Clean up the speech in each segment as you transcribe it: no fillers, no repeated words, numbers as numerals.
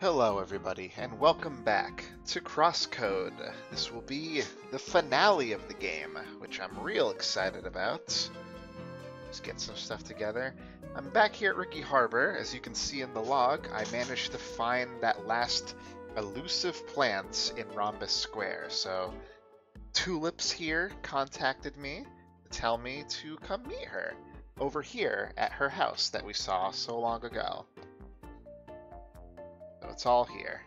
Hello everybody, and welcome back to CrossCode. This will be the finale of the game, which I'm real excited about. Let's get some stuff together. I'm back here at Ricky Harbor. As you can see in the log, I managed to find that last elusive plant in Rhombus Square. So, Tulips here contacted me to tell me to come meet her over here at her house that we saw so long ago. So it's all here.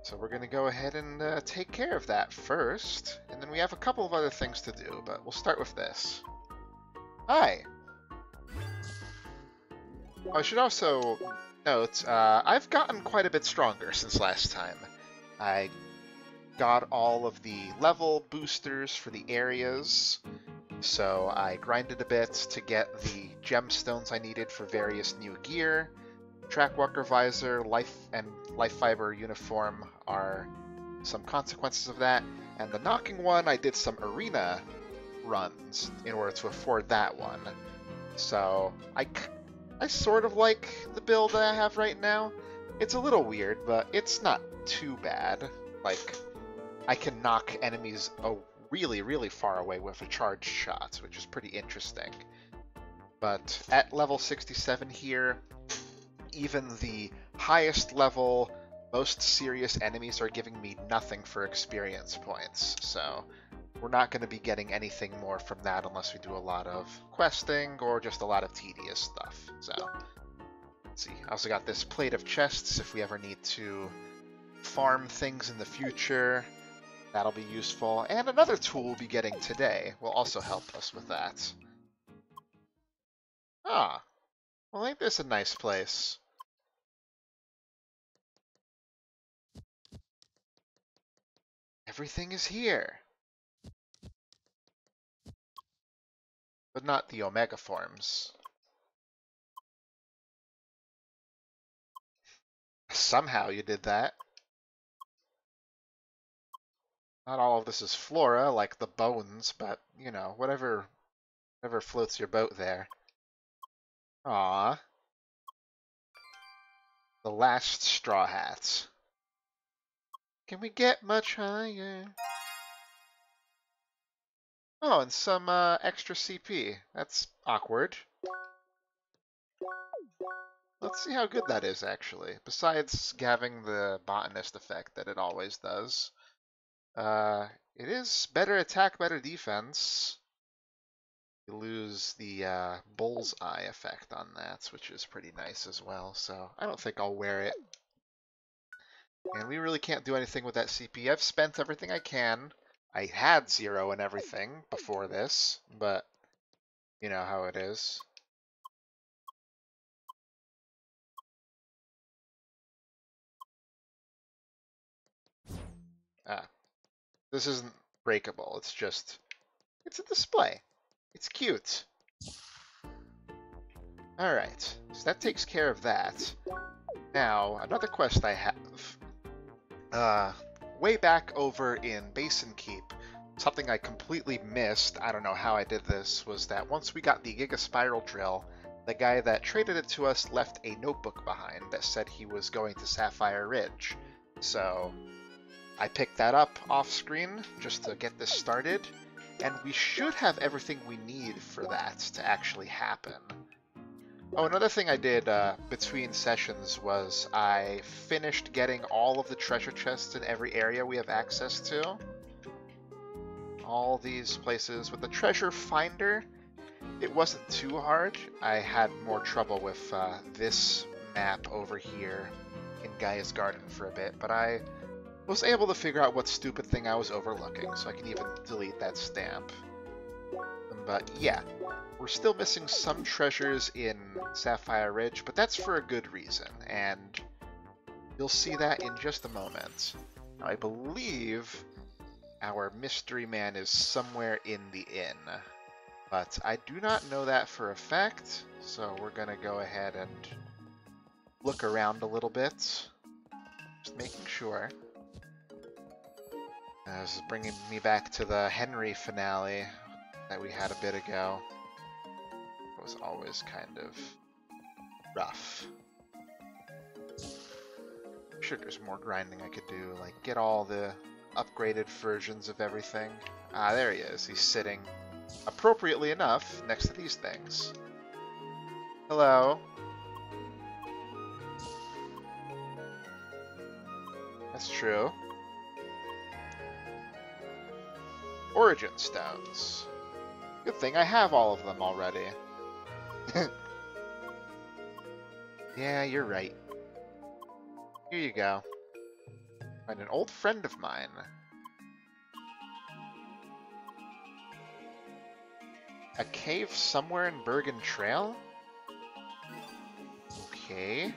So we're going to go ahead and take care of that first, and then we have a couple of other things to do, but we'll start with this. Hi! I should also note, I've gotten quite a bit stronger since last time. I got all of the level boosters for the areas, so I grinded a bit to get the gemstones I needed for various new gear. Trackwalker visor, life fiber uniform are some consequences of that, and the knocking one, I did some arena runs in order to afford that one. So I sort of like the build that I have right now. It's a little weird, but it's not too bad. Like, I can knock enemies really, really far away with a charged shot, which is pretty interesting. But at level 67 here, even the highest level, most serious enemies are giving me nothing for experience points, so we're not going to be getting anything more from that unless we do a lot of questing or just a lot of tedious stuff. So, let's see. I also got this plate of chests if we ever need to farm things in the future. That'll be useful. And another tool we'll be getting today will also help us with that. Ah, well, ain't this a nice place? Everything is here. But not the Omega forms. Somehow you did that. Not all of this is flora, like the bones, but, you know, whatever floats your boat there. Ah, the last straw hats. Can we get much higher? Oh, and some extra CP. That's awkward. Let's see how good that is, actually. Besides having the botanist effect that it always does. It is better attack, better defense. You lose the bullseye effect on that, which is pretty nice as well, so I don't think I'll wear it. And we really can't do anything with that CP. I've spent everything I can. I had 0 and everything before this, but you know how it is. Ah, this isn't breakable, it's a display. It's cute. Alright, so that takes care of that. Now, another quest I have. Way back over in Basin Keep, something I completely missed, I don't know how I did this, was that once we got the Giga Spiral Drill, the guy that traded it to us left a notebook behind that said he was going to Sapphire Ridge. So I picked that up off screen just to get this started, and we should have everything we need for that to actually happen. Oh, another thing I did between sessions was I finished getting all of the treasure chests in every area we have access to. All these places. With the treasure finder, it wasn't too hard. I had more trouble with this map over here in Gaia's Garden for a bit, but I was able to figure out what stupid thing I was overlooking, so I can even delete that stamp. But yeah. We're still missing some treasures in Sapphire Ridge, but that's for a good reason, and you'll see that in just a moment. Now, I believe our mystery man is somewhere in the inn, but I do not know that for a fact, so we're going to go ahead and look around a little bit, just making sure. This is bringing me back to the Henry finale that we had a bit ago. Was always kind of rough. Sure, there's more grinding I could do, like get all the upgraded versions of everything. Ah, there he is. He's sitting, appropriately enough, next to these things. Hello. That's true. Origin stones. Good thing I have all of them already. Yeah, you're right. Here you go. Find an old friend of mine. A cave somewhere in Bergen Trail? Okay.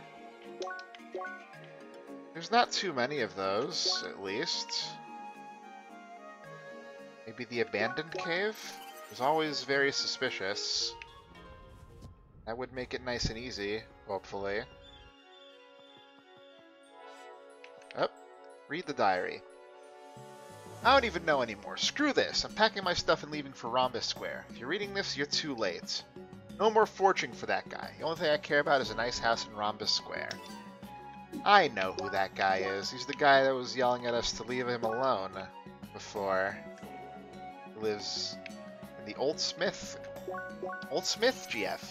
There's not too many of those, at least. Maybe the abandoned cave? It was always very suspicious. That would make it nice and easy, hopefully. Oh, read the diary. I don't even know anymore. Screw this. I'm packing my stuff and leaving for Rhombus Square. If you're reading this, you're too late. No more forging for that guy. The only thing I care about is a nice house in Rhombus Square. I know who that guy is. He's the guy that was yelling at us to leave him alone before. He lives in the Old Smith GF.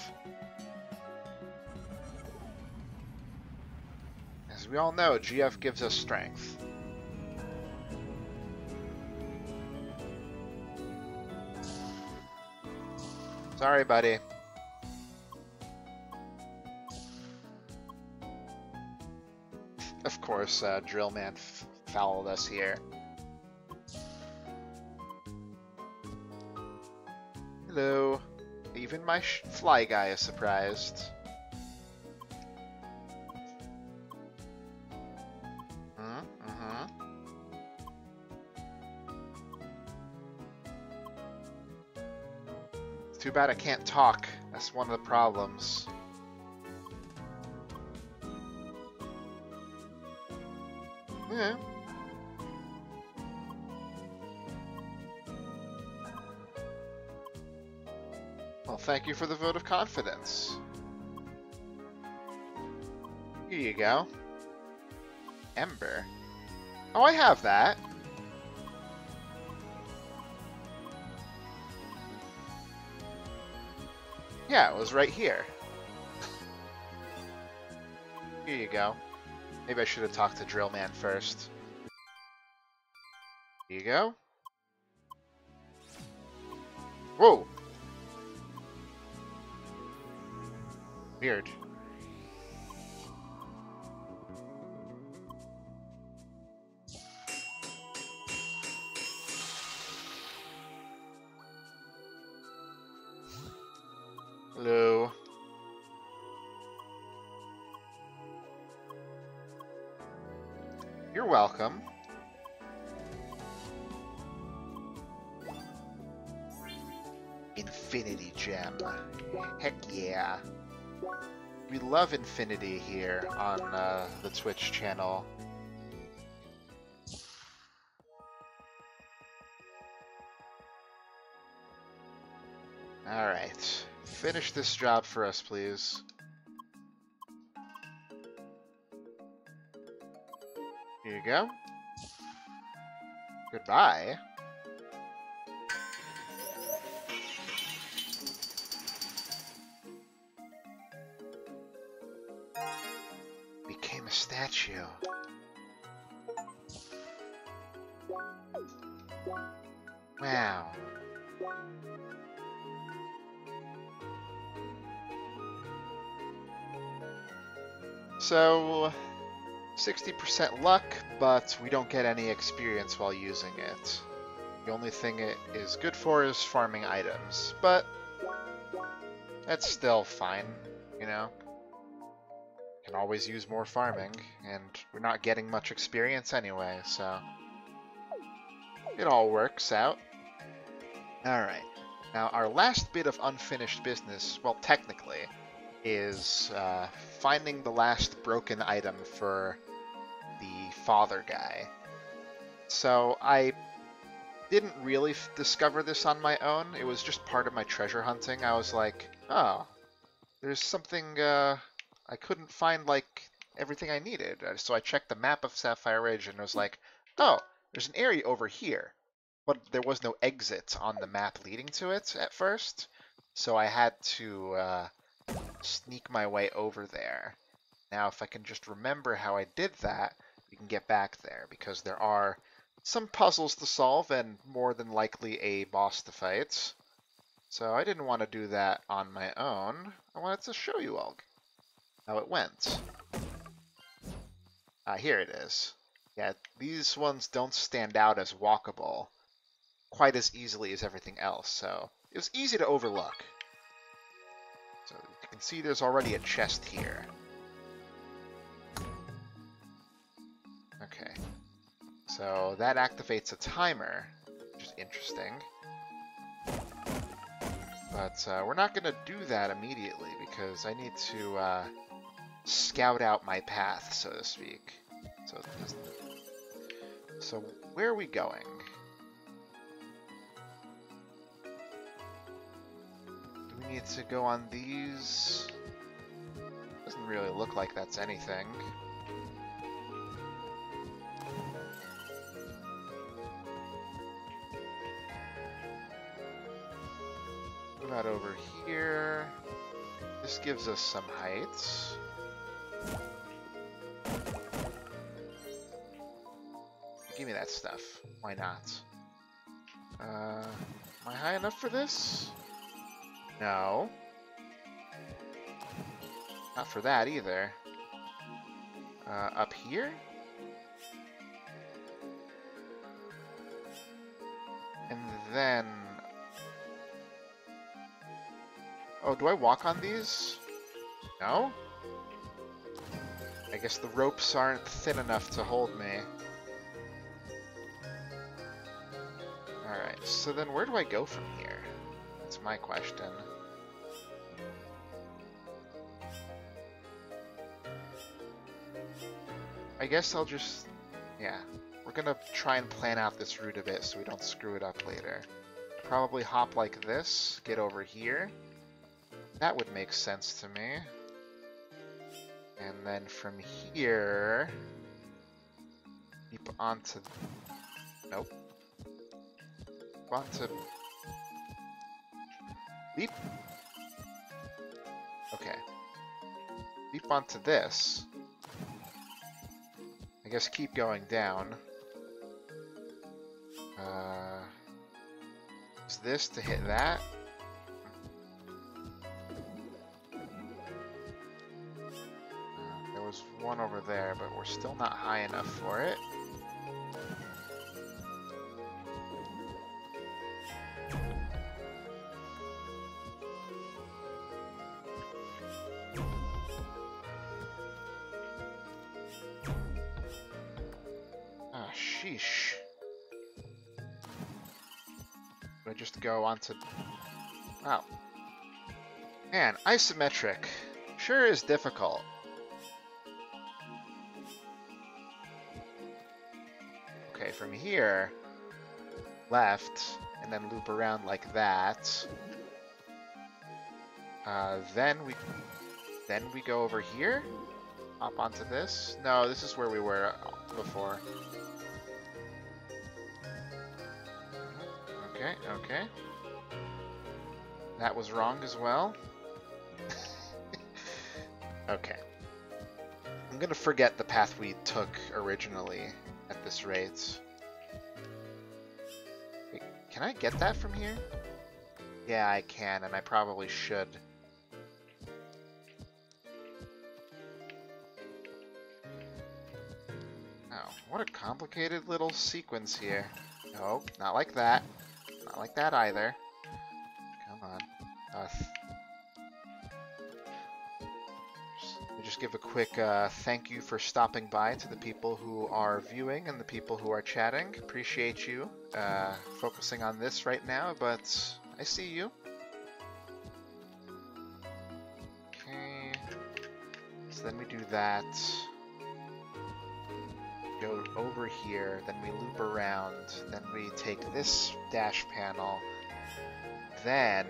As we all know, GF gives us strength. Sorry, buddy. Of course, Drillman fouled us here. Hello. Even my fly guy is surprised. Too bad I can't talk. That's one of the problems. Yeah. Well, thank you for the vote of confidence. Here you go. Ember. Oh, I have that. Yeah, it was right here. Here you go. Maybe I should have talked to Drillman first. Here you go. Whoa! Weird. Hello. You're welcome. Infinity Gem. Heck yeah. We love Infinity here on the Twitch channel. Alright. Finish this job for us, please. Here you go. Goodbye. Became a statue. Wow. So, 60% luck, but we don't get any experience while using it. The only thing it is good for is farming items, but that's still fine, you know? Can always use more farming, and we're not getting much experience anyway, so it all works out. Alright, now our last bit of unfinished business, well, technically, is finding the last broken item for the father guy. So I didn't really discover this on my own. It was just part of my treasure hunting. I was like, oh, there's something I couldn't find like everything I needed. So I checked the map of Sapphire Ridge and was like, oh, there's an area over here. But there was no exit on the map leading to it at first. So I had to sneak my way over there. Now, if I can just remember how I did that, we can get back there, because there are some puzzles to solve and more than likely a boss to fight. So I didn't want to do that on my own. I wanted to show you all how it went. Here it is. Yeah, these ones don't stand out as walkable quite as easily as everything else, so it was easy to overlook. So you can see there's already a chest here. Okay, so that activates a timer, which is interesting. But we're not going to do that immediately because I need to scout out my path, so to speak. So where are we going? Do we need to go on these? Doesn't really look like that's anything. What about over here? This gives us some heights. Give me that stuff. Why not? Am I high enough for this? No. Not for that either. Up here? And then... Oh, do I walk on these? No? I guess the ropes aren't thin enough to hold me. Alright, so then where do I go from here? That's my question. I guess I'll just... yeah. We're gonna try and plan out this route a bit so we don't screw it up later. Probably hop like this, get over here. That would make sense to me. And then from here... leap onto... nope. Onto... leap? Okay. Leap onto this. I guess keep going down. Is this to hit that? There was one over there, but we're still not high enough for it. Sheesh. Do I just go onto... wow. Man, isometric sure is difficult. Okay, from here, left, and then loop around like that. Then we go over here, hop onto this. No, this is where we were before. Okay, okay. That was wrong as well. Okay. I'm gonna forget the path we took originally at this rate. Wait, can I get that from here? Yeah, I can, and I probably should. Oh, what a complicated little sequence here. No, not like that. Not like that either. Come on. Let me just give a quick thank you for stopping by to the people who are viewing and the people who are chatting. Appreciate you focusing on this right now, but I see you. Okay. So then we do that. Go over here, then we loop around, then we take this dash panel, then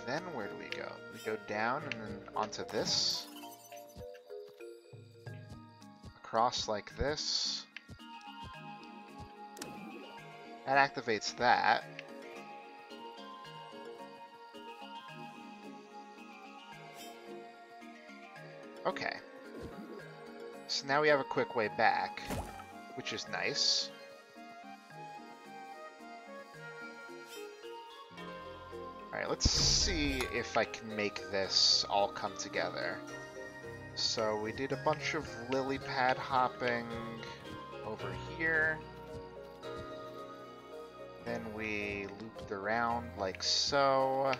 Then where do we go? We go down and then onto this. Across like this. That activates that. Okay. So now we have a quick way back, which is nice. Alright, let's see if I can make this all come together. So we did a bunch of lily pad hopping over here. Then we looped around like so.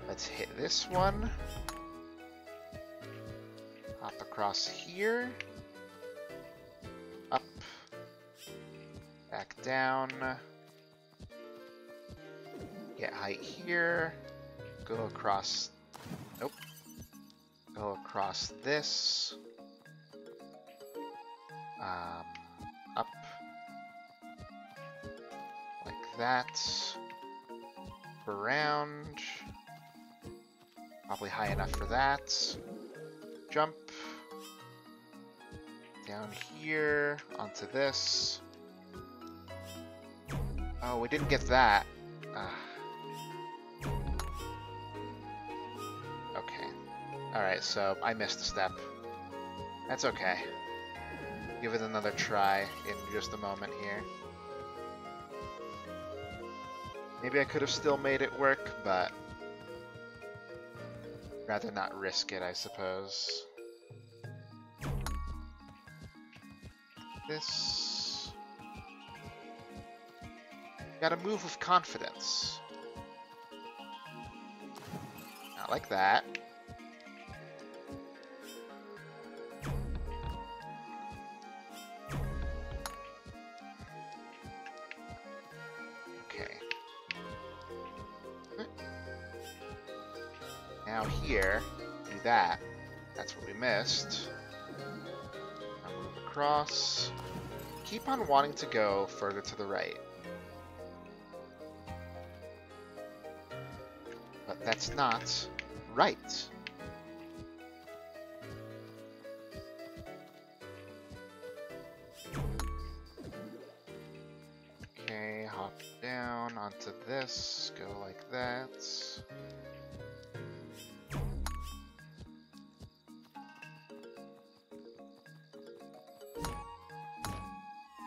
Let's hit this one. Hop across here. Up. Back down. Get height here. Go across. Nope. Go across this. Up. Like that. Around. Probably high enough for that. Jump. Down here. Onto this. Oh, we didn't get that. Okay. Alright, so I missed a step. That's okay. Give it another try in just a moment here. Maybe I could have still made it work, but rather not risk it, I suppose. This. Gotta move with confidence. Not like that. Okay. Now here, do that. That's what we missed. Now move across. Keep on wanting to go further to the right. But that's not right. Okay, hop down onto this, go like that.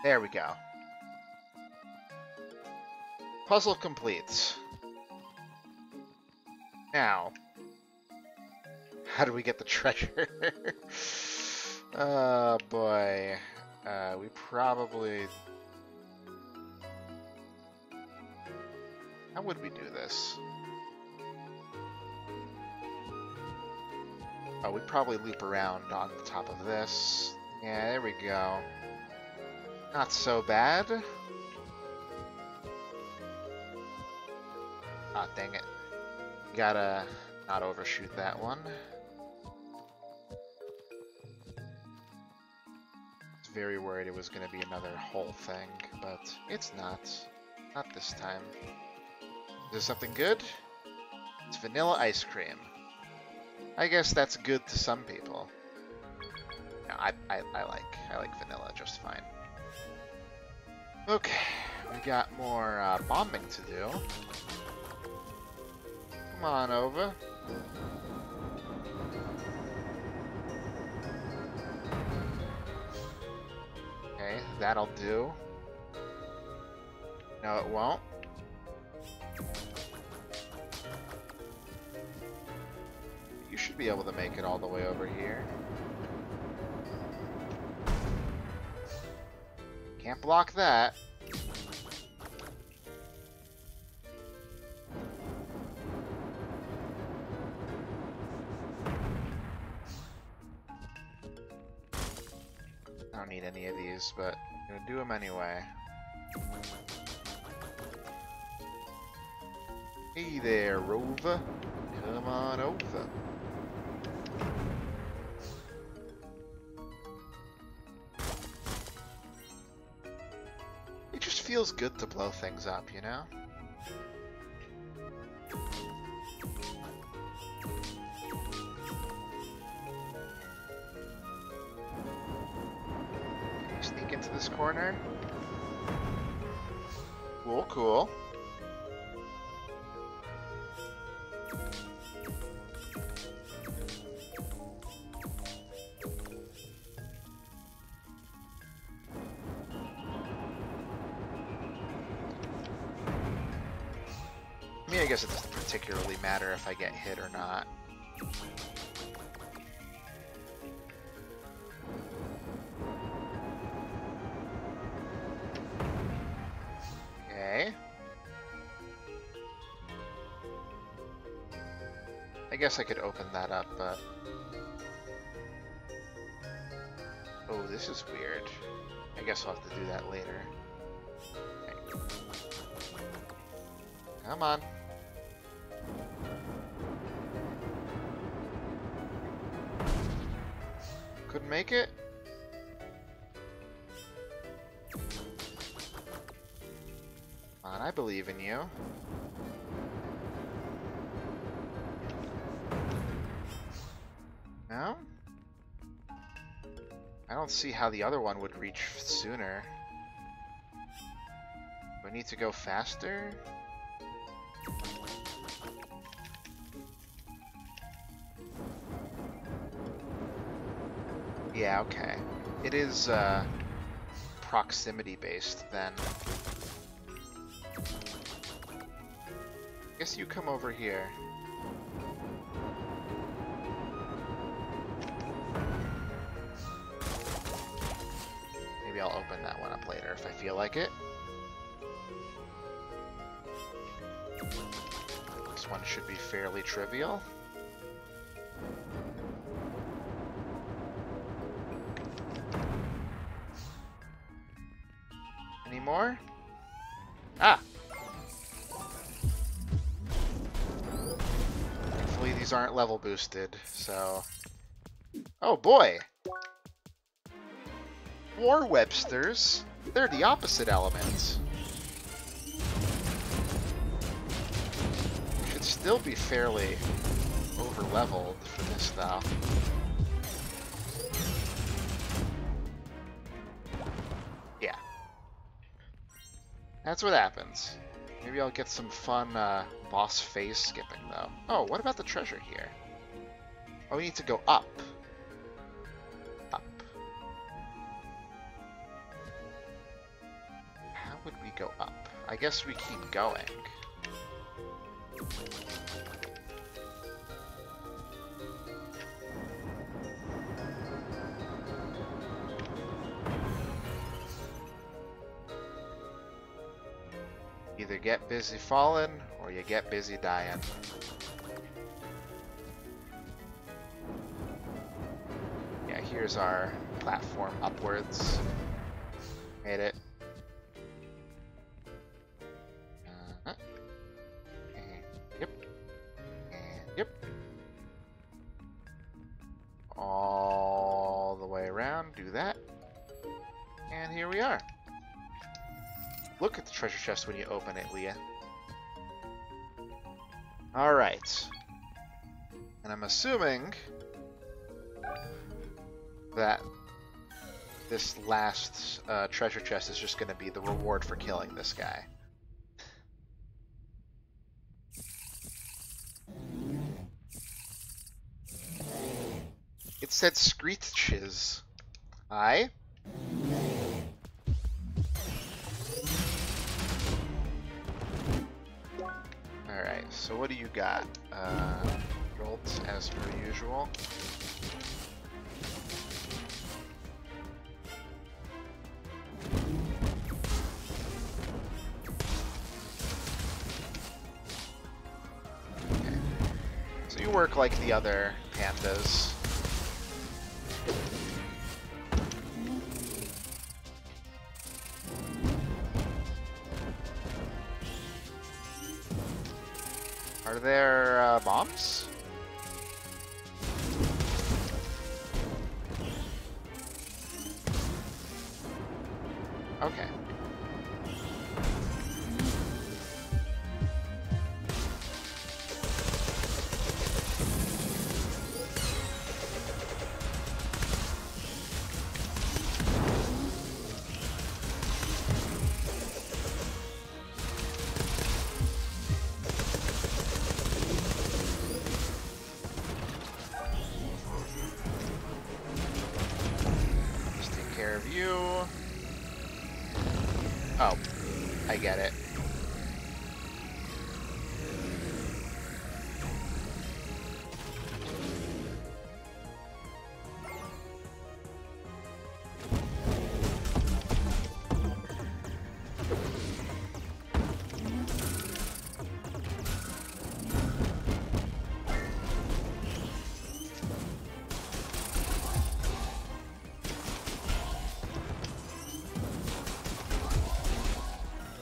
There we go. Puzzle complete. Now, how do we get the treasure? Oh boy. We probably... How would we do this? Oh, we'd probably loop around on the top of this. Yeah, there we go. Not so bad. Ah, dang it. Gotta not overshoot that one. I was very worried it was gonna be another whole thing, but it's not. Not this time. Is there something good? It's vanilla ice cream. I guess that's good to some people. No, I like vanilla just fine. Okay, we got more bombing to do. Come on over. Okay, that'll do. No, it won't. You should be able to make it all the way over here. Can't block that. I don't need any of these, but I'm gonna do them anyway. Hey there, Rover. Come on over. It just feels good to blow things up, you know? corner. Cool, cool. I mean, I guess it doesn't particularly matter if I get hit or not. Okay. I guess I could open that up, but... Oh, this is weird. I guess I'll have to do that later. Okay. Come on. Couldn't make it? Come on, I believe in you. No? I don't see how the other one would reach sooner. Do I need to go faster? Yeah, okay. It is proximity based then. Guess you come over here. Maybe I'll open that one up later if I feel like it. This one should be fairly trivial. Any more? Ah! Thankfully these aren't level boosted, so... Oh boy! War Websters? They're the opposite elements. Should still be fairly over-leveled for this though. Yeah. That's what happens. Maybe I'll get some fun boss phase skipping though. Oh, what about the treasure here? Oh, we need to go up. Up. How would we go up? I guess we keep going. Either get busy falling, or you get busy dying. Yeah, here's our platform upwards. Made it. And yep. And yep. All the way around, do that. And here we are. Look at the treasure chest when you open it, Leah. Alright. And I'm assuming that this last treasure chest is just going to be the reward for killing this guy. It said screeches. Aye? Alright, so what do you got? Jolt as per usual. Okay. So you work like the other pandas. Are there bombs? Okay. Oh, I get it.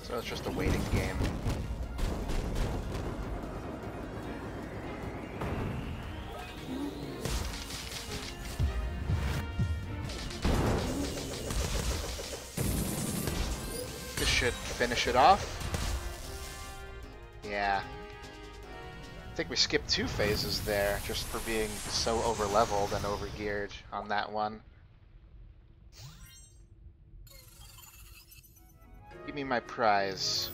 So it's just a waiting game. This should finish it off. Yeah. I think we skipped 2 phases there just for being so over-leveled and over-geared on that one. Give me my prize.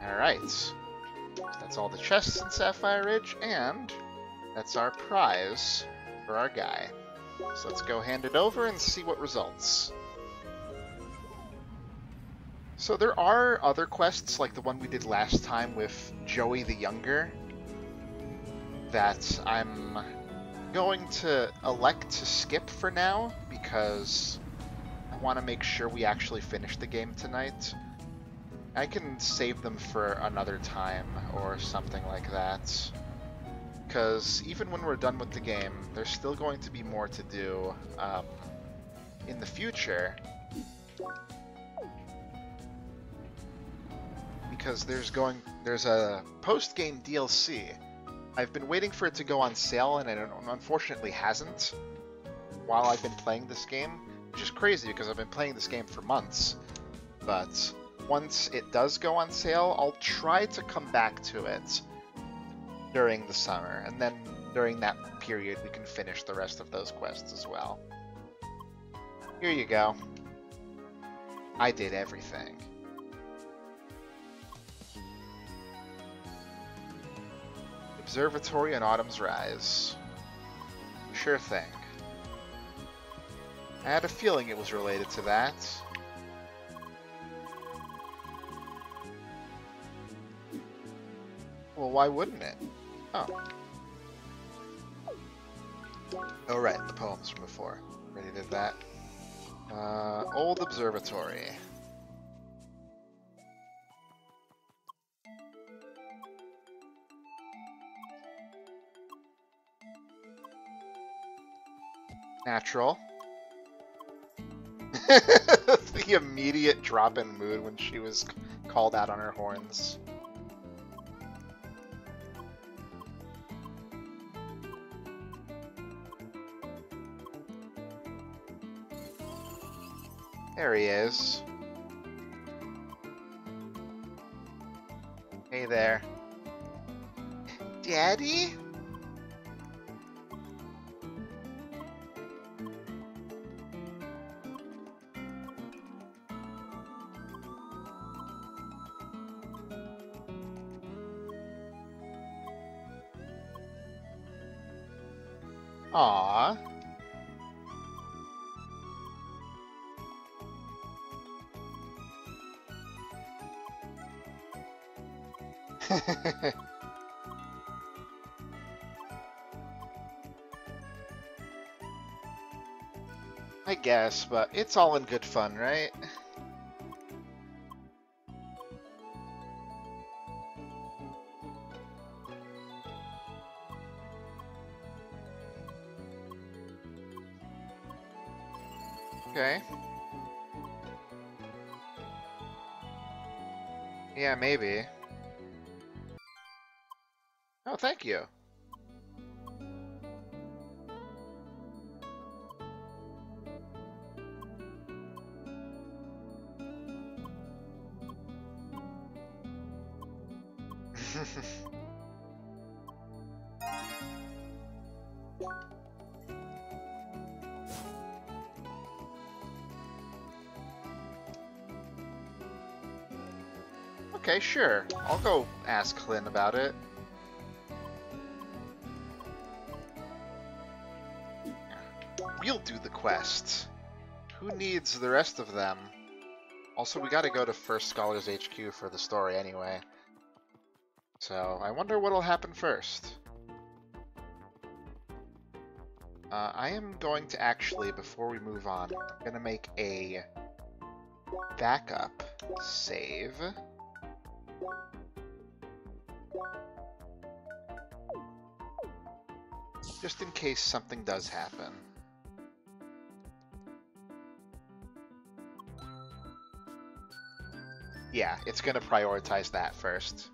Alright. That's all the chests in Sapphire Ridge, and that's our prize for our guy. So let's go hand it over and see what results. So there are other quests, like the one we did last time with Joey the Younger, that I'm going to elect to skip for now, because I want to make sure we actually finish the game tonight. I can save them for another time or something like that. Because even when we're done with the game, there's still going to be more to do in the future. Because there's a post-game DLC. I've been waiting for it to go on sale, and it unfortunately hasn't while I've been playing this game. Which is crazy because I've been playing this game for months. But once it does go on sale, I'll try to come back to it during the summer. And then during that period, we can finish the rest of those quests as well. Here you go. I did everything. Observatory on Autumn's Rise. Sure thing. I had a feeling it was related to that. Well, why wouldn't it? Oh. Oh, right, the poems from before. Already did that. Old Observatory. Natural. The immediate drop in mood when she was called out on her horns. There he is. Hey there. Daddy? Aww. I guess, but it's all in good fun, right? Okay. Yeah, maybe. Oh, thank you. Okay, sure. I'll go ask Clint about it. We'll do the quest. who needs the rest of them? Also, we gotta go to First Scholars HQ for the story anyway. So, I wonder what'll happen first. I am going to actually, before we move on, I'm gonna make a backup save. Just in case something does happen. Yeah, it's gonna prioritize that first.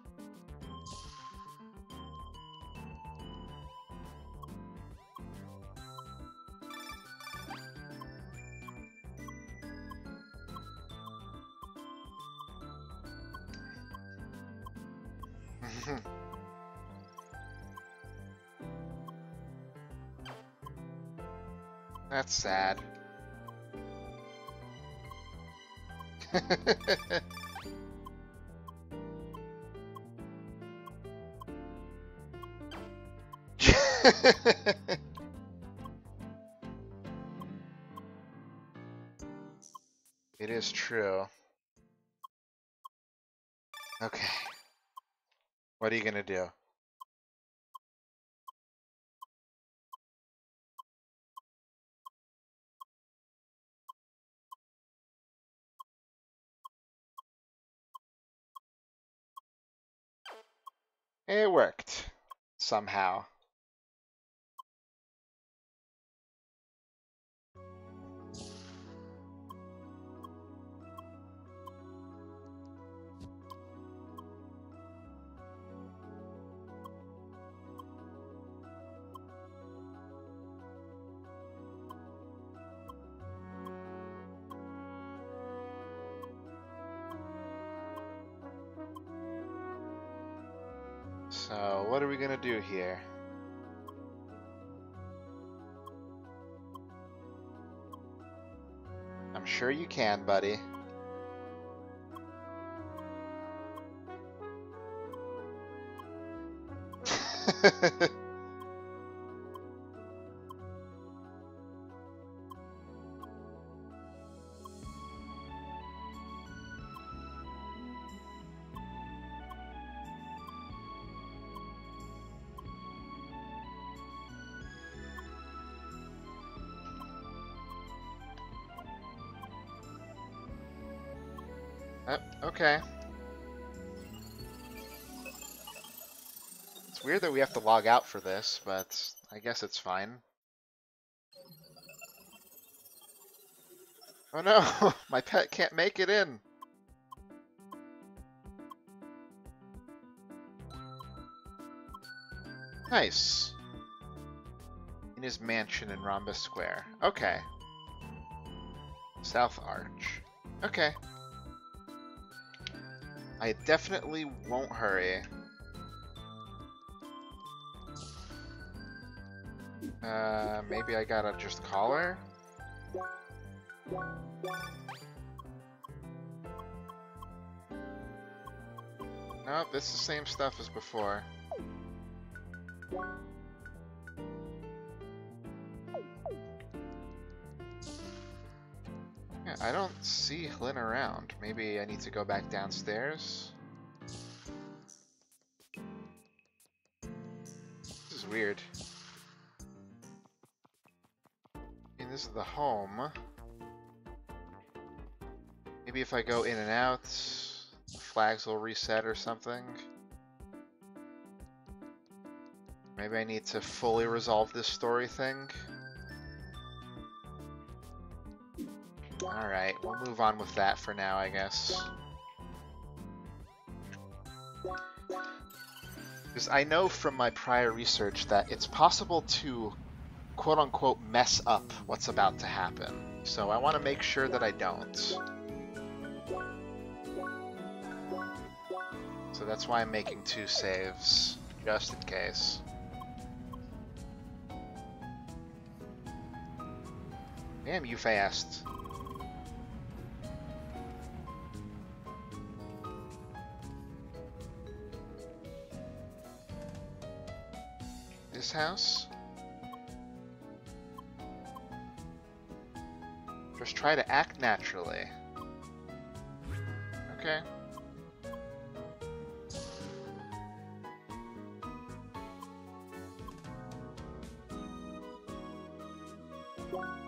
That's sad. It is true. Okay. What are you gonna do? It worked. Somehow. So, what are we gonna do here? I'm sure you can, buddy. Okay. It's weird that we have to log out for this, but I guess it's fine. Oh no, my pet can't make it in. Nice. In his mansion in Rhombus Square. Okay. South Arch. Okay. I definitely won't hurry. Maybe I gotta just call her? Nope, this is the same stuff as before. Yeah, I don't see Hlyn around. Maybe I need to go back downstairs? This is weird. And this is the home. Maybe if I go in and out, the flags will reset or something. Maybe I need to fully resolve this story thing. Alright, we'll move on with that for now, I guess. Because I know from my prior research that it's possible to quote-unquote mess up what's about to happen. So I want to make sure that I don't. So that's why I'm making 2 saves, just in case. Damn, you fast. This house? Just try to act naturally. Okay.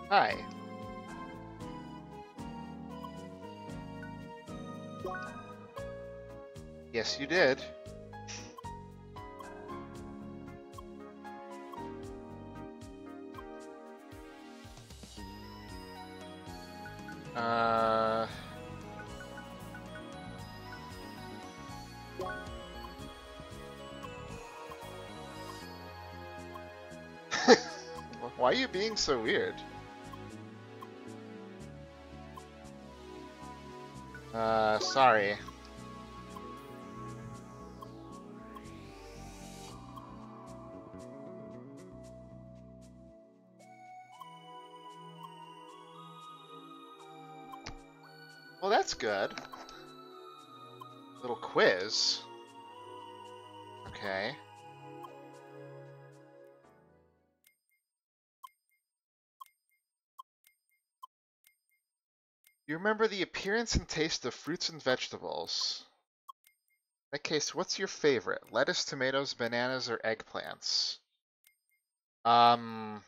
Hi. Yes, you did. Why are you being so weird? Sorry. Well, that's good. Little quiz. Okay. You remember the appearance and taste of fruits and vegetables. In that case, what's your favorite? Lettuce, tomatoes, bananas, or eggplants? I'm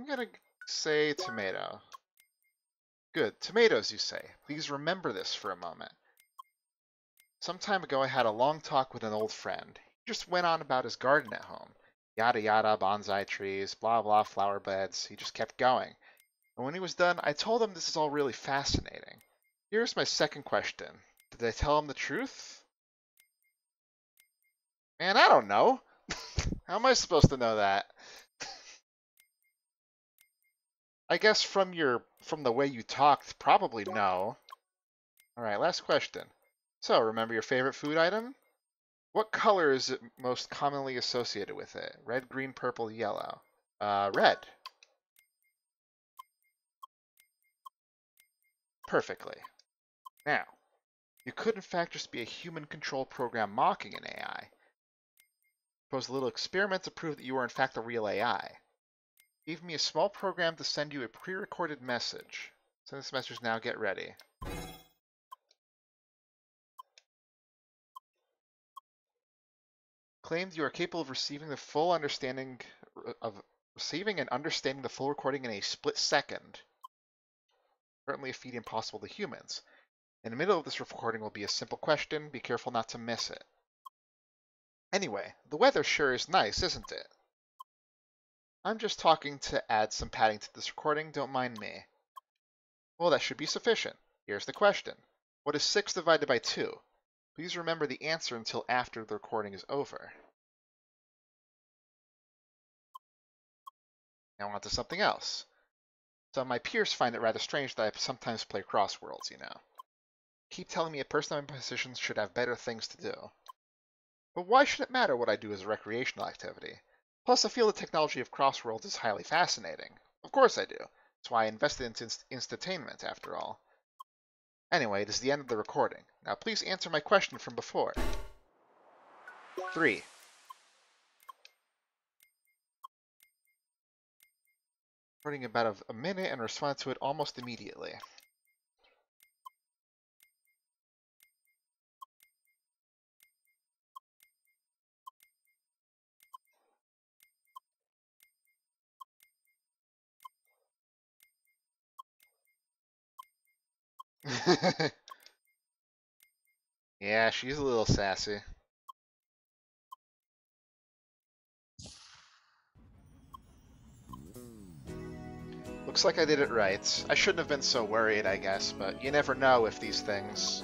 gonna say tomato. Good. Tomatoes, you say. Please remember this for a moment. Some time ago, I had a long talk with an old friend. He just went on about his garden at home. Yada yada, bonsai trees, blah blah, flower beds. He just kept going. And when he was done, I told him this is all really fascinating. Here's my second question. Did I tell him the truth? Man, I don't know. How am I supposed to know that? I guess from the way you talked, probably no. Alright, last question. So, remember your favorite food item? What color is it most commonly associated with it? Red, green, purple, yellow. Red. Perfectly. Now, you could in fact just be a human-controlled program mocking an AI. Propose a little experiment to prove that you are in fact a real AI. Give me a small program to send you a pre-recorded message. Send this message now, get ready. Claimed you are capable of receiving the full understanding of receiving and understanding the full recording in a split second. Currently a feat impossible to humans. In the middle of this recording will be a simple question. Be careful not to miss it. Anyway, the weather sure is nice, isn't it? I'm just talking to add some padding to this recording, don't mind me. Well, that should be sufficient. Here's the question. What is 6 divided by 2? Please remember the answer until after the recording is over. Now on to something else. Some of my peers find it rather strange that I sometimes play crosswords, you know. Keep telling me a person in my position should have better things to do. But why should it matter what I do as a recreational activity? Plus, I feel the technology of crosswords is highly fascinating. Of course I do. That's why I invested in instantainment, after all. Anyway, it is the end of the recording. Now please answer my question from before. 3. Recording about a minute and responded to it almost immediately. Yeah, she's a little sassy. Looks like I did it right. I shouldn't have been so worried, I guess, but you never know with these things.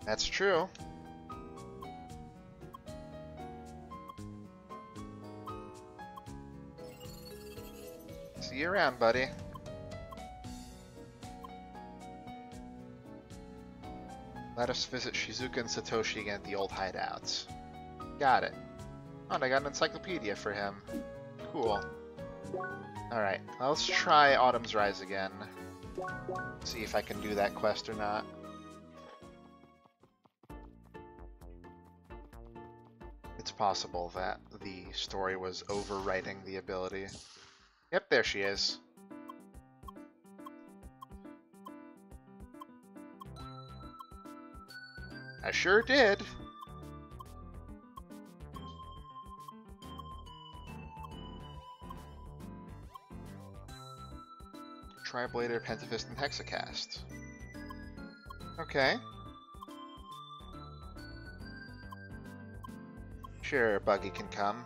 That's true. See you around, buddy. Let us visit Shizuka and Satoshi again at the old hideouts. Got it. Oh, and I got an encyclopedia for him. Cool. Alright, let's try Autumn's Rise again. See if I can do that quest or not. It's possible that the story was overwriting the ability. Yep, there she is. I sure did. Triblader, Pentafist, and Hexacast. Okay. Sure, Buggy can come.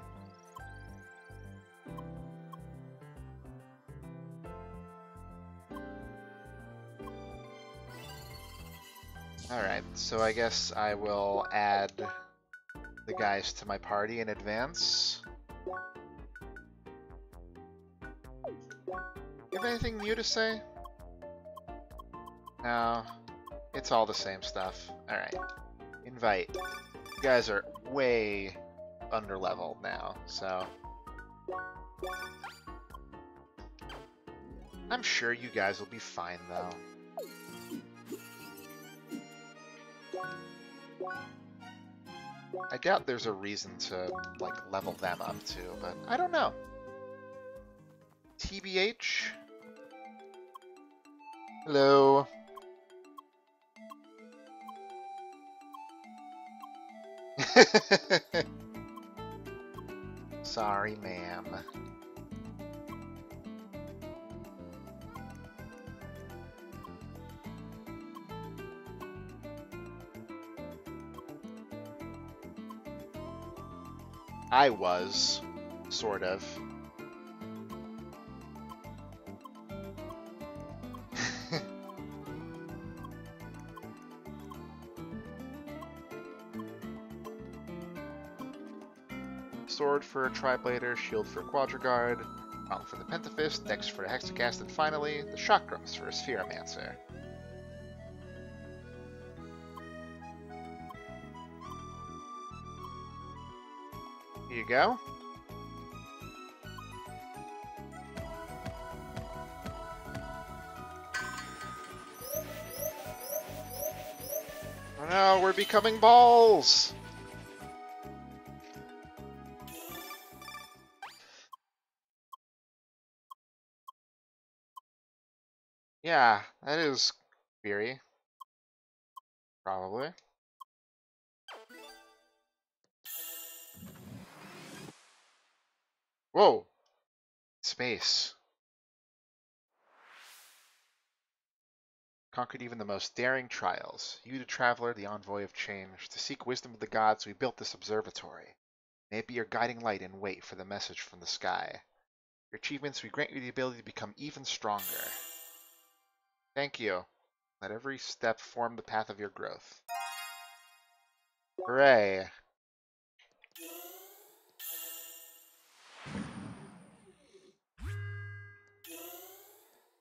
Alright, so I guess I will add the guys to my party in advance. You have anything new to say? No, it's all the same stuff. Alright, invite. You guys are way underleveled now, so... I'm sure you guys will be fine, though. I doubt there's a reason to, like, level them up too, but I don't know. TBH? Hello? Sorry, ma'am. I was, sort of. Sword for a Triblader, Shield for a Quadriguard, Mount for the Pentafist, Dex for a Hexacast, and finally, the Chakras for a Spheromancer. Here you go. Oh no, we're becoming balls! Yeah, that is Fury. Probably. Whoa! Space. Conquered even the most daring trials. You, the traveler, the envoy of change. To seek wisdom of the gods, we built this observatory. May it be your guiding light and wait for the message from the sky. Your achievements, we grant you the ability to become even stronger. Thank you. Let every step form the path of your growth. Hooray!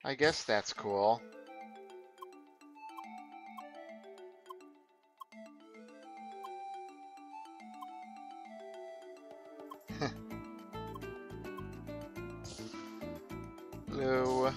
I guess that's cool. Hello.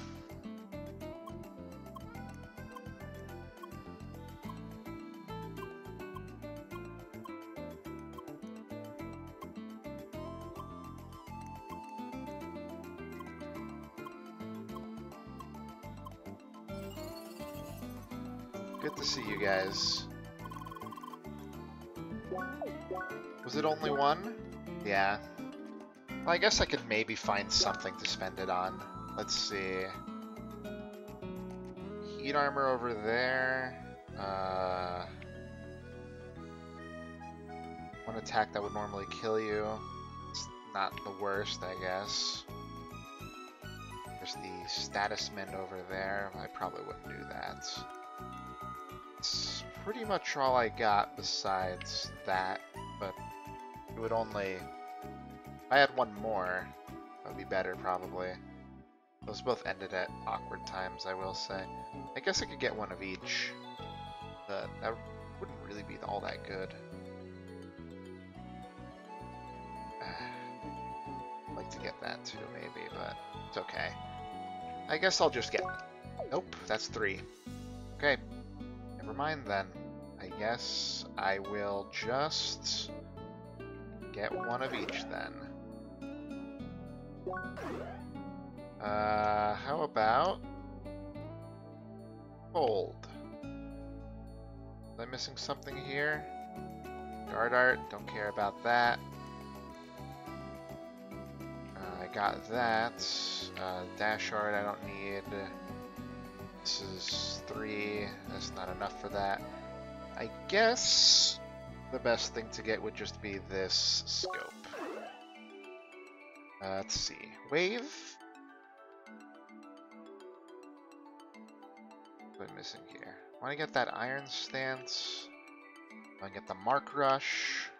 Good to see you guys. Was it only one? Yeah. Well, I guess I could maybe find something to spend it on. Let's see. Heat armor over there. One attack that would normally kill you. It's not the worst, I guess. There's the status mend over there. I probably wouldn't do that. It's pretty much all I got besides that, but it would only... If I had one more, that would be better, probably. Those both ended at awkward times, I will say. I guess I could get one of each, but that wouldn't really be all that good. Like to get that too, maybe, but it's okay. I guess I'll just get... Nope, that's 3. Okay, never mind then. I guess I will just get one of each then. How about gold? Am I missing something here? Guard art, don't care about that. I got that. Dash art, I don't need. This is 3. That's not enough for that. I guess the best thing to get would just be this scope. Let's see. Wave. What am I missing here? I want to get that iron stance. I want to get the mark rush.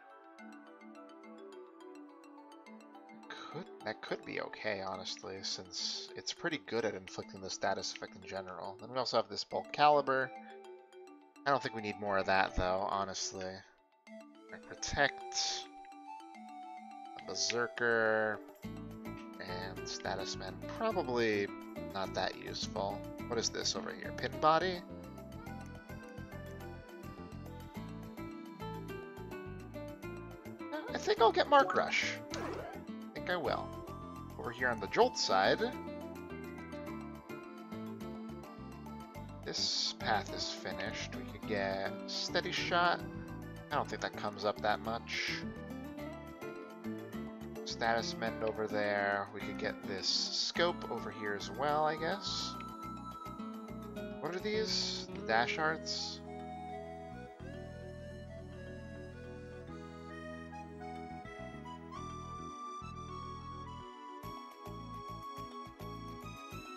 That could be okay, honestly, since it's pretty good at inflicting the status effect in general. Then we also have this bulk caliber. I don't think we need more of that, though, honestly. Protect, a berserker, and status men. Probably not that useful. What is this over here? Pin body? I think I'll get mark rush. I think I will. Over here on the jolt side, this path is finished. We could get steady shot. I don't think that comes up that much. Status mend over there. We could get this scope over here as well, I guess. What are these? The dash arts?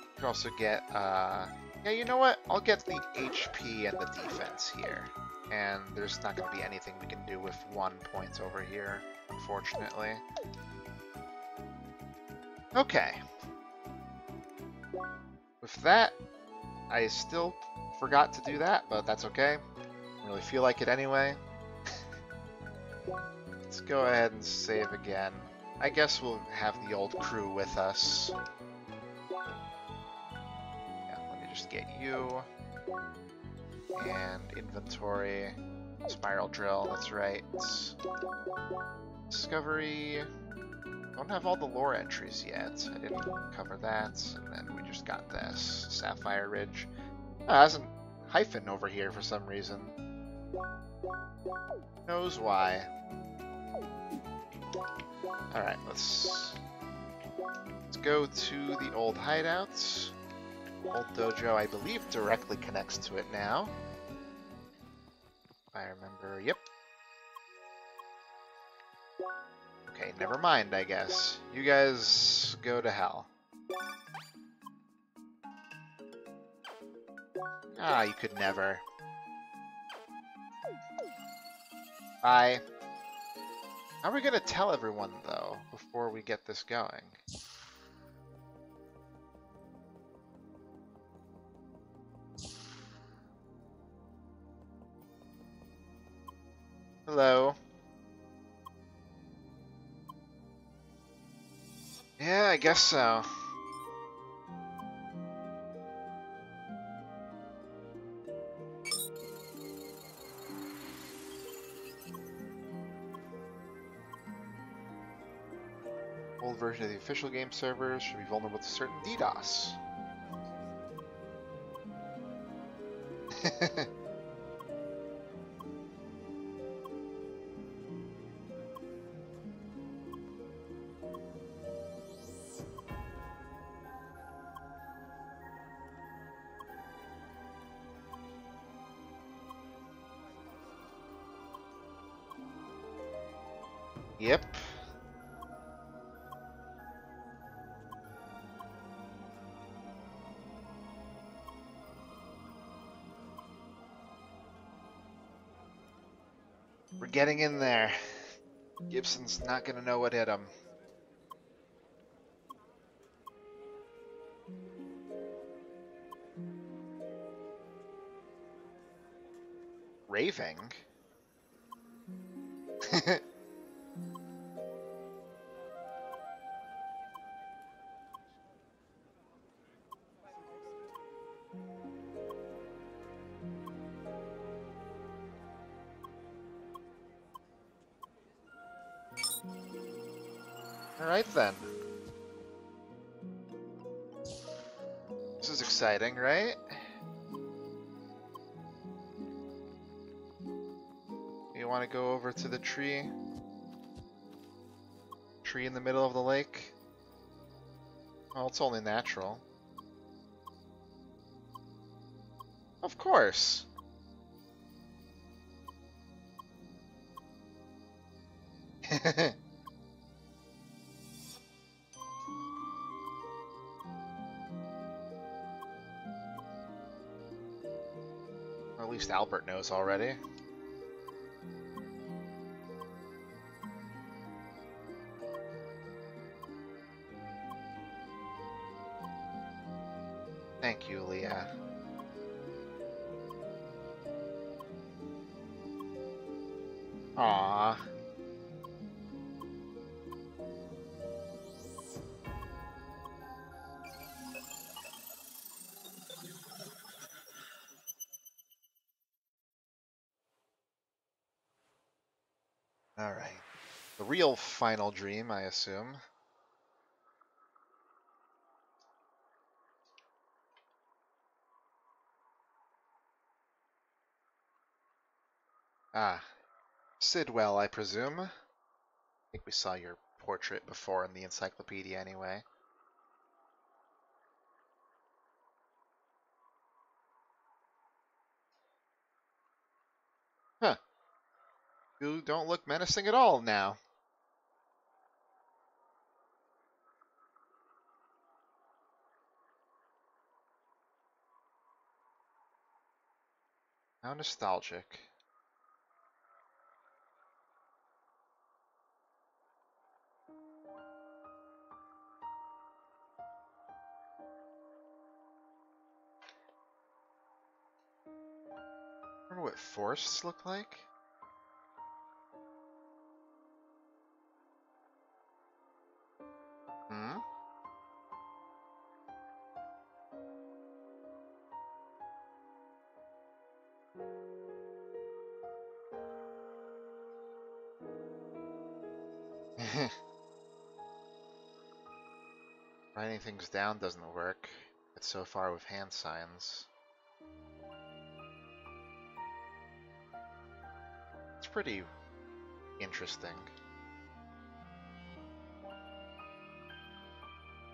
You could also get, yeah, you know what? I'll get the HP and the defense here. And there's not going to be anything we can do with 1 point over here, unfortunately. Okay. With that, I still forgot to do that, but that's okay. I don't really feel like it anyway. Let's go ahead and save again. I guess we'll have the old crew with us. Yeah, let me just get you. And inventory. Spiral drill, that's right. Discovery. Don't have all the lore entries yet. I didn't cover that. And then we just got this. Sapphire Ridge. Oh, it has a hyphen over here for some reason. Who knows why. Alright, let's go to the old hideouts. Old dojo, I believe, directly connects to it now. If I remember, yep. Okay, never mind, I guess. You guys go to hell. Ah, you could never. Bye. How are we gonna tell everyone, though, before we get this going? Hello. Yeah, I guess so. Old version of the official game servers should be vulnerable to certain DDoS. Yep. We're getting in there. Gibson's not gonna know what hit him. Raving? Alright then. This is exciting, right? You want to go over to the tree? Tree in the middle of the lake? Well, it's only natural. Of course. At least Albert knows already. Thank you, Leah. Aww. Alright. The real final dream, I assume. Ah. Sidwell, I presume. I think we saw your portrait before in the encyclopedia anyway. Huh. You don't look menacing at all now. How nostalgic. Remember what forests look like? Hmm? Writing things down doesn't work. It's so far with hand signs. It's pretty interesting.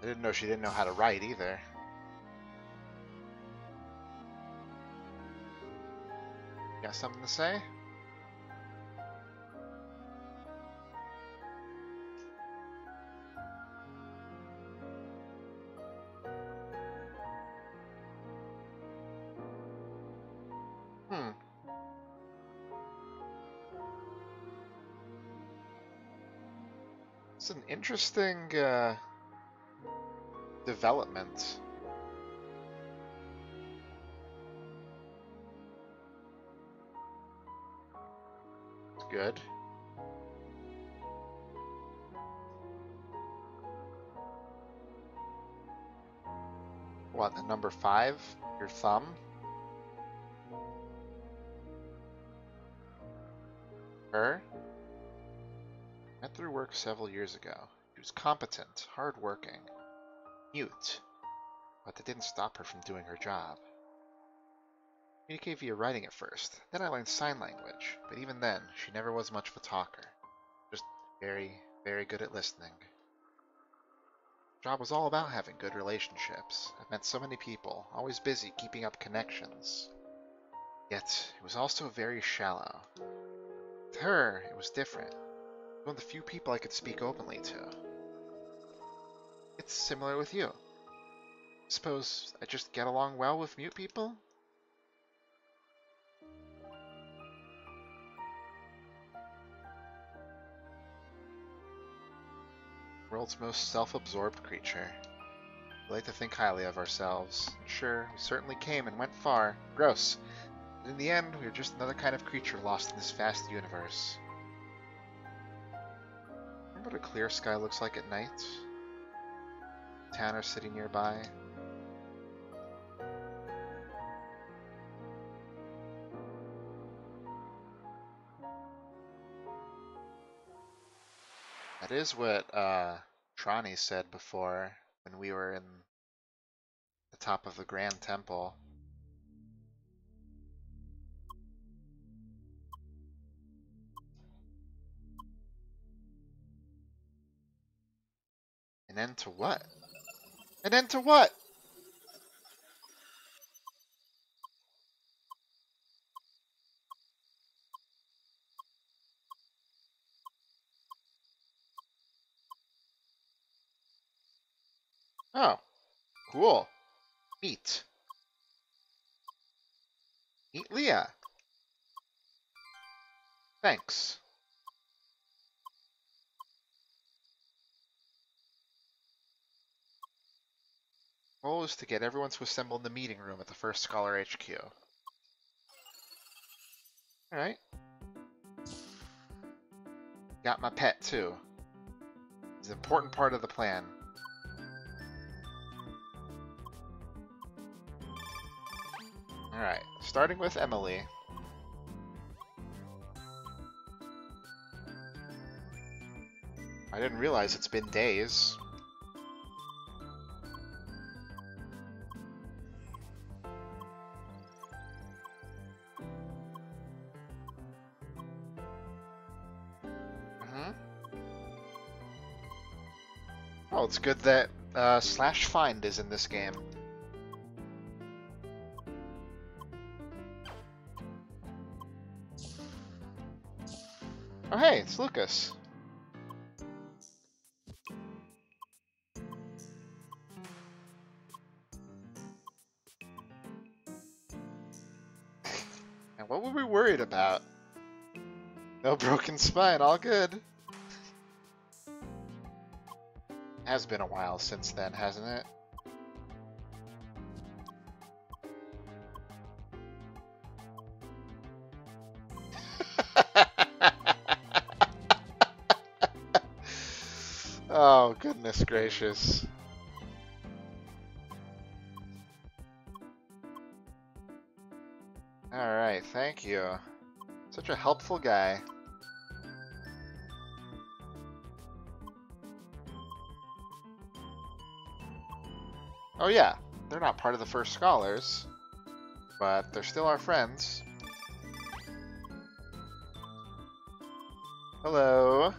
I didn't know she didn't know how to write either. Got something to say? Hmm. It's an interesting development. It's good. What, the number 5? Your thumb? Her? Met through work several years ago. She was competent, hardworking, mute, but that didn't stop her from doing her job. Communicate via writing at first, then I learned sign language, but even then, she never was much of a talker. Just very, very good at listening. Job was all about having good relationships. I've met so many people, always busy keeping up connections. Yet, it was also very shallow. With her, it was different. One of the few people I could speak openly to. It's similar with you. Suppose I just get along well with mute people? World's most self-absorbed creature. We like to think highly of ourselves. Sure, we certainly came and went far. Gross. But in the end, we are just another kind of creature lost in this vast universe. Remember what a clear sky looks like at night? Tanner sitting nearby. That is what Trani said before when we were in the top of the Grand Temple. An end to what? An end to what? Oh, cool. Meet. Meet Leah. Thanks. Goal is to get everyone to assemble in the meeting room at the first Scholar HQ. Alright. Got my pet, too. It's an important part of the plan. Alright, starting with Emily. I didn't realize it's been days. Oh, it's good that /find is in this game. Oh hey, it's Lucas. And what were we worried about? No broken spine, all good. Has been a while since then, hasn't it? Oh, goodness gracious. Alright, thank you. Such a helpful guy. Oh yeah, they're not part of the First Scholars, but they're still our friends. Hello.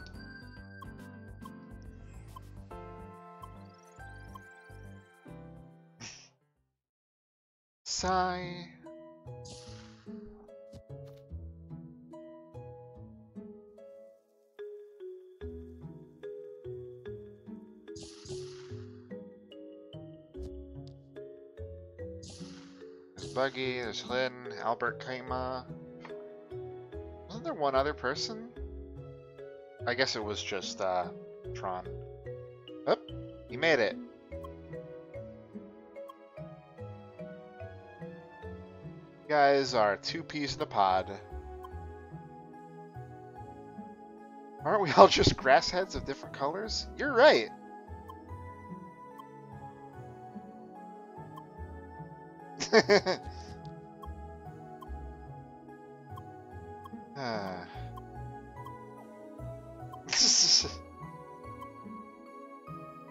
Sigh. There's Buggy, there's Lynn, Albert Kaima. Wasn't there one other person? I guess it was just Tron. Oh, you made it. You guys are two peas in a pod. Aren't we all just grass heads of different colors? You're right.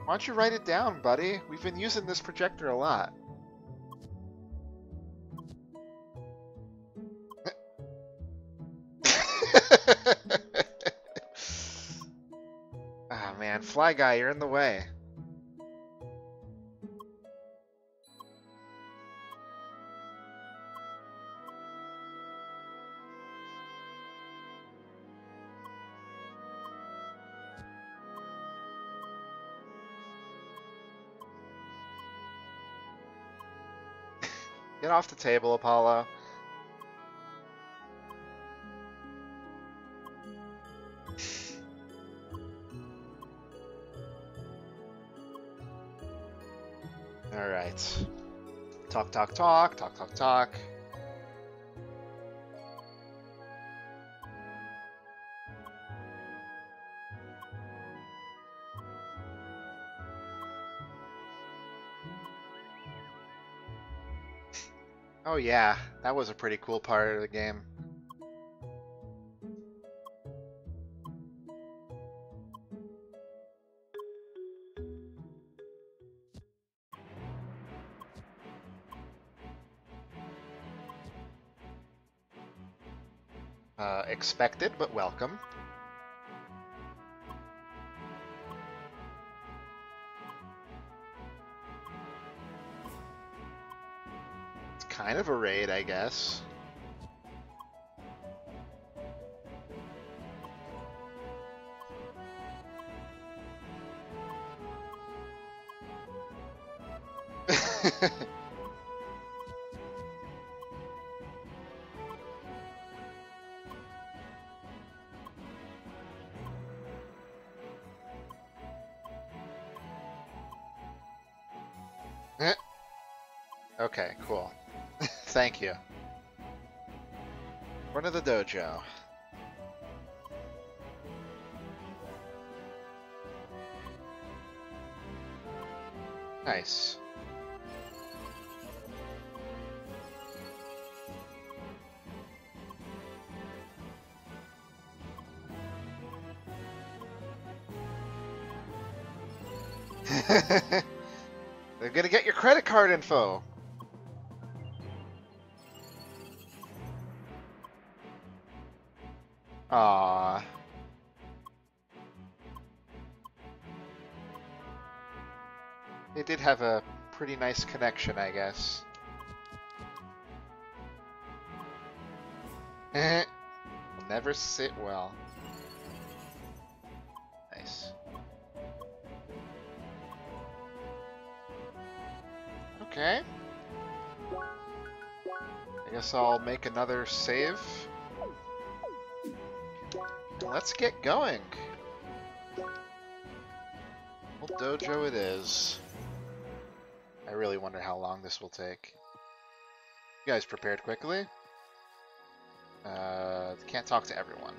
Why don't you write it down, buddy? We've been using this projector a lot. Ah, man. Fly Guy, you're in the way. Get off the table, Apollo. Alright. Talk, talk, talk, talk, talk, talk. Oh yeah, that was a pretty cool part of the game. Expected, but welcome. It's kind of a raid, I guess. Okay, cool. Thank you. Front of the dojo. Nice. They're gonna get your credit card info. Aww. They did have a pretty nice connection, I guess. Never sit well. Nice. Okay. I guess I'll make another save. Let's get going. Well, dojo it is. I really wonder how long this will take. You guys prepared quickly? Can't talk to everyone.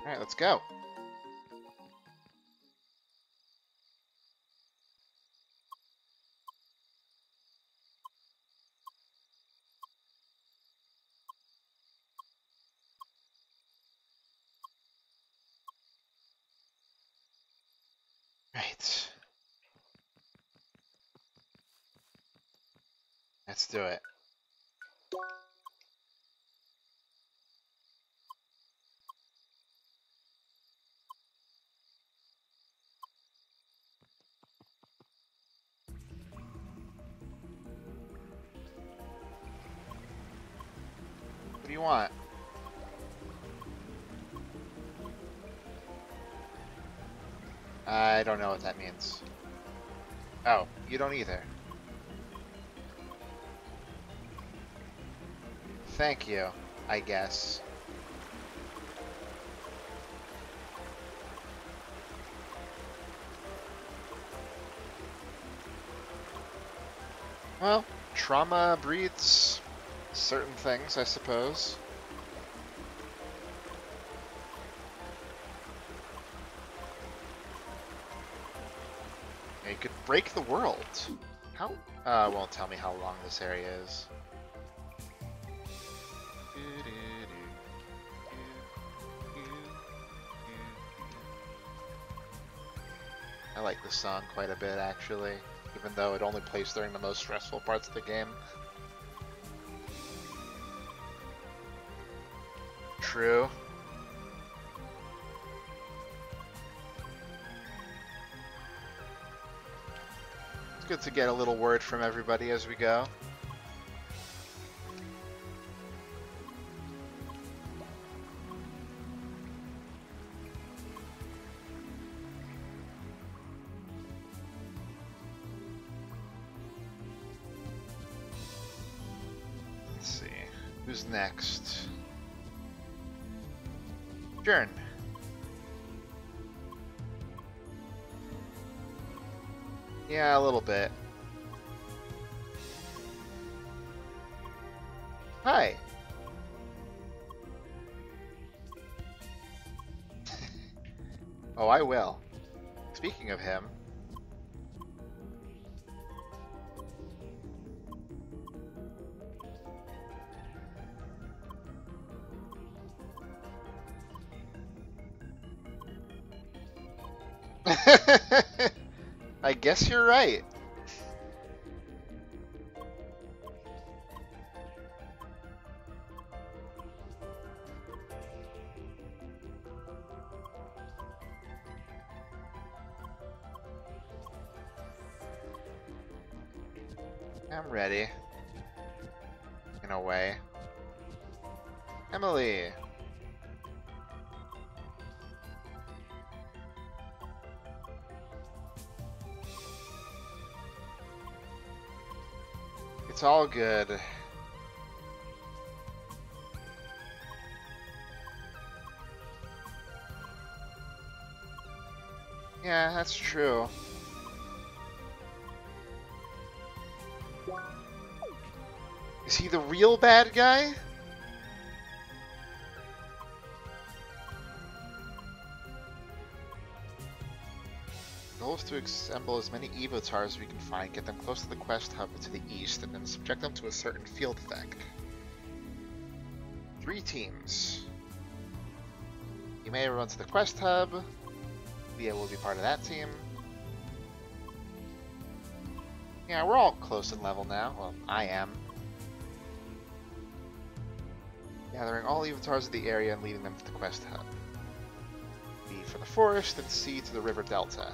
Alright, let's go. Right. Let's do it. What do you want? I don't know what that means. Oh, you don't either. Thank you, I guess. Well, trauma breeds certain things, I suppose. You could break the world. How? It won't tell me how long this area is. I like this song quite a bit, actually, even though it only plays during the most stressful parts of the game. True. It's good to get a little word from everybody as we go. Let's see. Who's next? Jern. Yeah, a little bit. Hi. Oh, I will. Speaking of him. I guess you're right. I'm ready. In a way. Emily. It's all good. Yeah, that's true. Is he the real bad guy? The goal is to assemble as many evotars as we can find, get them close to the quest hub to the east, and then subject them to a certain field effect. 3 teams. You may run to the quest hub. Leah will be part of that team. Yeah, we're all close in level now. Well, I am. Gathering all evotars of the area and leading them to the quest hub. B for the forest, and C to the river delta.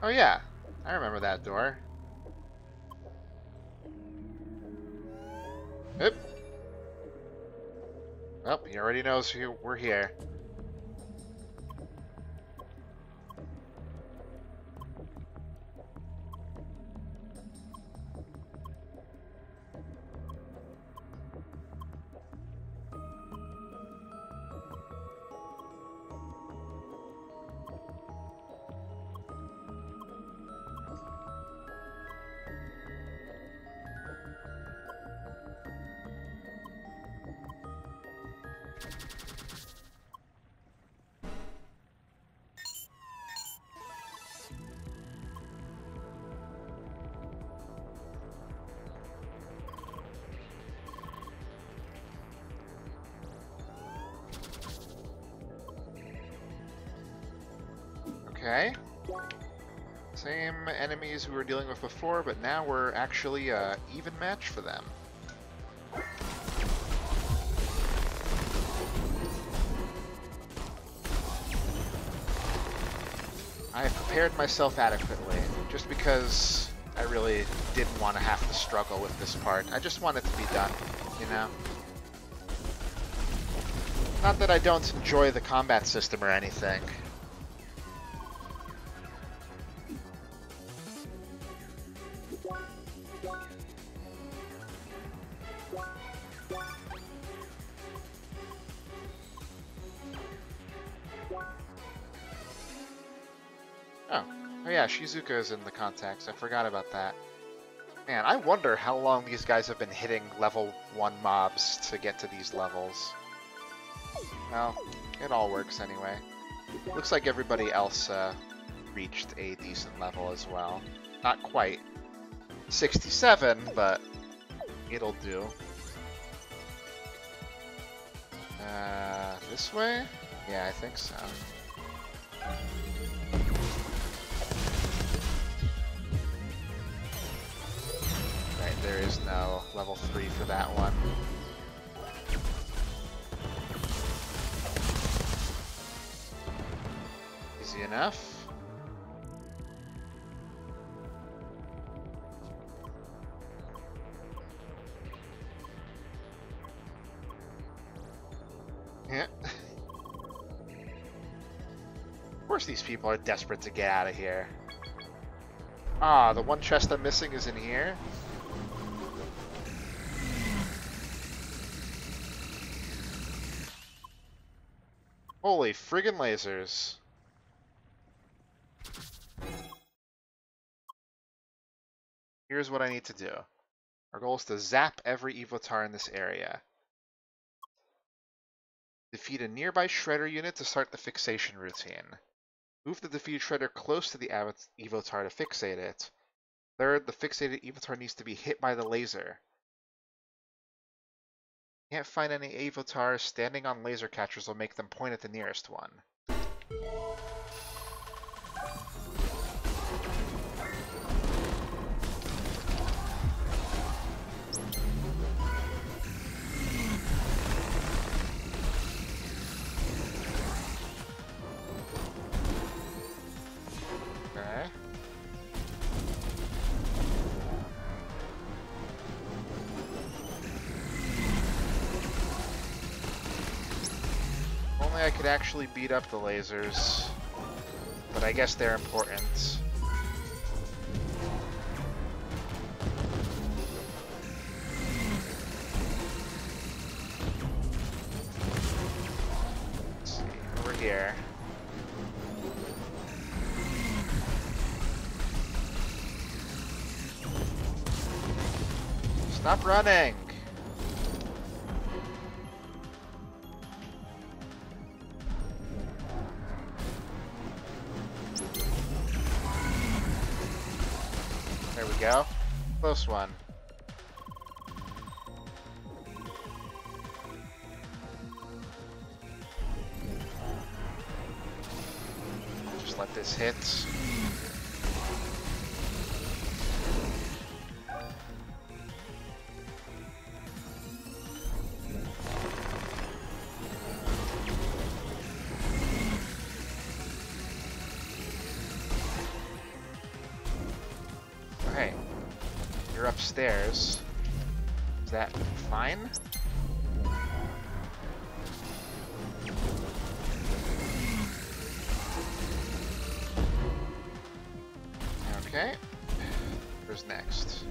Oh yeah, I remember that door. Oop. Well, he already knows we're here. Okay. Same enemies we were dealing with before, but now we're actually an even match for them. I have prepared myself adequately, just because I really didn't want to have to struggle with this part. I just want it to be done, you know? Not that I don't enjoy the combat system or anything. Oh yeah, Shizuka is in the contacts. I forgot about that. Man, I wonder how long these guys have been hitting level 1 mobs to get to these levels. Well, it all works anyway. Looks like everybody else reached a decent level as well. Not quite 67, but it'll do. This way? Yeah, I think so. Right, there is no level 3 for that one. Easy enough. Yeah. Of course these people are desperate to get out of here. Ah, the one chest I'm missing is in here. Holy friggin' lasers. Here's what I need to do. Our goal is to zap every evotar in this area. Defeat a nearby shredder unit to start the fixation routine. Move the defeated shredder close to the Evotar to fixate it. Third, the fixated Evotar needs to be hit by the laser. Can't find any Evotars. Standing on laser catchers will make them point at the nearest one. Okay. Only I could actually beat up the lasers, but I guess they're important. Let's see, over here. Stop running! There we go. Close one. Just let this hit. Okay, you're upstairs. Is that fine? Okay, where's next?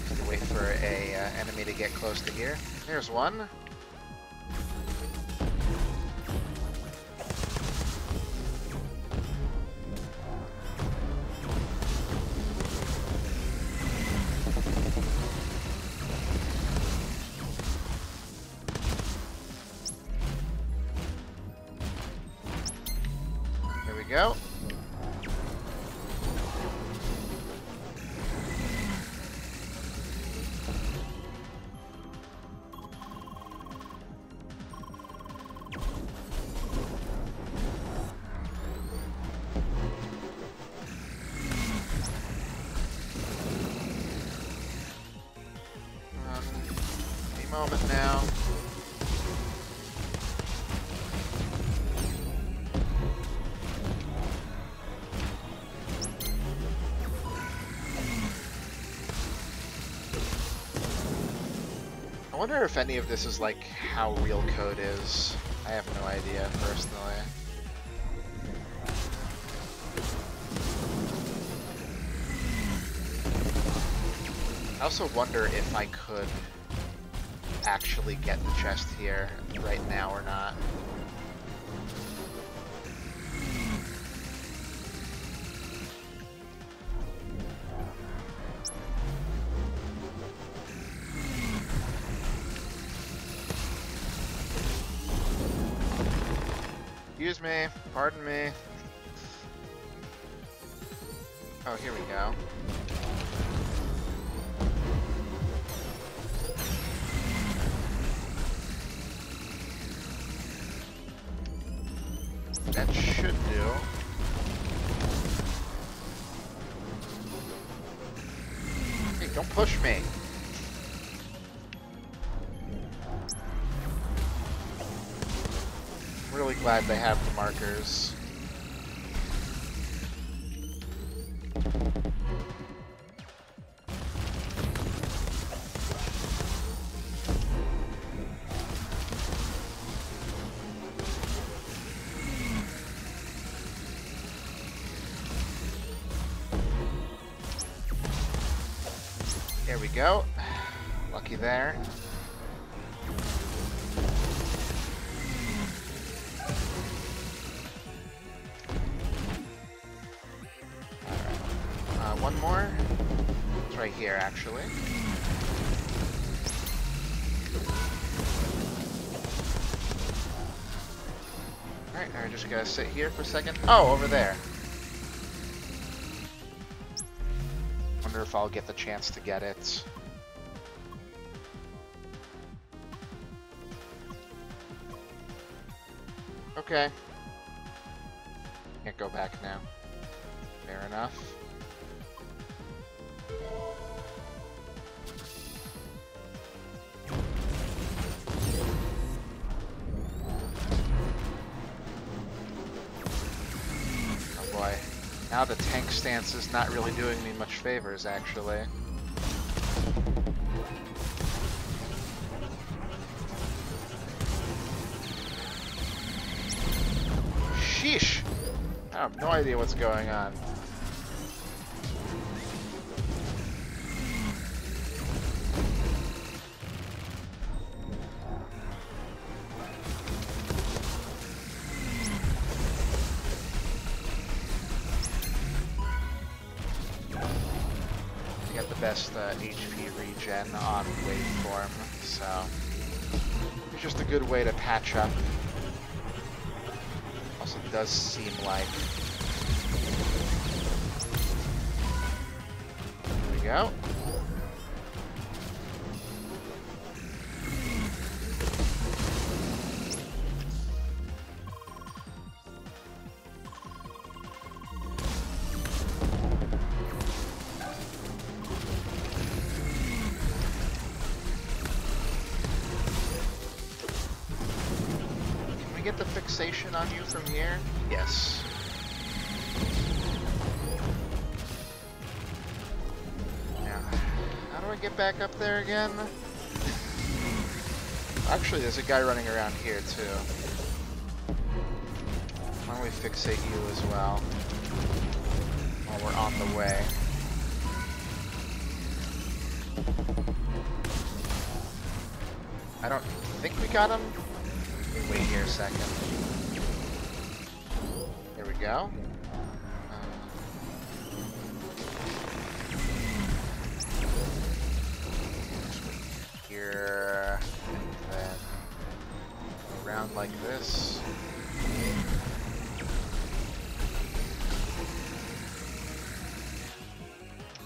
Have to wait for a enemy to get close to here. There's one. Go. Any moment now. I wonder if any of this is like how real code is. I have no idea, personally. I also wonder if I could actually get the chest here right now or not. Excuse me, pardon me. Oh, here we go. That should do. Hey, don't push me. Really glad they have the markers. There we go. Lucky there. One more. It's right here, actually. I just gotta sit here for a second. Oh, over there. Wonder if I'll get the chance to get it. Okay. Can't go back now. Fair enough. Oh boy. Now the tank stance is not really doing me much favors, actually. Sheesh! I have no idea what's going on. I got the best HP regen on waveform, so it's just a good way to patch up. Also, it does seem like. There we go. Get the fixation on you from here? Yes. Now, how do I get back up there again? Actually, there's a guy running around here too. Why don't we fixate you as well while we're on the way? I don't think we got him. Wait here a second. There we go. Here, and then around like this.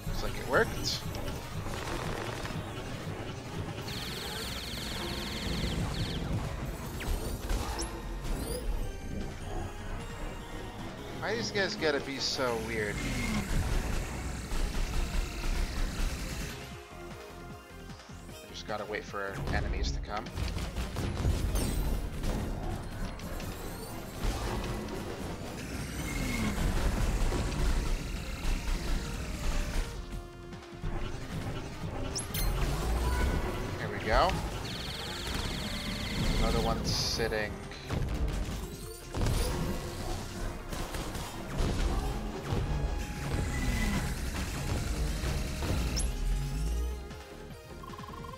Looks like it worked. Why these guys gotta be so weird? I just gotta wait for enemies to come. Here we go. Another one sitting.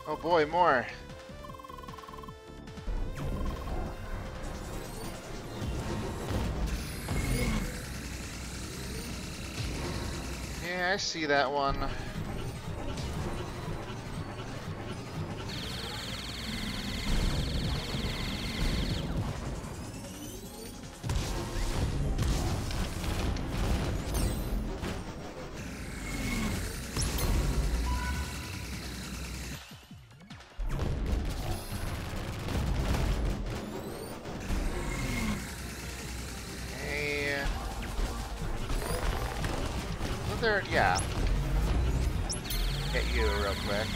Oh boy, more. Yeah, I see that one. There, yeah. Get you real quick.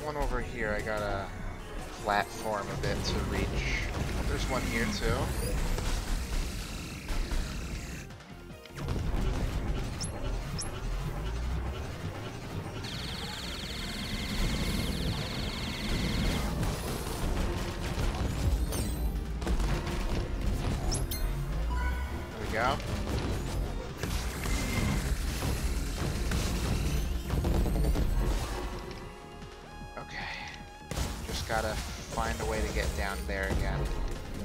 One over here, I gotta platform a bit to reach. Oh, there's one here too. Go. Okay. Just gotta find a way to get down there again.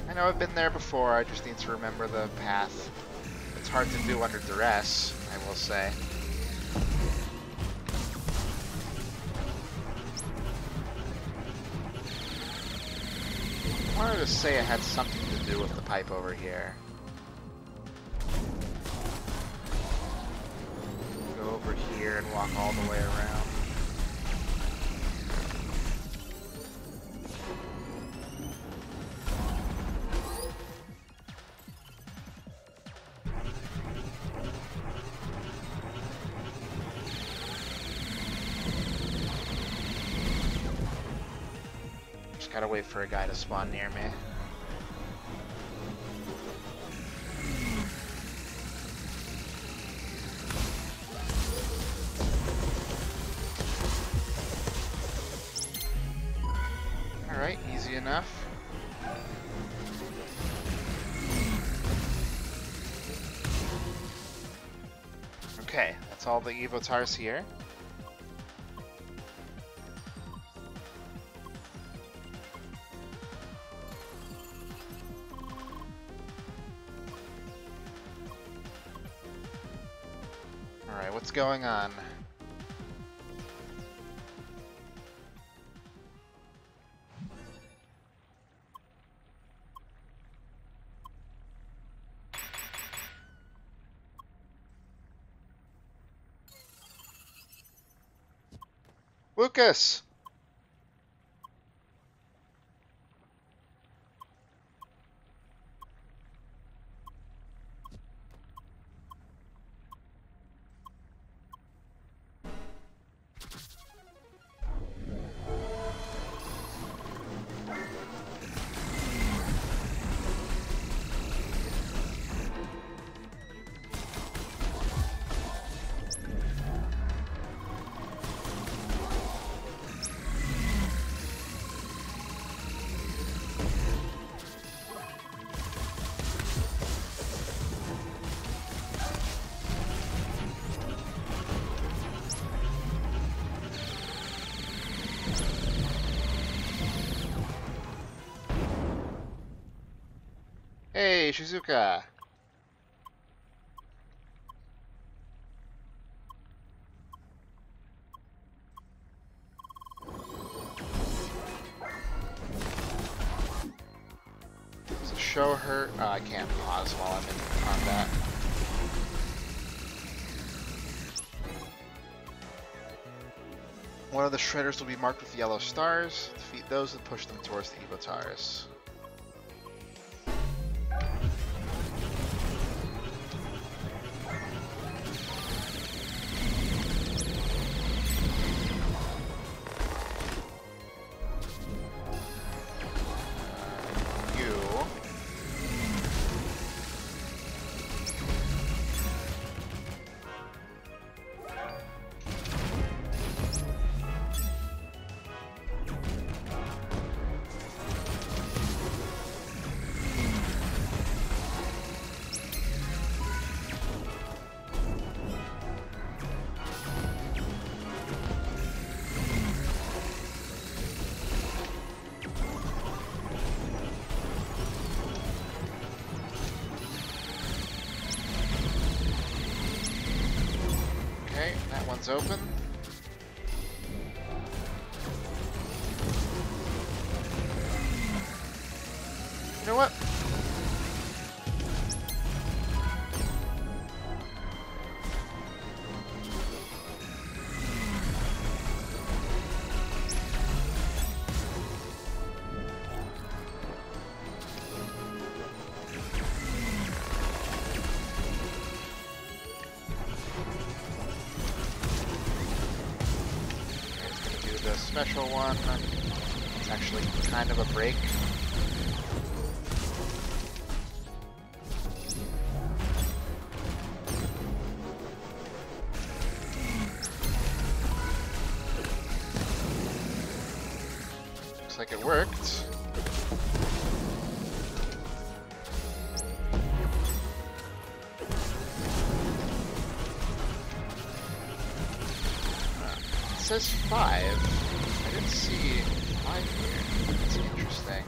I know I've been there before, I just need to remember the path. It's hard to do under duress. I will say. I wanted to say it had something to do with the pipe over here. Go over here and walk all the way around. Gotta wait for a guy to spawn near me. Alright, easy enough. Okay, that's all the Evotars here. Alright, what's going on? Lucas! Hey, Shizuka! So show her... Oh, I can't pause while I'm in combat. One of the shredders will be marked with yellow stars. Defeat those and push them towards the Evotars. That one's open. You know what? The special one. It's actually kind of a break. Looks like it worked. It says 5. I didn't see 5 here. That's interesting.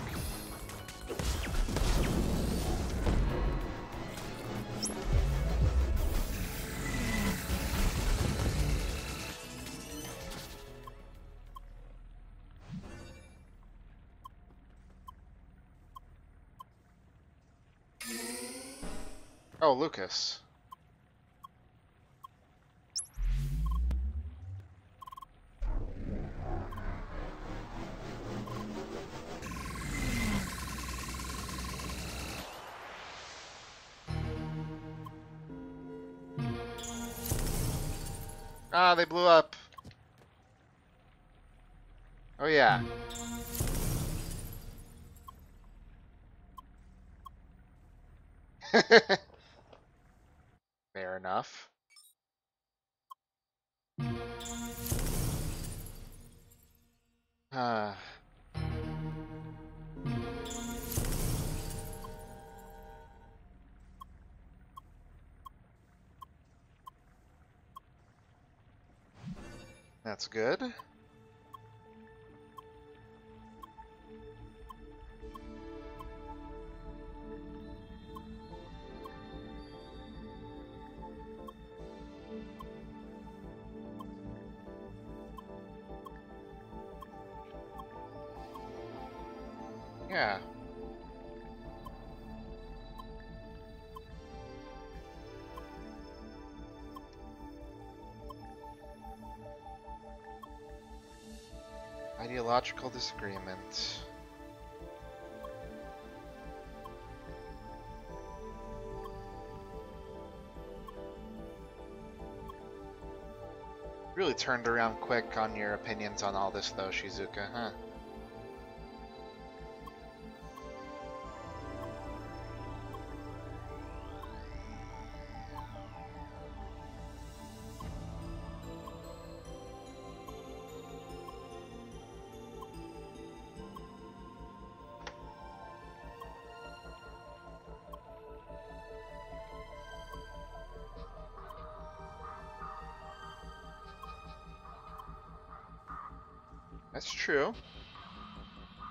Oh, Lucas. Ah, they blew up. Oh, yeah. Fair enough. Ah. That's good. Yeah. Ideological disagreement. Really turned around quick on your opinions on all this, though, Shizuka, huh? That's true.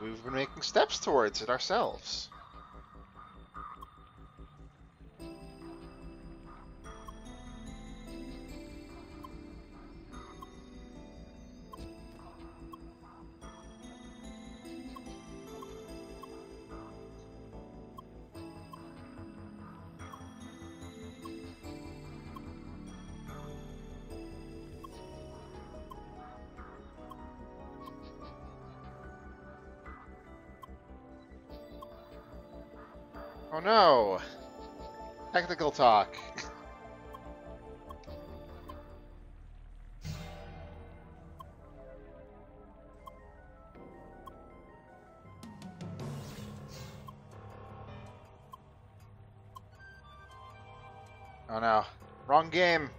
We've been making steps towards it ourselves. Oh no! Technical talk. Oh no. Wrong game.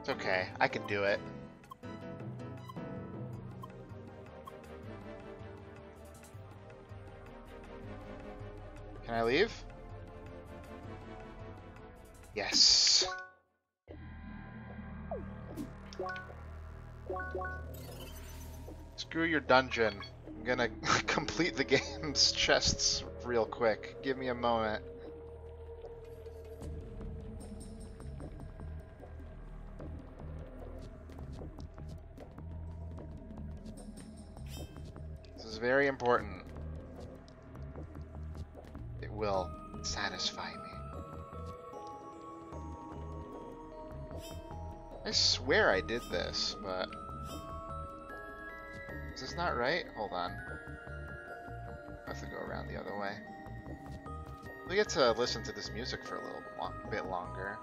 It's okay. I can do it. Can I leave? Yes. Screw your dungeon. I'm gonna complete the game's chests real quick. Give me a moment. This is very important. It will satisfy me. I swear I did this, but... Is this not right? Hold on. I have to go around the other way. We get to listen to this music for a little bit longer.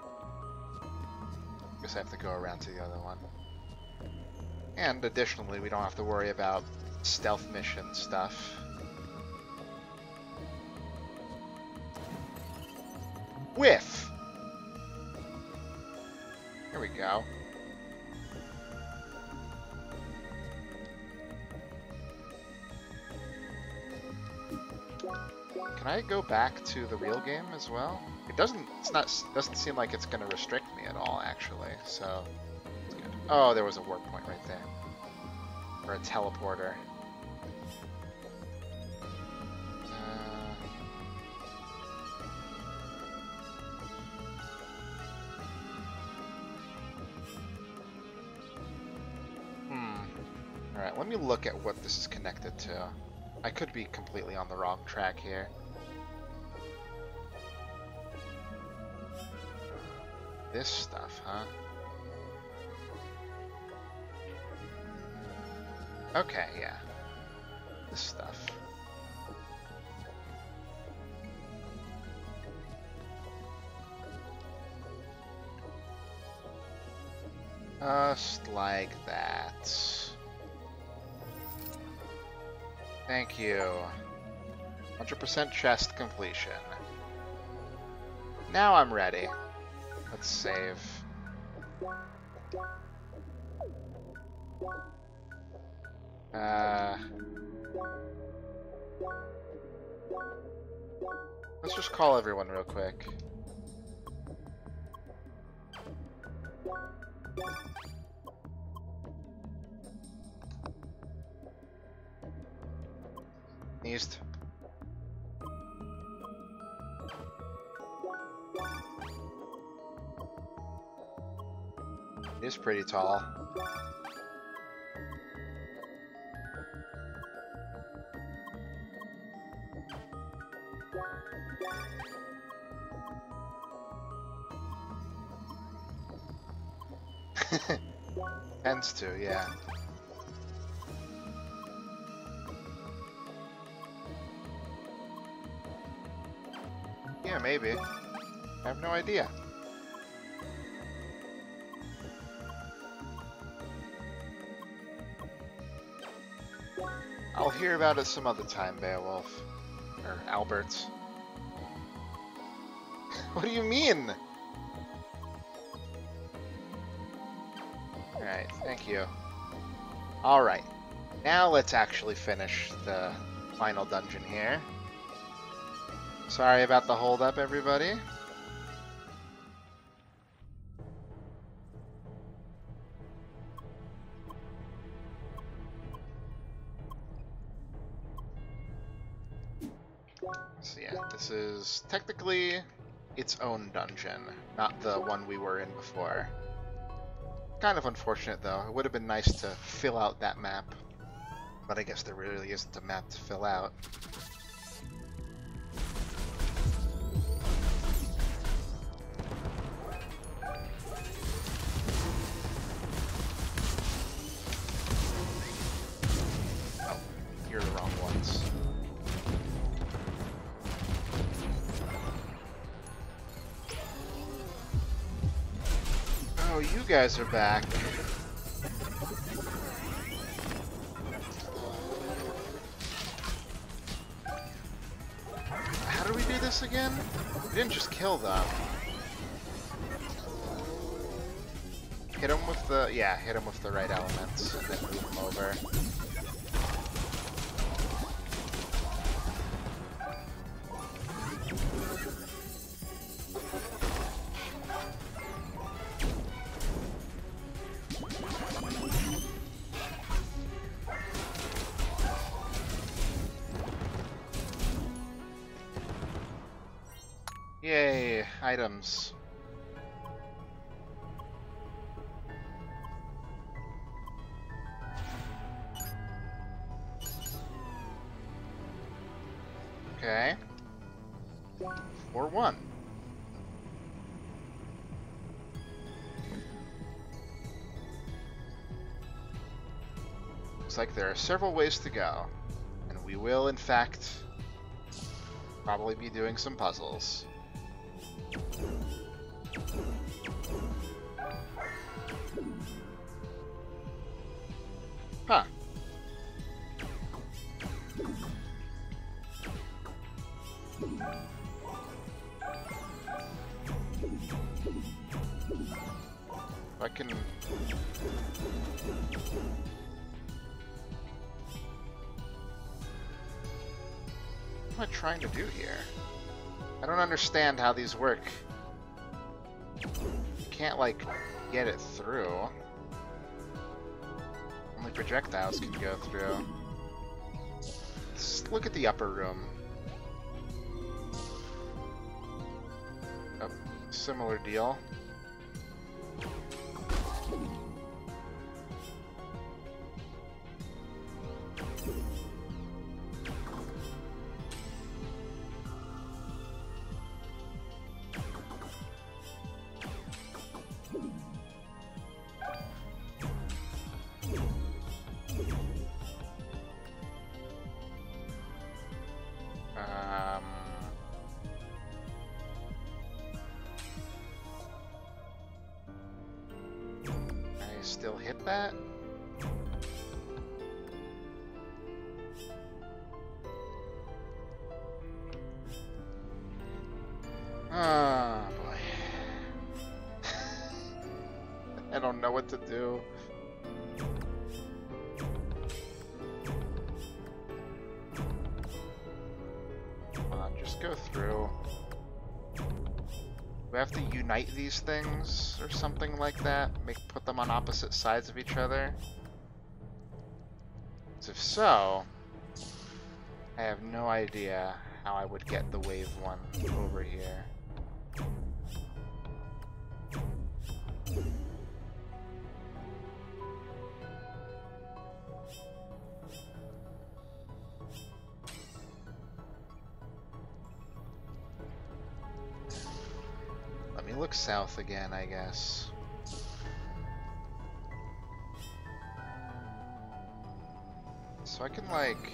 Guess I have to go around to the other one. And additionally, we don't have to worry about stealth mission stuff. Whiff! Here we go. Can I go back to the real game as well? It doesn't seem like it's gonna restrict me at all, actually, so it's good. Oh, there was a warp point right there. Or a teleporter. Alright, let me look at what this is connected to. I could be completely on the wrong track here. This stuff, huh? Okay, yeah. This stuff. Just like that. Thank you. 100% chest completion. Now I'm ready. Let's save. Let's just call everyone real quick. East. It is pretty tall. Tends to, yeah. Yeah, maybe. I have no idea. I'll hear about it some other time, Beowulf. Or Albert. What do you mean? Alright, thank you. Alright, now let's actually finish the final dungeon here. Sorry about the hold-up, everybody. So yeah, this is technically its own dungeon, not the one we were in before. Kind of unfortunate, though. It would have been nice to fill out that map. But I guess there really isn't a map to fill out. Oh, you're the wrong ones. Oh, you guys are back. How do we do this again? We didn't just kill them. Hit them with the... yeah, hit them with the right elements and then move them over. Yay, items. Okay. 4-1. Looks like there are several ways to go, and we will, in fact, probably be doing some puzzles. Huh. I can... what am I trying to do here? I don't understand how these work. You can't, like, get it through. Only projectiles can go through. Let's look at the upper room. Oh, similar deal. Still hit that? Oh boy. I don't know what to do. Come on, just go through. We have to unite these things or something like that? Put them on opposite sides of each other? If so, I have no idea how I would get the wave one over here. Let me look south again, I guess. So I can, like...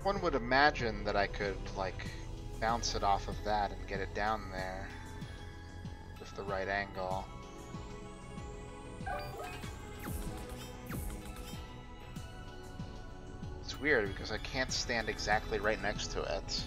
One would imagine that I could, like, bounce it off of that and get it down there with the right angle. It's weird because I can't stand exactly right next to it.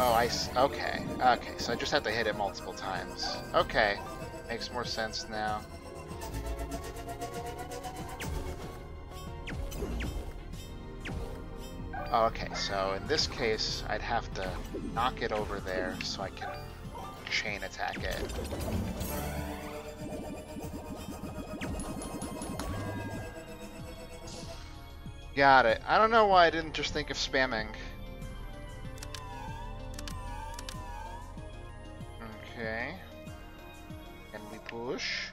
Oh, okay. Okay, so I just have to hit it multiple times. Okay, makes more sense now. Oh, okay, so in this case, I'd have to knock it over there so I can chain attack it. Got it. I don't know why I didn't just think of spamming. Okay. And we push.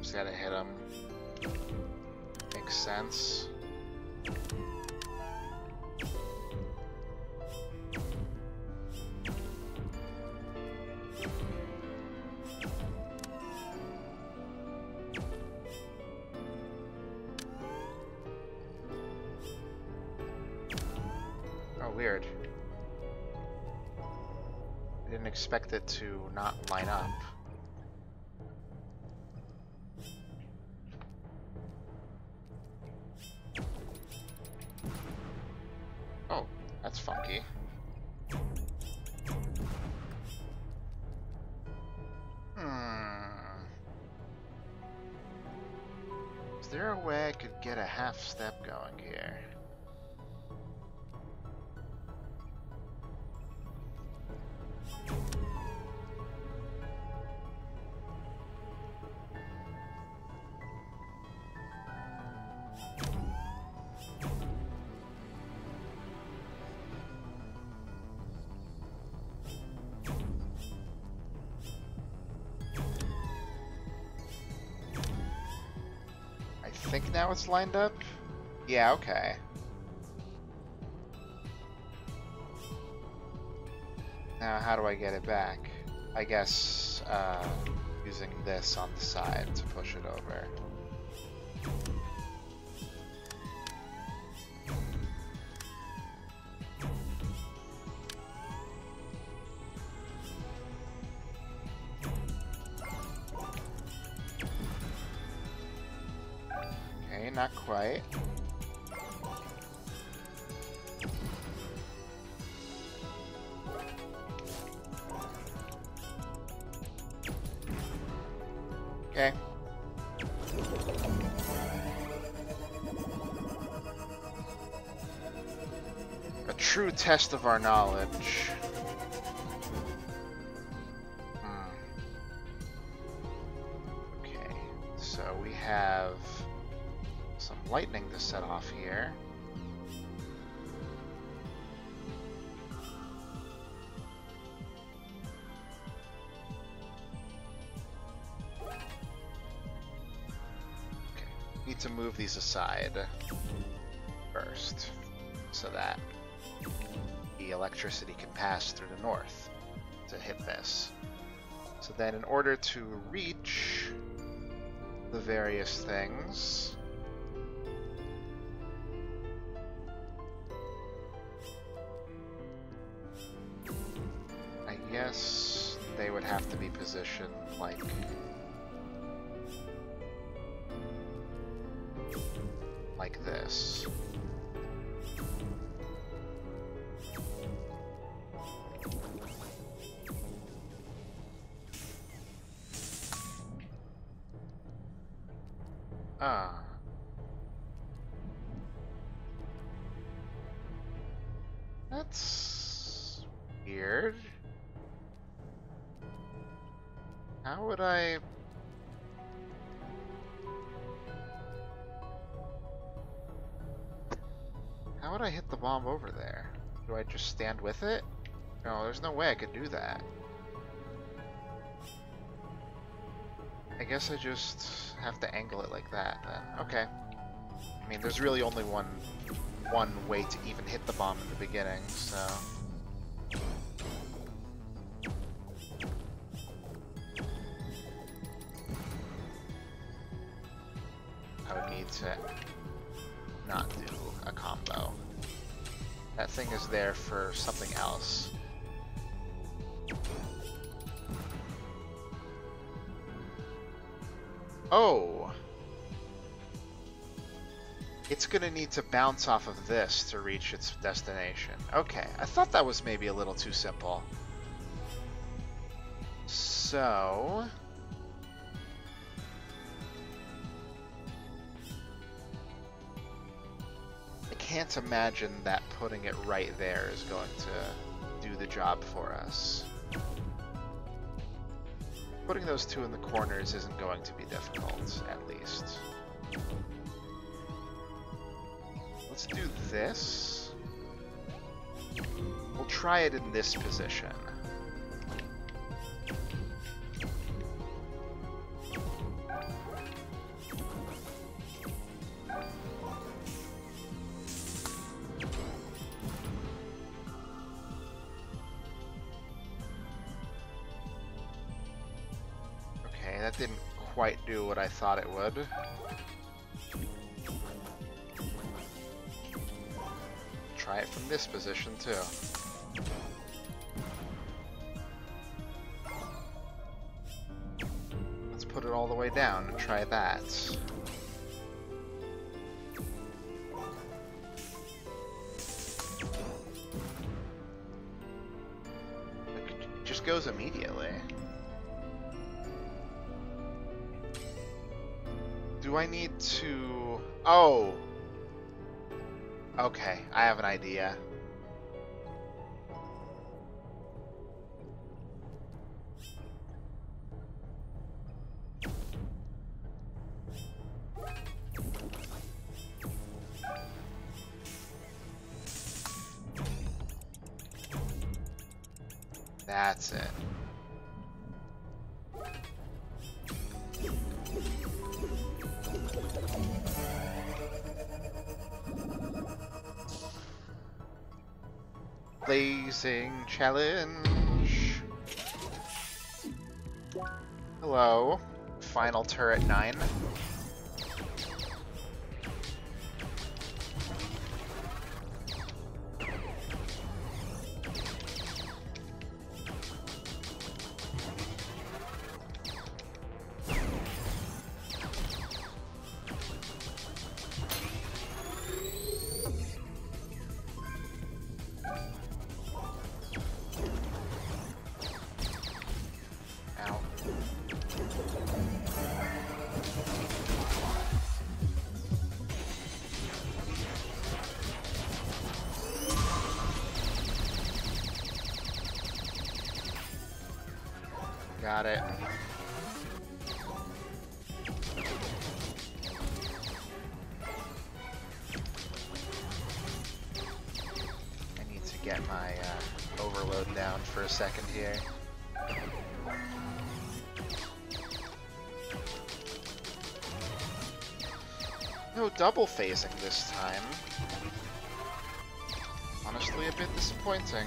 Just gotta hit him. Makes sense. Oh, weird. I didn't expect it to not line up. Oh, that's funky. Is there a way I could get a half step going here? I think now it's lined up? Yeah, okay. Now how do I get it back? I guess using this on the side to push it over. not quite. Okay. A true test of our knowledge. Okay, so we have some lightning to set off here. Need to move these aside first so that the electricity can pass through the north to hit this. So then in order to reach the various things, I guess they would have to be positioned like this. That's weird. How would I... How would I hit the bomb over there? Do I just stand with it? No, there's no way I could do that. I guess I just have to angle it like that then. Okay. I mean, there's really only one way to even hit the bomb in the beginning, so... I would need to not do a combo. That thing is there for something else. Oh! It's gonna need to bounce off of this to reach its destination. Okay, I thought that was maybe a little too simple. So... I can't imagine that putting it right there is going to do the job for us. Putting those two in the corners isn't going to be difficult, at least. Let's do this. We'll try it in this position. Okay, that didn't quite do what I thought it would. Try it from this position too. Let's put it all the way down and try that. It just goes immediately. Do I need to... Oh! Okay, I have an idea. That's it. Blazing challenge. Hello. Final turret 9. Got it. I need to get my overload down for a second here. No double phasing this time. Honestly, a bit disappointing.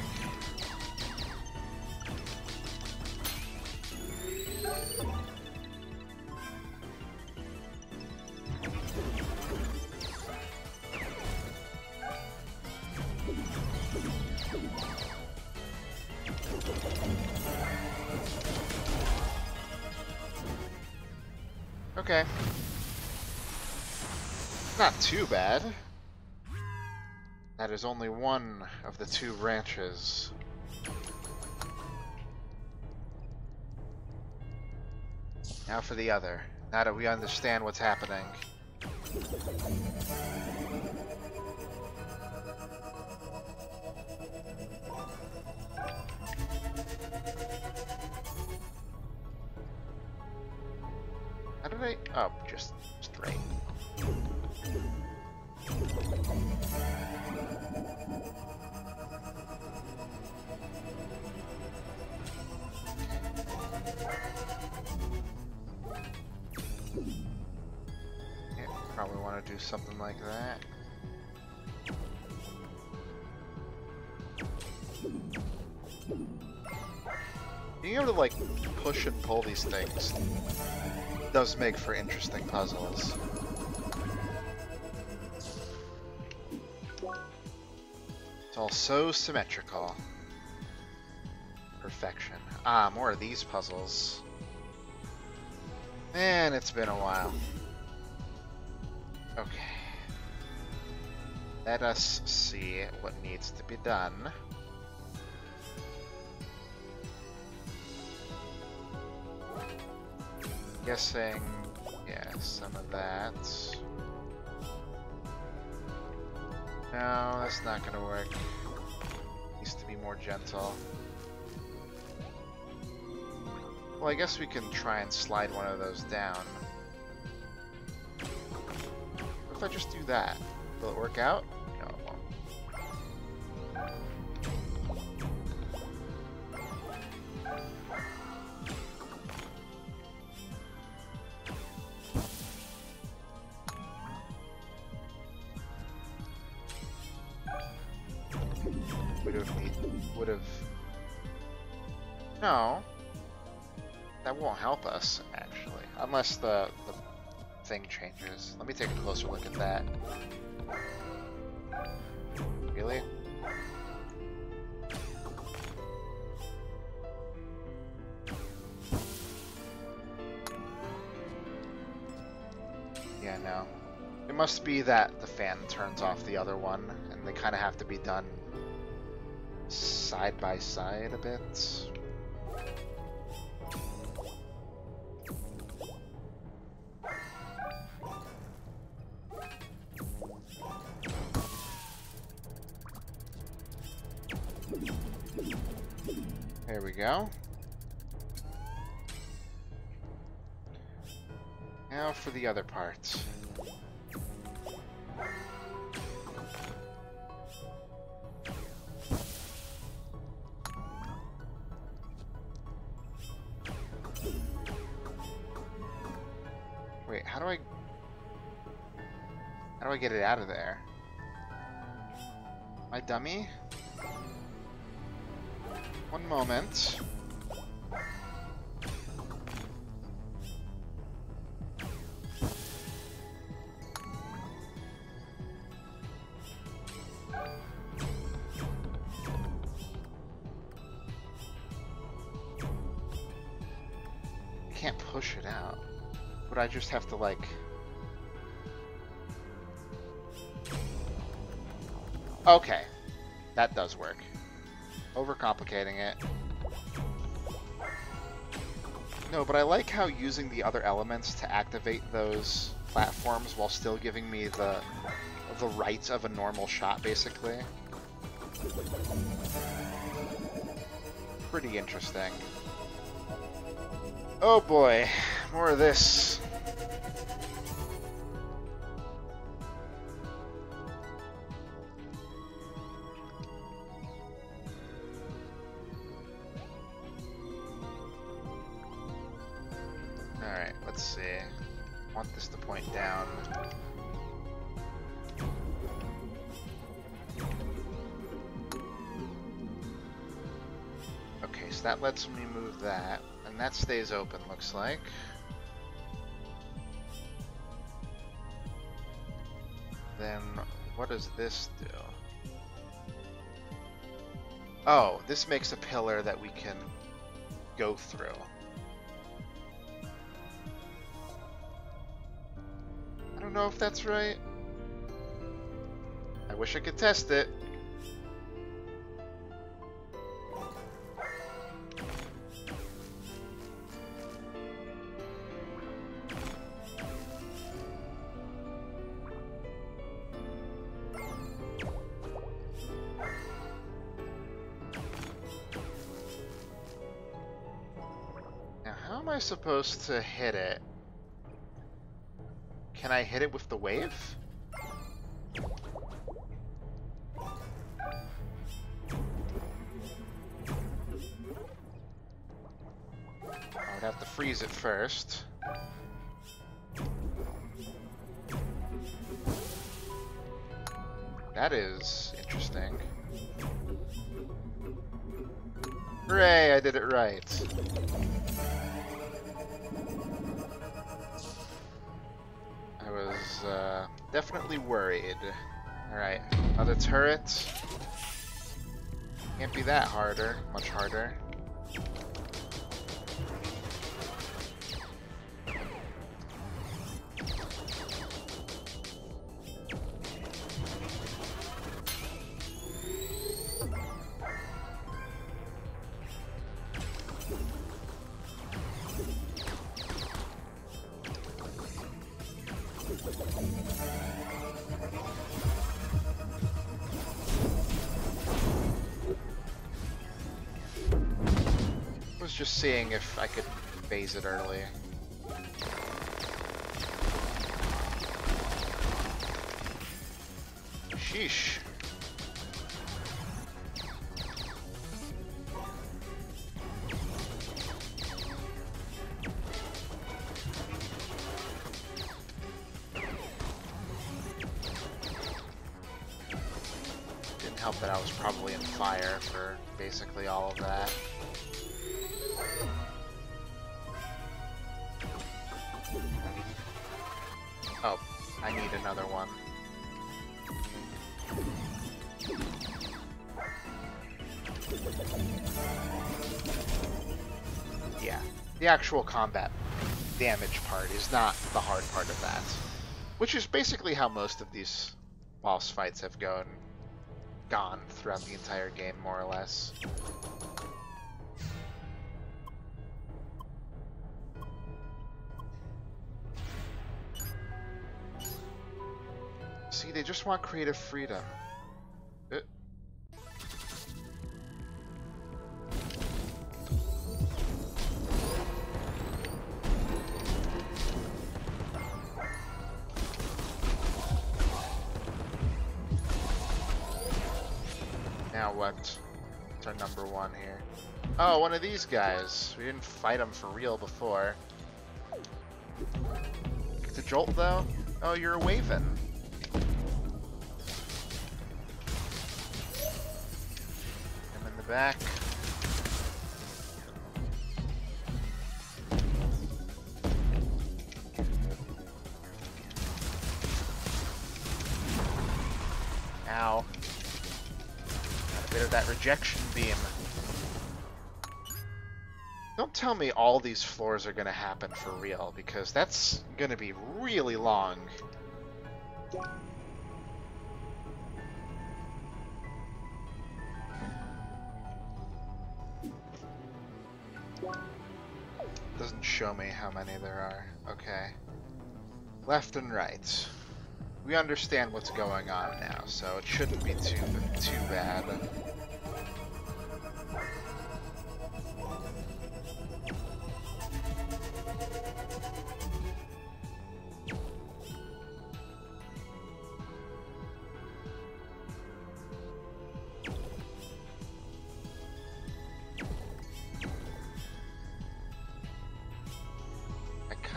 Okay. Not too bad. That is only one of the 2 branches. Now for the other. Now that we understand what's happening. How did I... Oh, just straight. Yeah, probably want to do something like that. Being able to, like, push and pull these things does make for interesting puzzles. It's all so symmetrical. Perfection. Ah, more of these puzzles. Man, it's been a while. Okay. Let us see what needs to be done. Guessing, yeah, some of that. No, that's not gonna work. Needs to be more gentle. Well, I guess we can try and slide one of those down. What if I just do that? Will it work out? No, it won't. Would have. No. That won't help us, actually. Unless the thing changes. Let me take a closer look at that. Really? Yeah, no. It must be that the fan turns off the other one, and they kind of have to be done side by side a bit. There we go. Now for the other part. Wait, how do I get it out of there? My dummy? One moment. I can't push it out. Would I just have to, like... Okay. That does work. Overcomplicating it. No, but I like how using the other elements to activate those platforms while still giving me the rights of a normal shot, basically. Pretty interesting. Oh boy, more of this. Alright, let's see. I want this to point down. Okay, so that lets me move that, and that stays open, looks like. Then, what does this do? Oh, this makes a pillar that we can go through. I don't know if that's right. I wish I could test it. Now, how am I supposed to hit it? Can I hit it with the wave? I would have to freeze it first. That is interesting. Hooray, I did it right. I was definitely worried. Alright, another turret. Can't be that harder, much harder. Just seeing if I could phase it early. Sheesh. Didn't help that I was probably in fire for basically all of that. Oh, I need another one. Yeah, the actual combat damage part is not the hard part of that. Which is basically how most of these boss fights have gone throughout the entire game, more or less. See, they just want creative freedom. Now what? What's our number one here? Oh, one of these guys. We didn't fight him for real before. It's a jolt, though? Oh, you're a Waven. Back. Ow. Got a bit of that rejection beam. Don't tell me all these floors are gonna happen for real, because that's gonna be really long. Doesn't show me how many there are. Okay. Left and right. We understand what's going on now, so it shouldn't be too bad.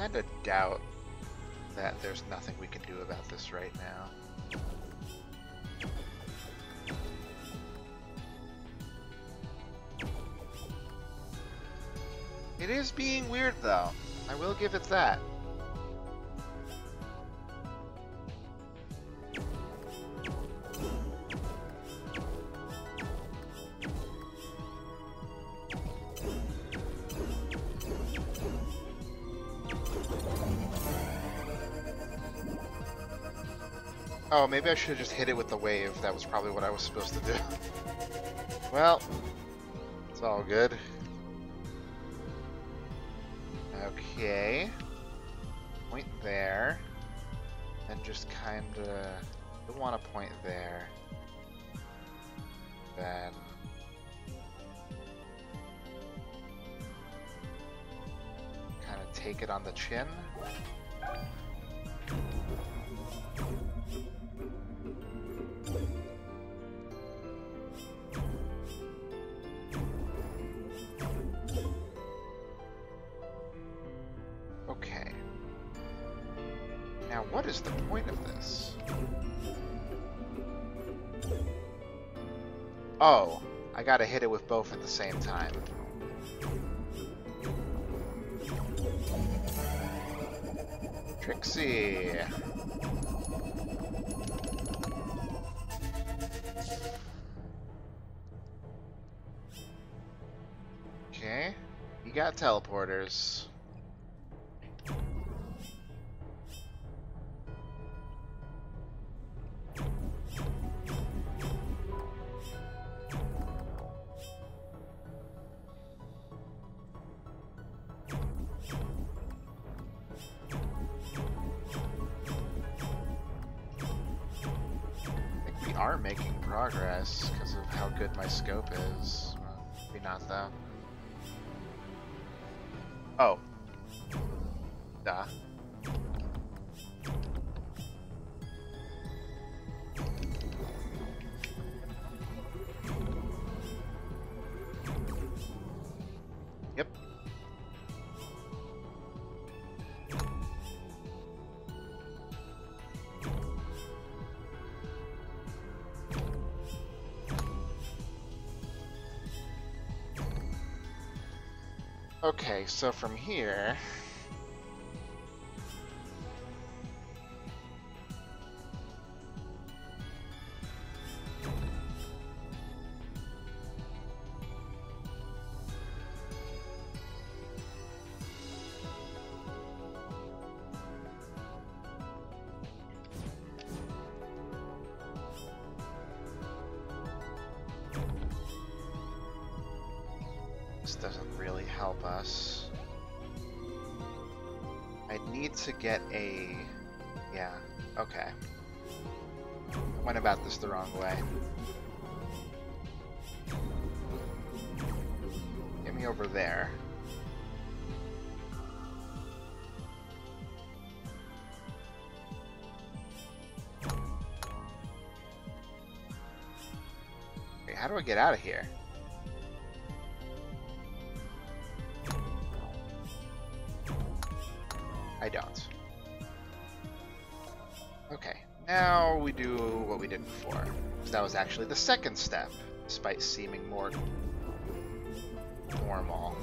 kind of doubt that there's nothing we can do about this right now. It is being weird, though. I will give it that. Oh, maybe I should have just hit it with the wave. That was probably what I was supposed to do. Well, it's all good. Okay. Point there. And just kinda... I want to point there. Then... kind of take it on the chin. Okay. Now, what is the point of this? Oh, I gotta hit it with both at the same time. Trixie! Okay, you got teleporters. Are making progress because of how good my scope is. Well, maybe not though. Oh. Duh. Yep. Okay, so from here... This doesn't really help us. I need to get a... Yeah, okay. I went about this the wrong way. Get me over there. Wait, how do I get out of here? I don't. Okay, now we do what we did before. So that was actually the second step, despite seeming more normal.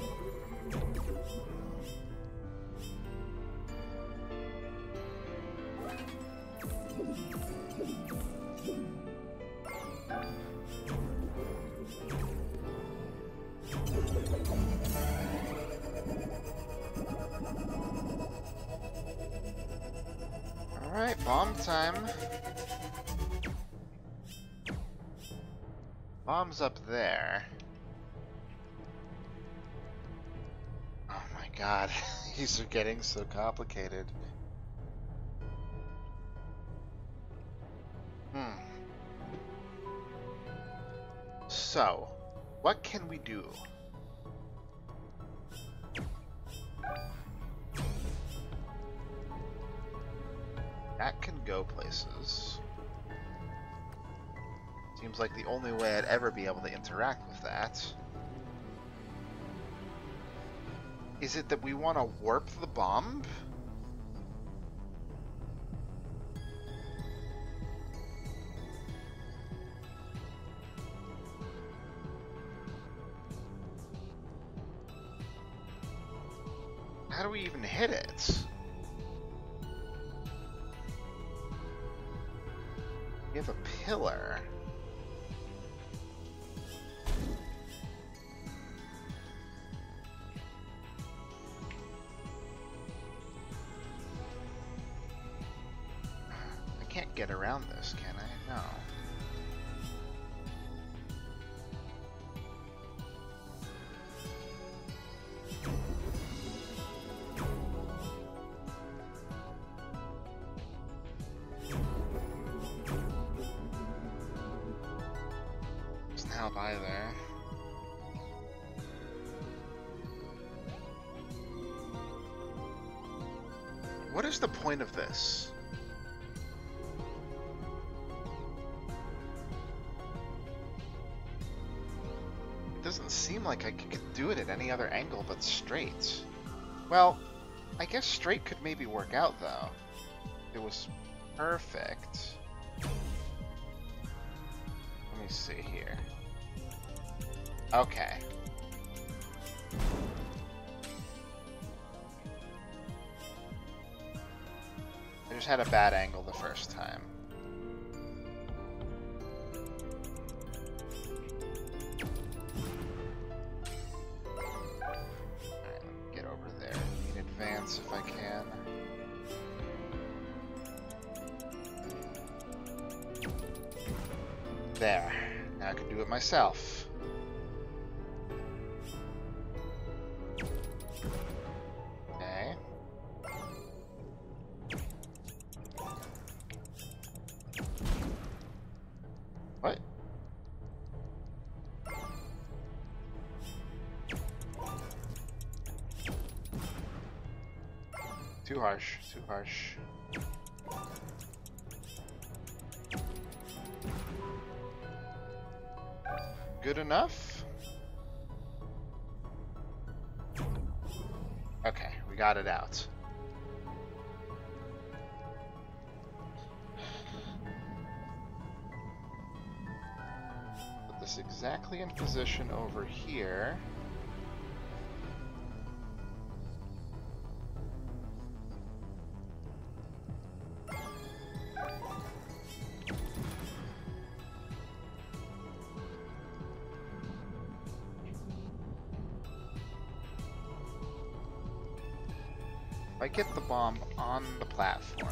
Alright, bomb time. Bomb's up there. Oh my god, these are getting so complicated. So, what can we do? That can go places. Seems like the only way I'd ever be able to interact with that. Is it that we want to warp the bomb? how do we even hit it? We have a pillar. I can't get around this, can I? No. Help either. What is the point of this? It doesn't seem like I could do it at any other angle but straight. Well, I guess straight could maybe work out though. It was perfect. Let me see here. Okay. I just had a bad angle the first time. Alright, get over there in advance if I can. There. Now I can do it myself. Okay. What? Too harsh, too harsh. Good enough? Okay, we got it out. Put this exactly in position over here. If I get the bomb on the platform.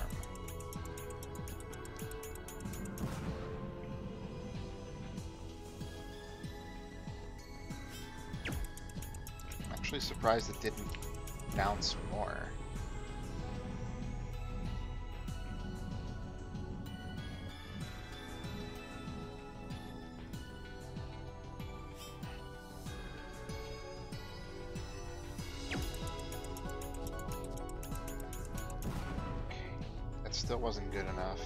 I'm actually surprised it didn't bounce more. Still wasn't good enough.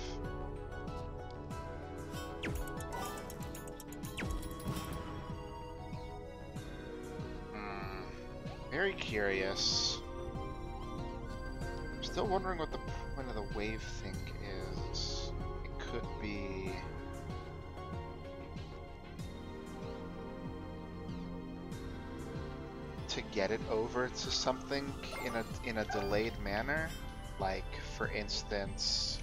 Very curious. I'm still wondering what the point of the wave thing is. It could be... to get it over to something in a delayed manner. Like, for instance,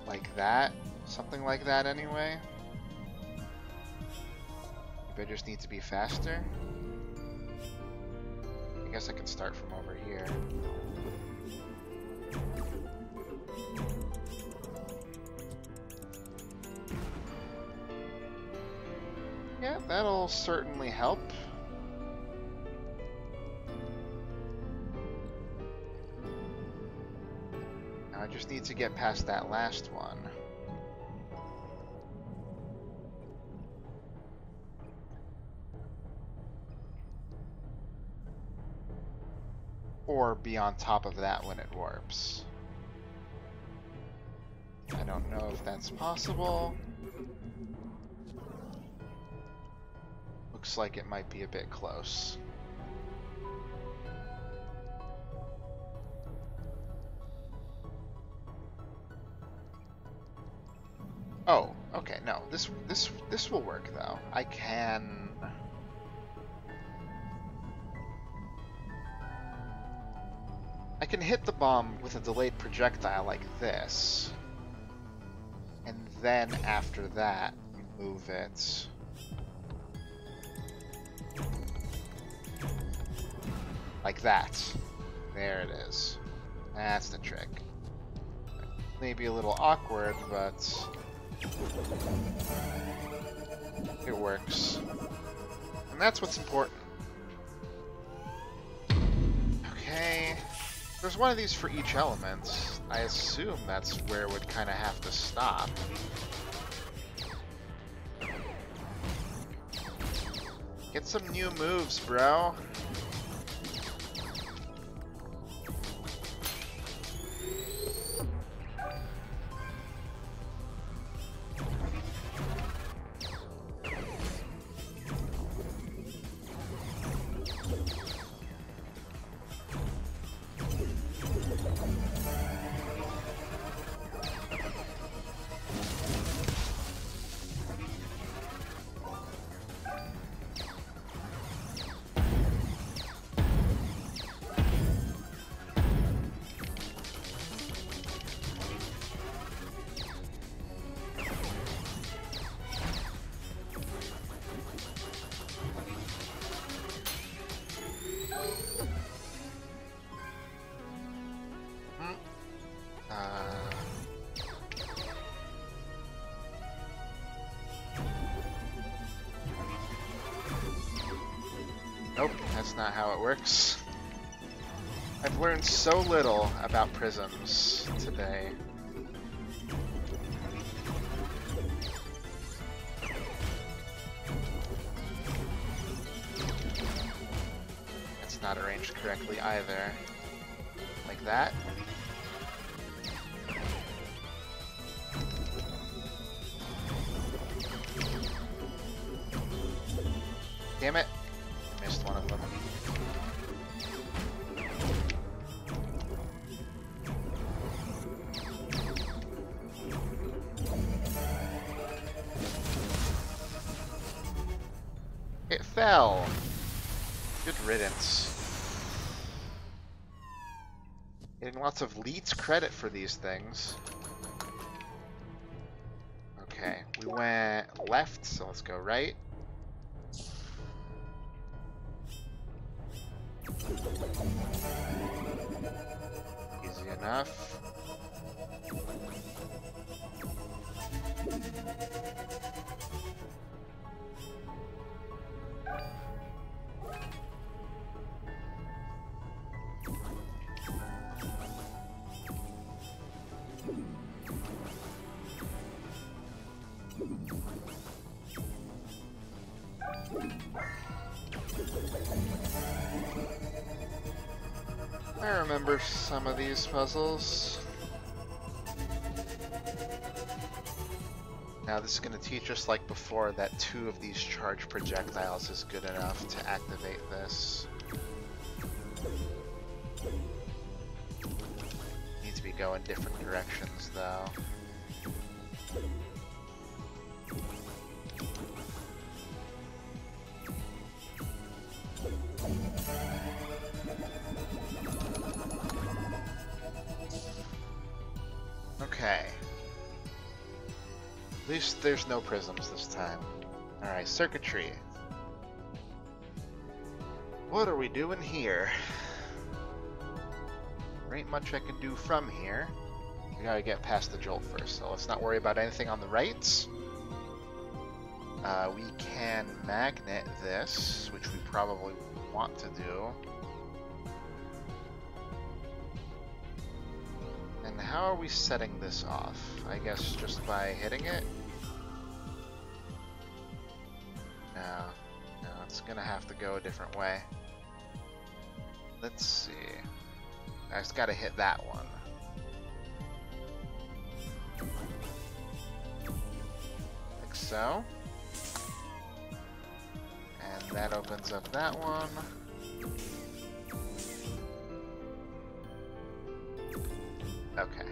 like that, something like that anyway. Maybe I just need to be faster. I guess I can start from over here. Yeah, that'll certainly help. Now I just need to get past that last one. Or be on top of that when it warps. I don't know if that's possible. Looks like it might be a bit close. Oh, okay. this will work though. I can. I can hit the bomb with a delayed projectile like this, and then after that, move it. Like that. There it is. That's the trick. Maybe a little awkward, but it works. And that's what's important. Okay. There's one of these for each element. I assume that's where it would kind of have to stop. Get some new moves, bro. Nope, that's not how it works. I've learned so little about prisms today. It's not arranged correctly either. Like that. Damn it. Missed one of them. It fell. Good riddance. Getting lots of Leets credit for these things. Okay, we went left, so let's go right. Easy enough. I remember some of these puzzles. Now this is going to teach us, like before, that 2 of these charge projectiles is good enough to activate this. Need to be going different directions though. Okay. At least there's no prisms this time. Alright, circuitry. What are we doing here? There ain't much I can do from here. We gotta get past the jolt first, so let's not worry about anything on the right. We can magnet this, which we probably want to do. And how are we setting this off? I guess just by hitting it? No, it's gonna have to go a different way. Let's see. I just gotta hit that one. Like so. And that opens up that one. Okay.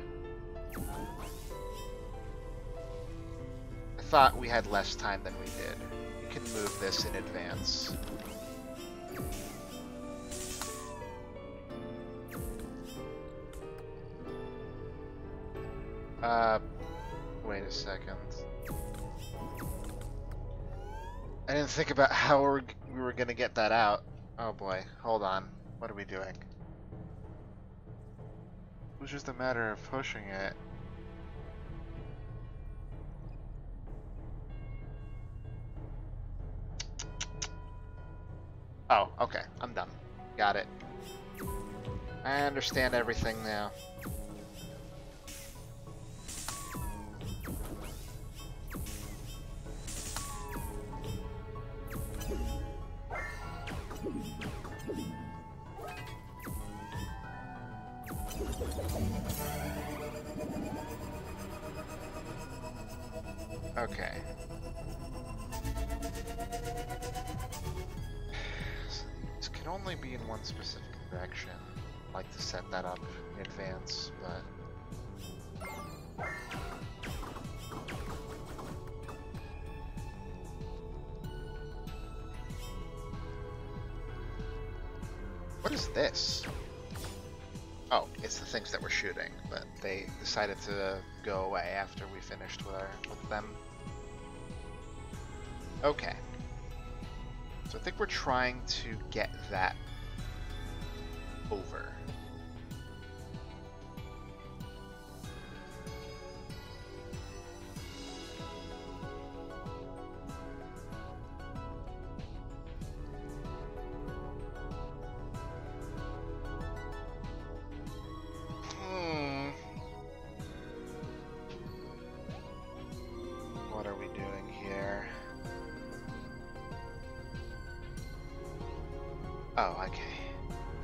I thought we had less time than we did. We can move this in advance. Wait a second. I didn't think about how we were gonna get that out. Oh boy, hold on. What are we doing? It was just a matter of pushing it. Oh, okay. I'm done. Got it. I understand everything now. Okay. This can only be in one specific direction. I'd like to set that up in advance, but... What is this? Oh, it's the things that we're shooting, but they decided to go away after we finished with them. Okay. So I think we're trying to get that over. What are we doing here? Oh, okay.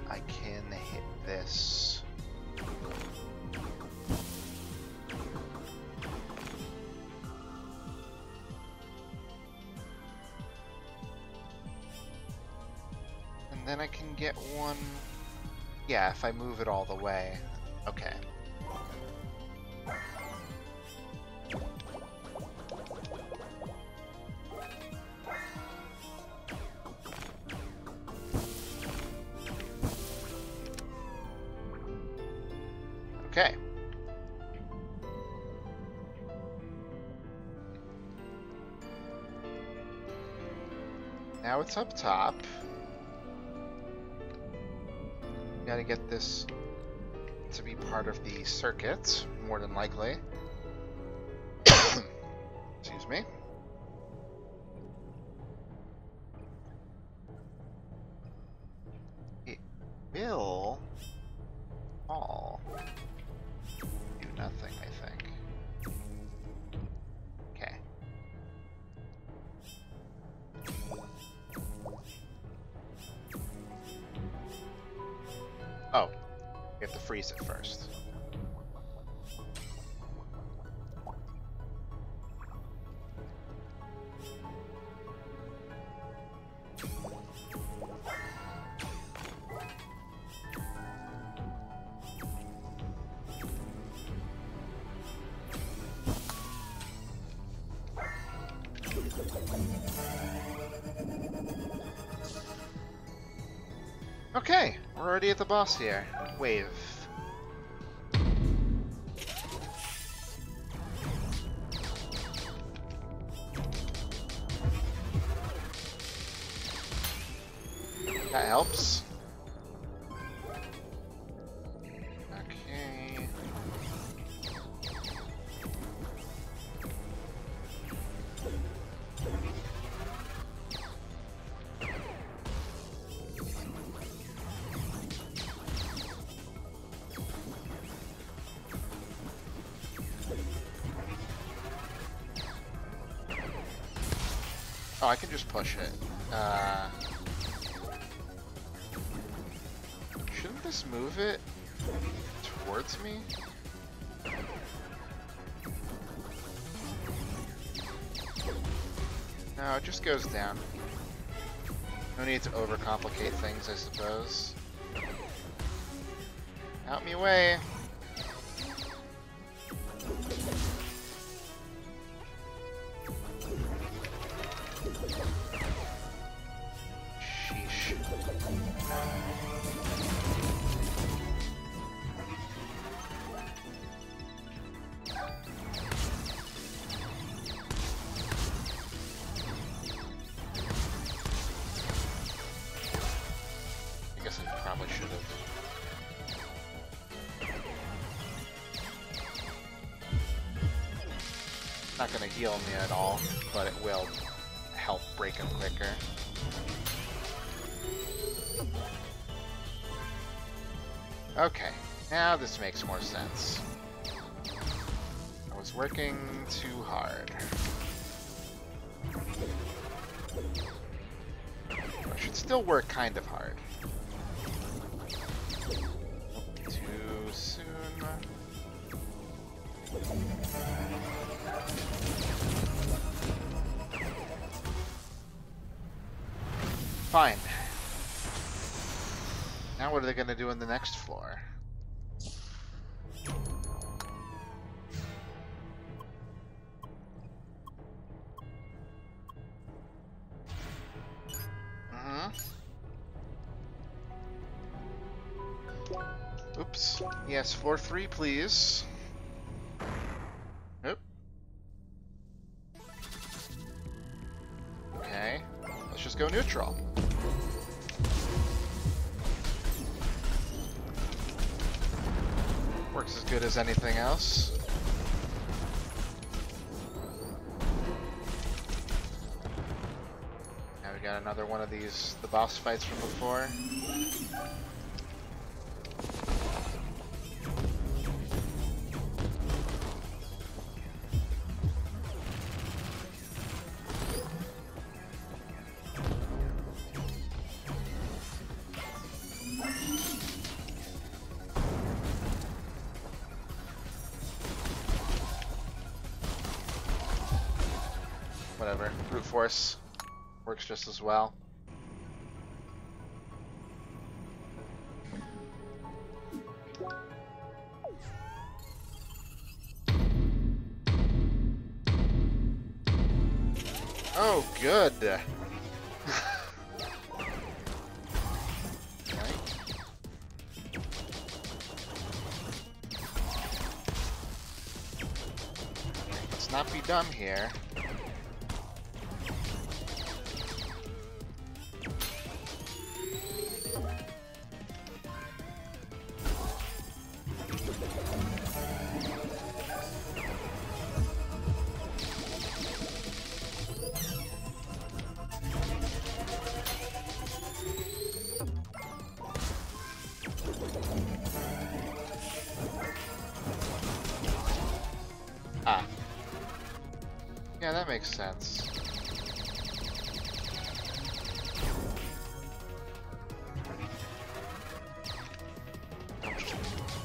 I can hit this. And then I can get one... Yeah, if I move it all the way. Okay. Okay. Now it's up top. Gotta get this to be part of the circuit, more than likely. Excuse me. It will all do nothing, I think. Okay. Oh, we have to freeze it first. Okay, we're already at the boss here. Wave. That helps. Okay. Oh, I can just push it. Shouldn't this move it towards me? No, it just goes down. No need to overcomplicate things, I suppose. Out me way! Sheesh. I guess I probably should have. Not going to heal me at all, but it will help break him quicker. Okay, now this makes more sense. I was working too hard. I should still work kind of hard. Too soon. Fine. Now what are they going to do in the next floor? Oops. Yes, floor 3, please. Oop. Okay. Let's just go neutral. Works as good as anything else. Now we got another one of these, the boss fights from before. Whatever, brute force works just as well. Oh, good. Let's not be dumb here. Ah. Yeah, that makes sense.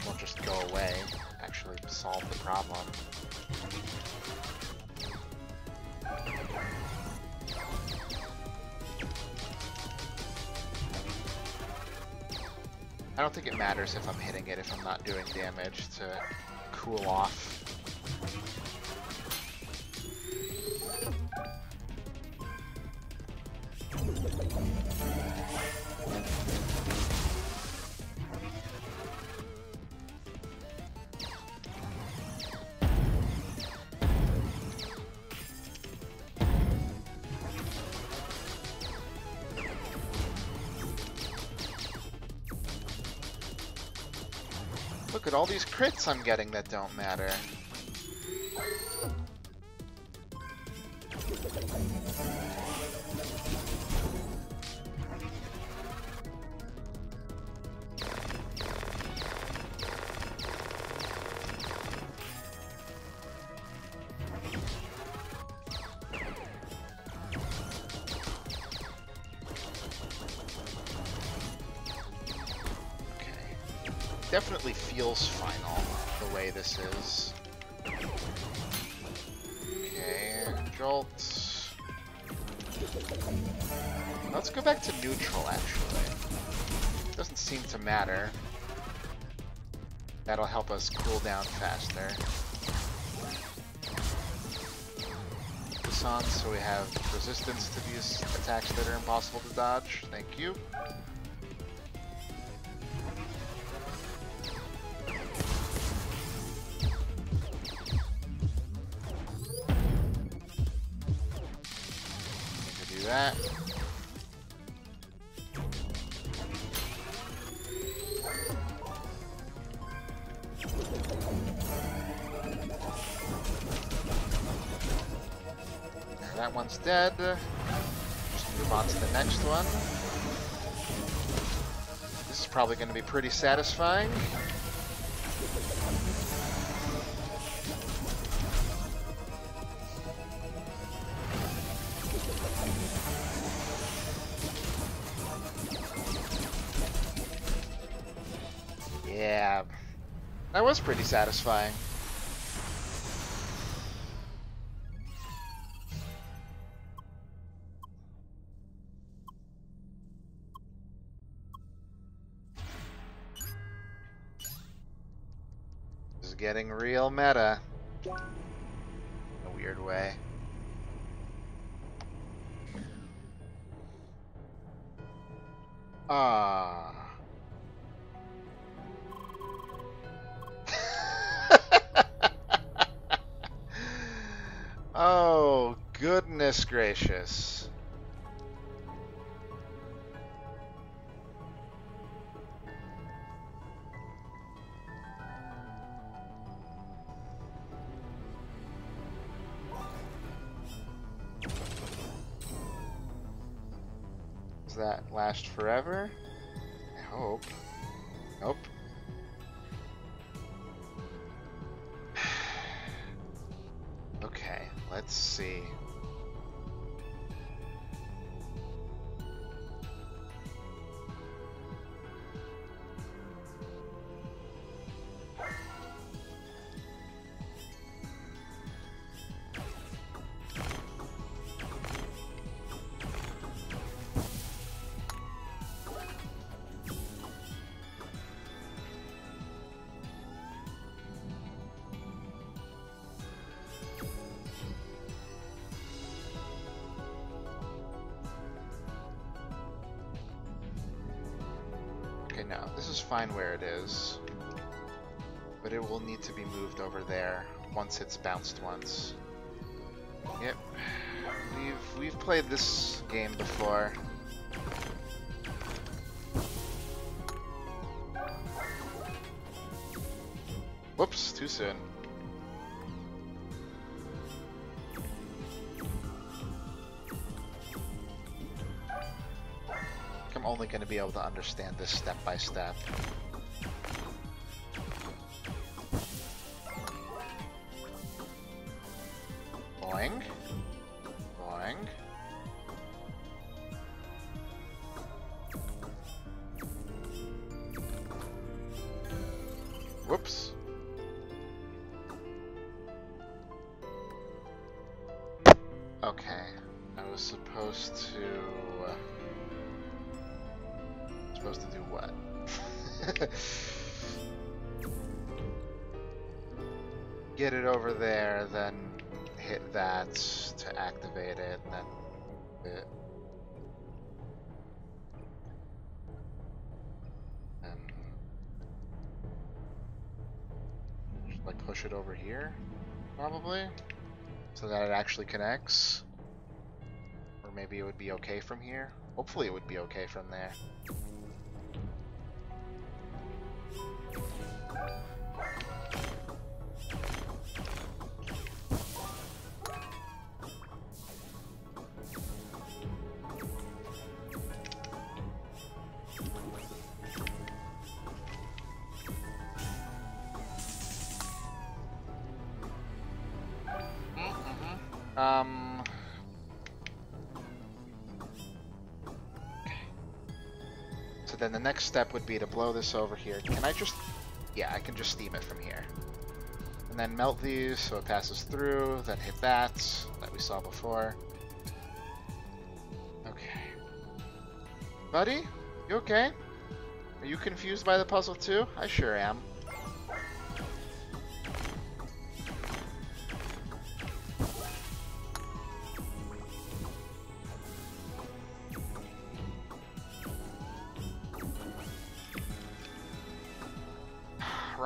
Won't just go away. Actually solve the problem. I don't think it matters if I'm hitting it if I'm not doing damage to cool off. Look at all these crits I'm getting that don't matter. Definitely feels final, the way this is. Okay, jolt. Let's go back to neutral, actually. Doesn't seem to matter. That'll help us cool down faster. on so we have resistance to these attacks that are impossible to dodge. Thank you. Do that. That one's dead. Just move on to the next one. This is probably going to be pretty satisfying. Yeah, that was pretty satisfying. This is getting real meta in a weird way. Ah. Oh, goodness gracious. Does that last forever? I hope. Nope. Okay, let's see. Okay, no, this is fine where it is, but it will need to be moved over there once it's bounced once. Yep, we've played this game before. Whoops, too soon. I'm only going to be able to understand this step by step. Boing. Boing. Whoops. Okay. I was supposed to do what? Get it over there, then hit that to activate it, and then it. And should I push it over here? Probably. So that it actually connects. Or maybe it would be okay from here. Hopefully it would be okay from there. So then the next step would be to blow this over here. Can I just... Yeah, I can just steam it from here. And then melt these so it passes through, then hit that we saw before. Okay. Buddy? You okay? Are you confused by the puzzle too? I sure am.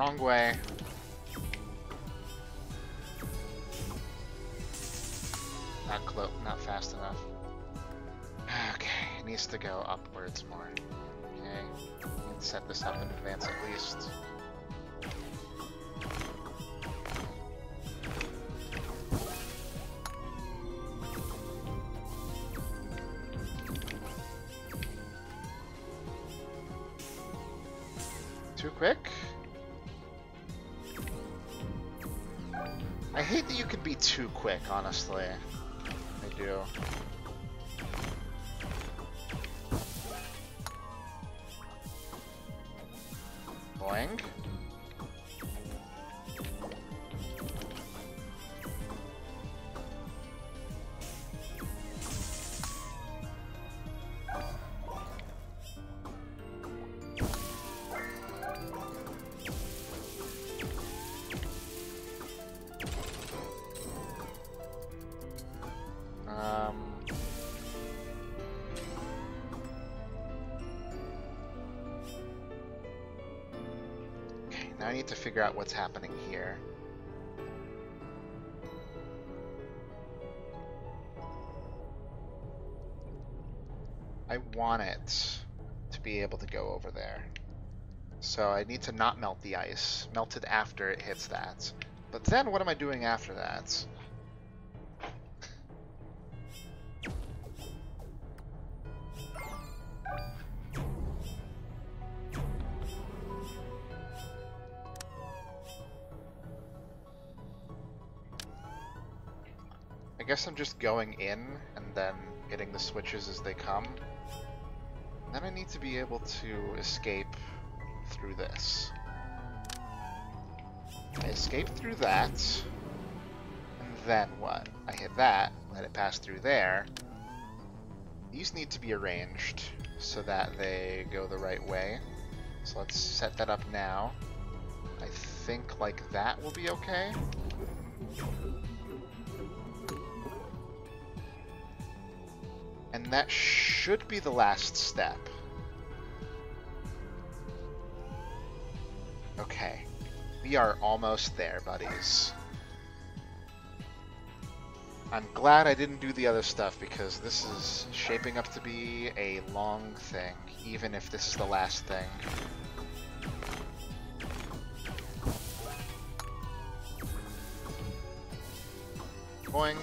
wrong way. Not close, not fast enough. Okay, it needs to go upwards more. Okay, need to set this up in advance at least. Too quick? I hate that you can be too quick, honestly. I do. Boing. Now I need to figure out what's happening here. I want it to be able to go over there. So I need to not melt the ice. Melt it after it hits that. But then what am I doing after that? I guess I'm just going in and then hitting the switches as they come. Then I need to be able to escape through this. I escape through that, and then what? I hit that, let it pass through there. These need to be arranged so that they go the right way. So let's set that up now. I think like that will be okay. And that should be the last step. Okay. We are almost there, buddies. I'm glad I didn't do the other stuff because this is shaping up to be a long thing, even if this is the last thing. Boing.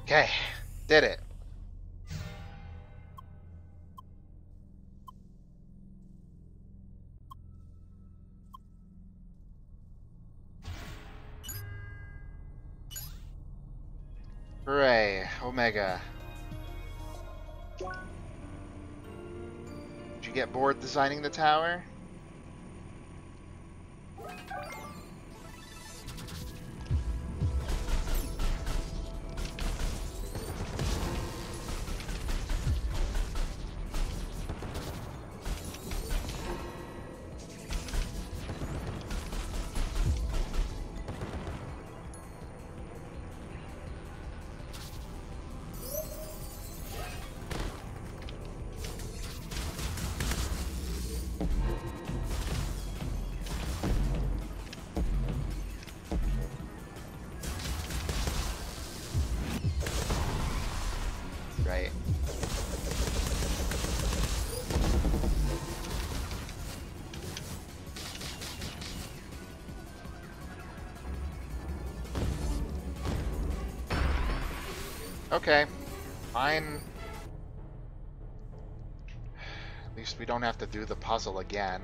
Okay, did it. Hooray, Omega. Did you get bored designing the tower? Right. Okay, fine. At least we don't have to do the puzzle again.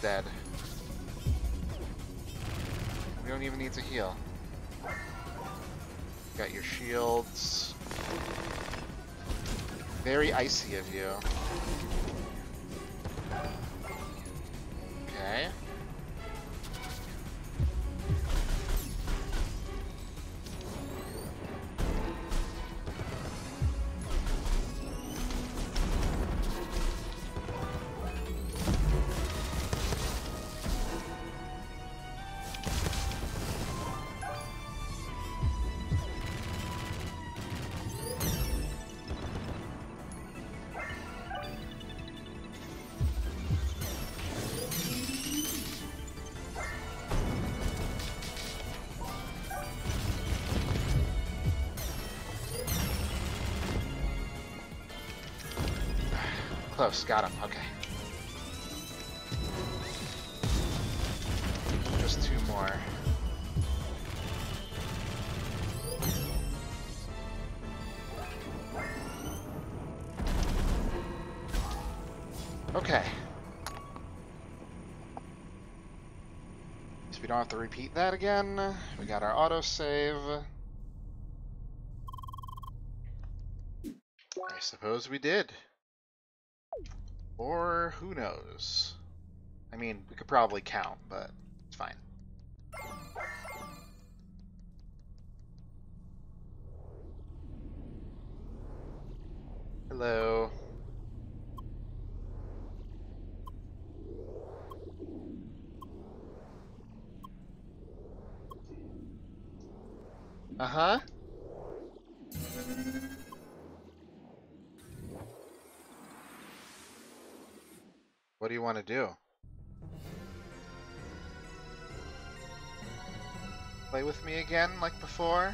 dead. We don't even need to heal. Got your shields. Very icy of you. Okay. Close, got him, okay. Just two more. Okay. So we don't have to repeat that again. We got our autosave. I suppose we did. Or who knows? I mean, we could probably count, but it's fine. Hello. Uh-huh. What do you want to do? Play with me again, like before?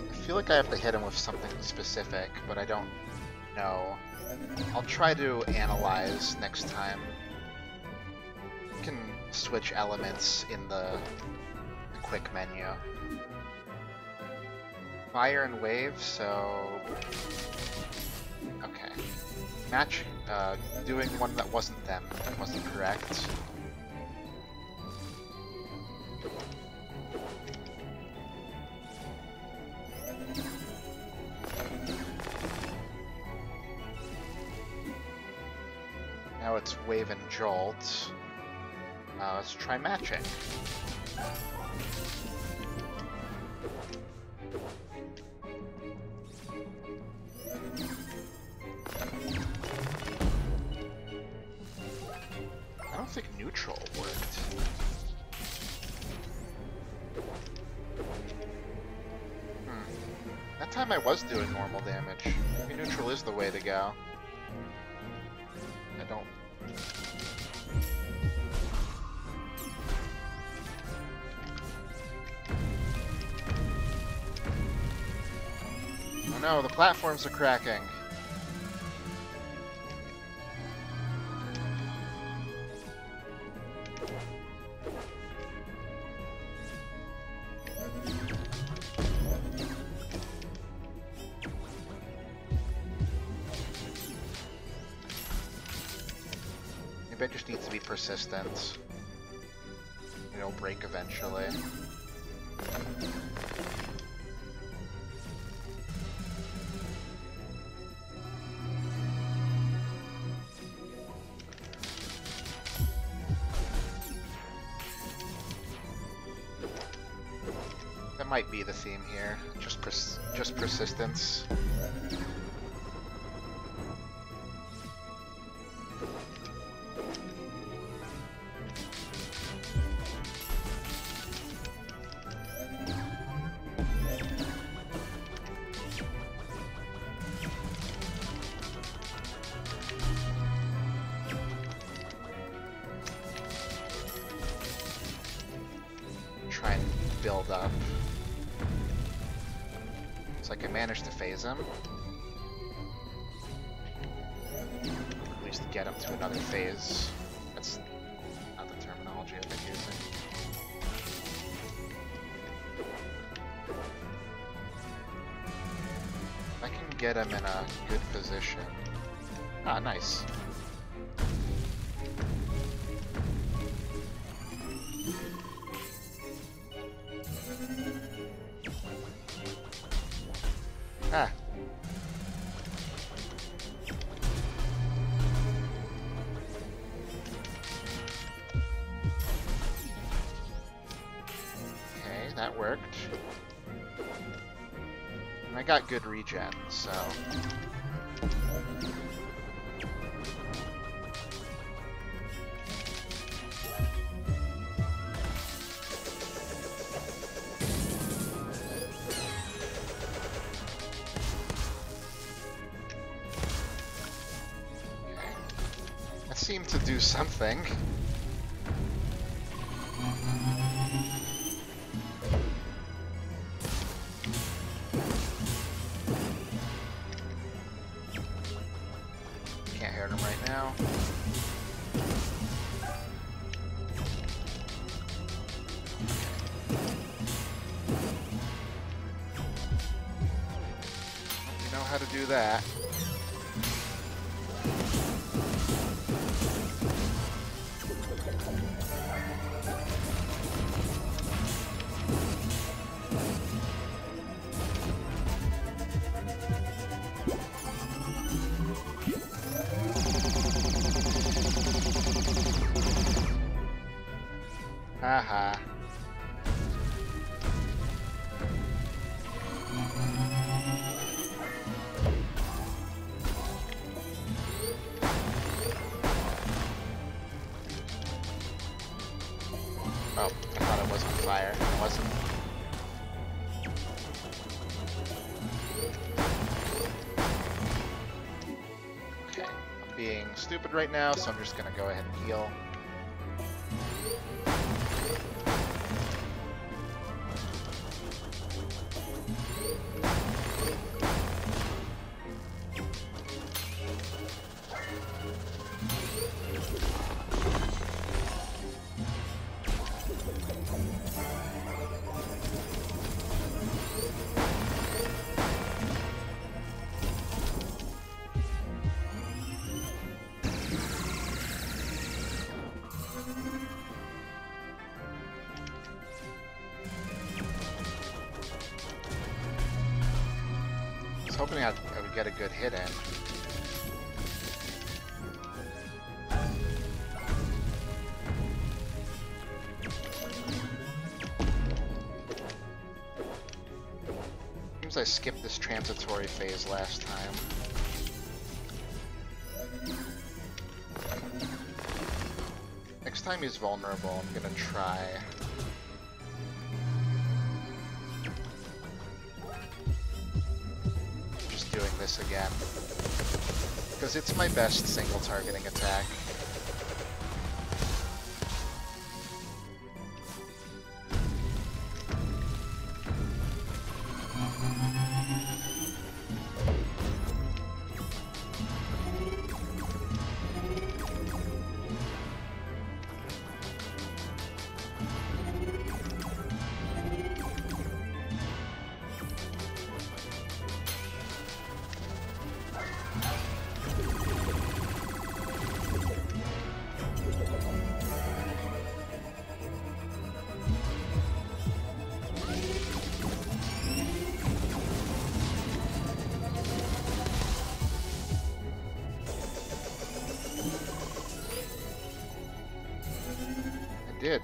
I feel like I have to hit him with something specific, but I don't know. I'll try to analyze next time. You can switch elements in the quick menu. Fire and wave, so... Okay. Match, doing one that wasn't them wasn't correct. Now it's wave and jolt. Let's try matching. I don't think neutral worked. That time I was doing normal damage. Maybe neutral is the way to go. I don't... Oh no, the platforms are cracking. Maybe I just need to be persistent. It'll break eventually. That might be the theme here. Just persistence. build up. It's like I managed to phase him. At least get him to another phase. That's not the terminology I've been using. I can get him in a good position. Ah, nice. Ah. Okay, that worked. And I got good regen, so... seem to do something. Can't hurt him right now. You know how to do that. Haha. Oh, I thought it was on fire. It wasn't. Okay, I'm being stupid right now, so I'm just gonna go ahead and heal. I was hoping I would get a good hit in. Seems I skipped this transitory phase last time. Next time he's vulnerable, I'm gonna try. Doing this again, because it's my best single targeting attack. Did.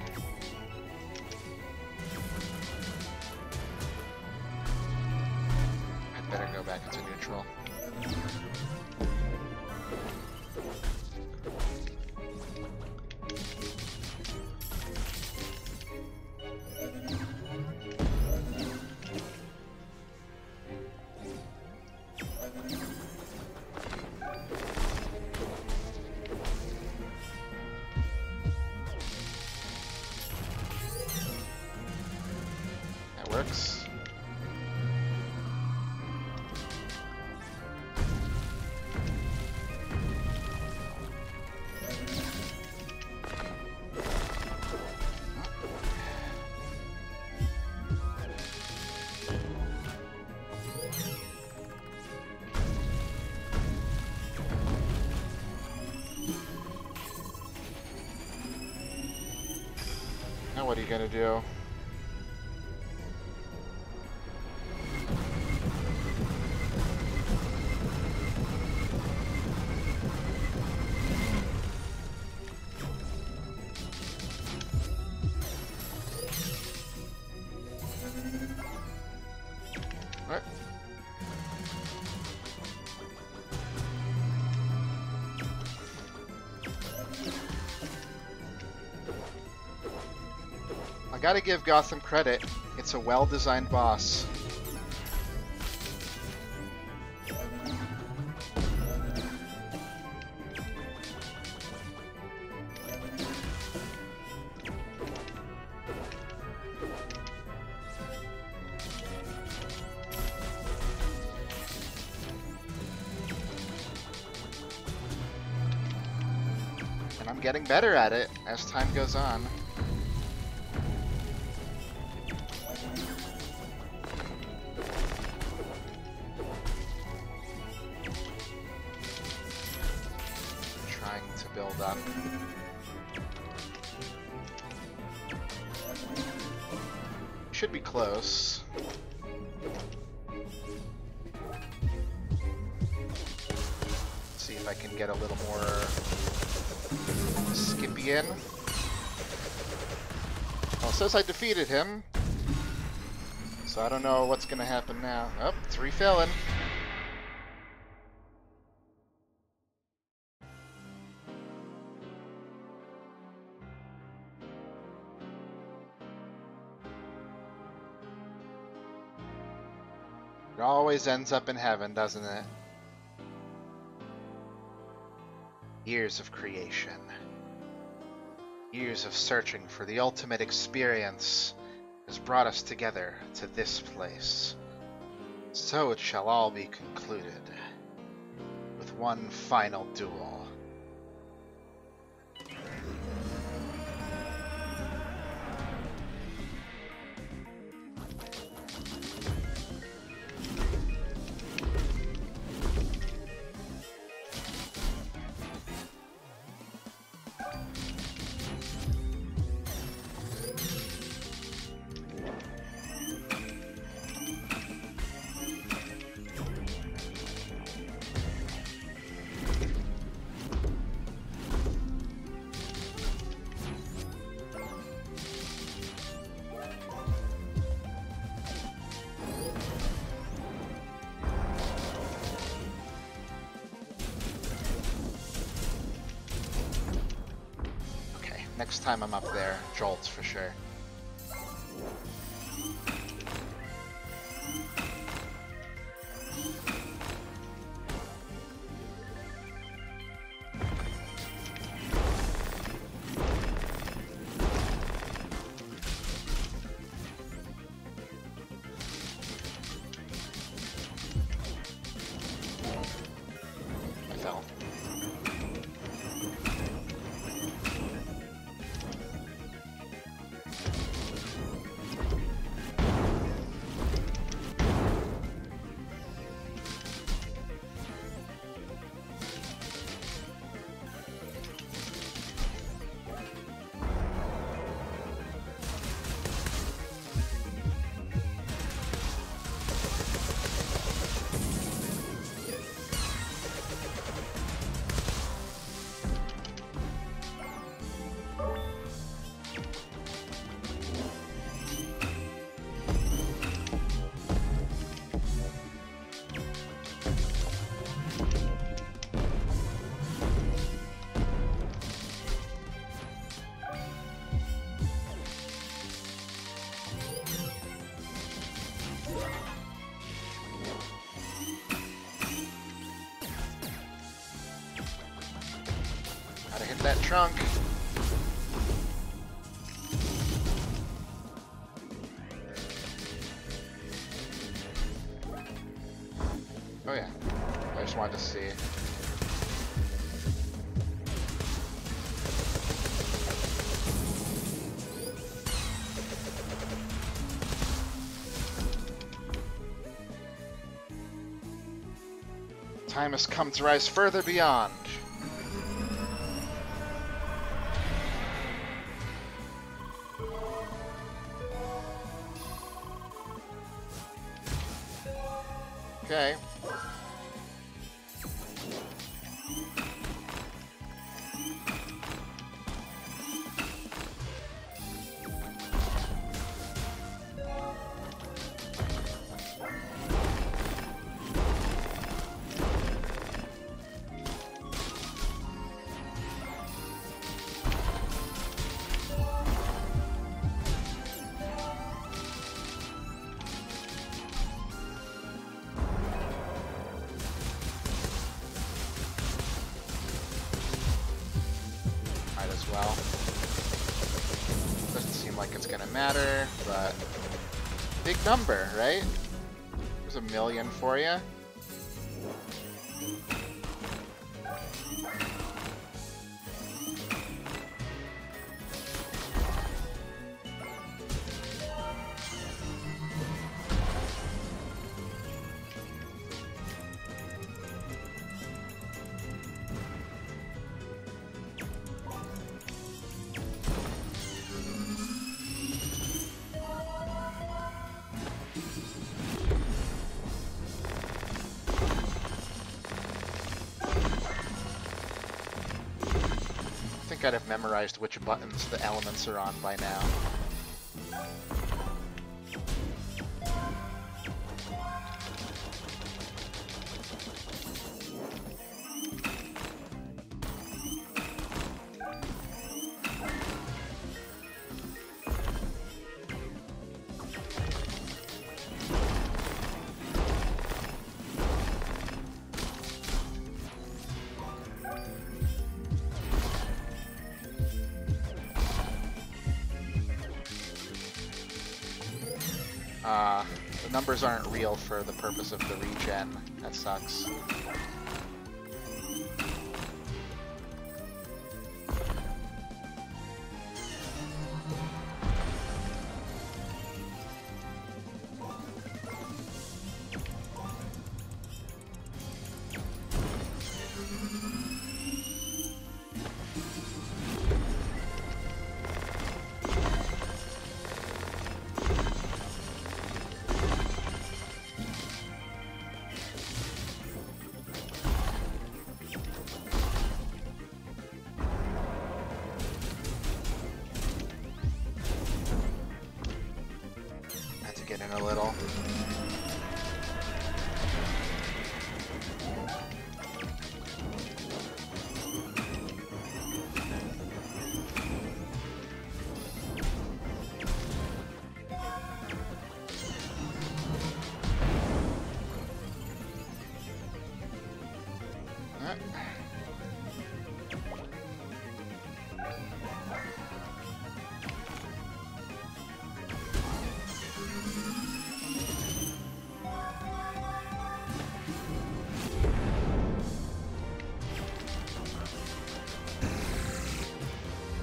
I'd better go back into neutral. what are you gonna do? What? I gotta give Gotham credit. It's a well-designed boss. And I'm getting better at it as time goes on. Build up. Should be close. See if I can get a little more Skippy in. Well, it says I defeated him, so I don't know what's gonna happen now. Oh, it's refilling. It always ends up in heaven, doesn't it? Years of creation. Years of searching for the ultimate experience has brought us together to this place. So it shall all be concluded with one final duel. Next time I'm up there, Jolts for sure. I fell. Gotta hit that trunk. Oh yeah, I just wanted to see. Time has come to rise further beyond. Okay. Might as well. Doesn't seem like it's gonna matter, but big number, right? There's $1 million for you. I think I'd have memorized which buttons the elements are on by now. The numbers aren't real for the purpose of the regen. That sucks. Get in a little.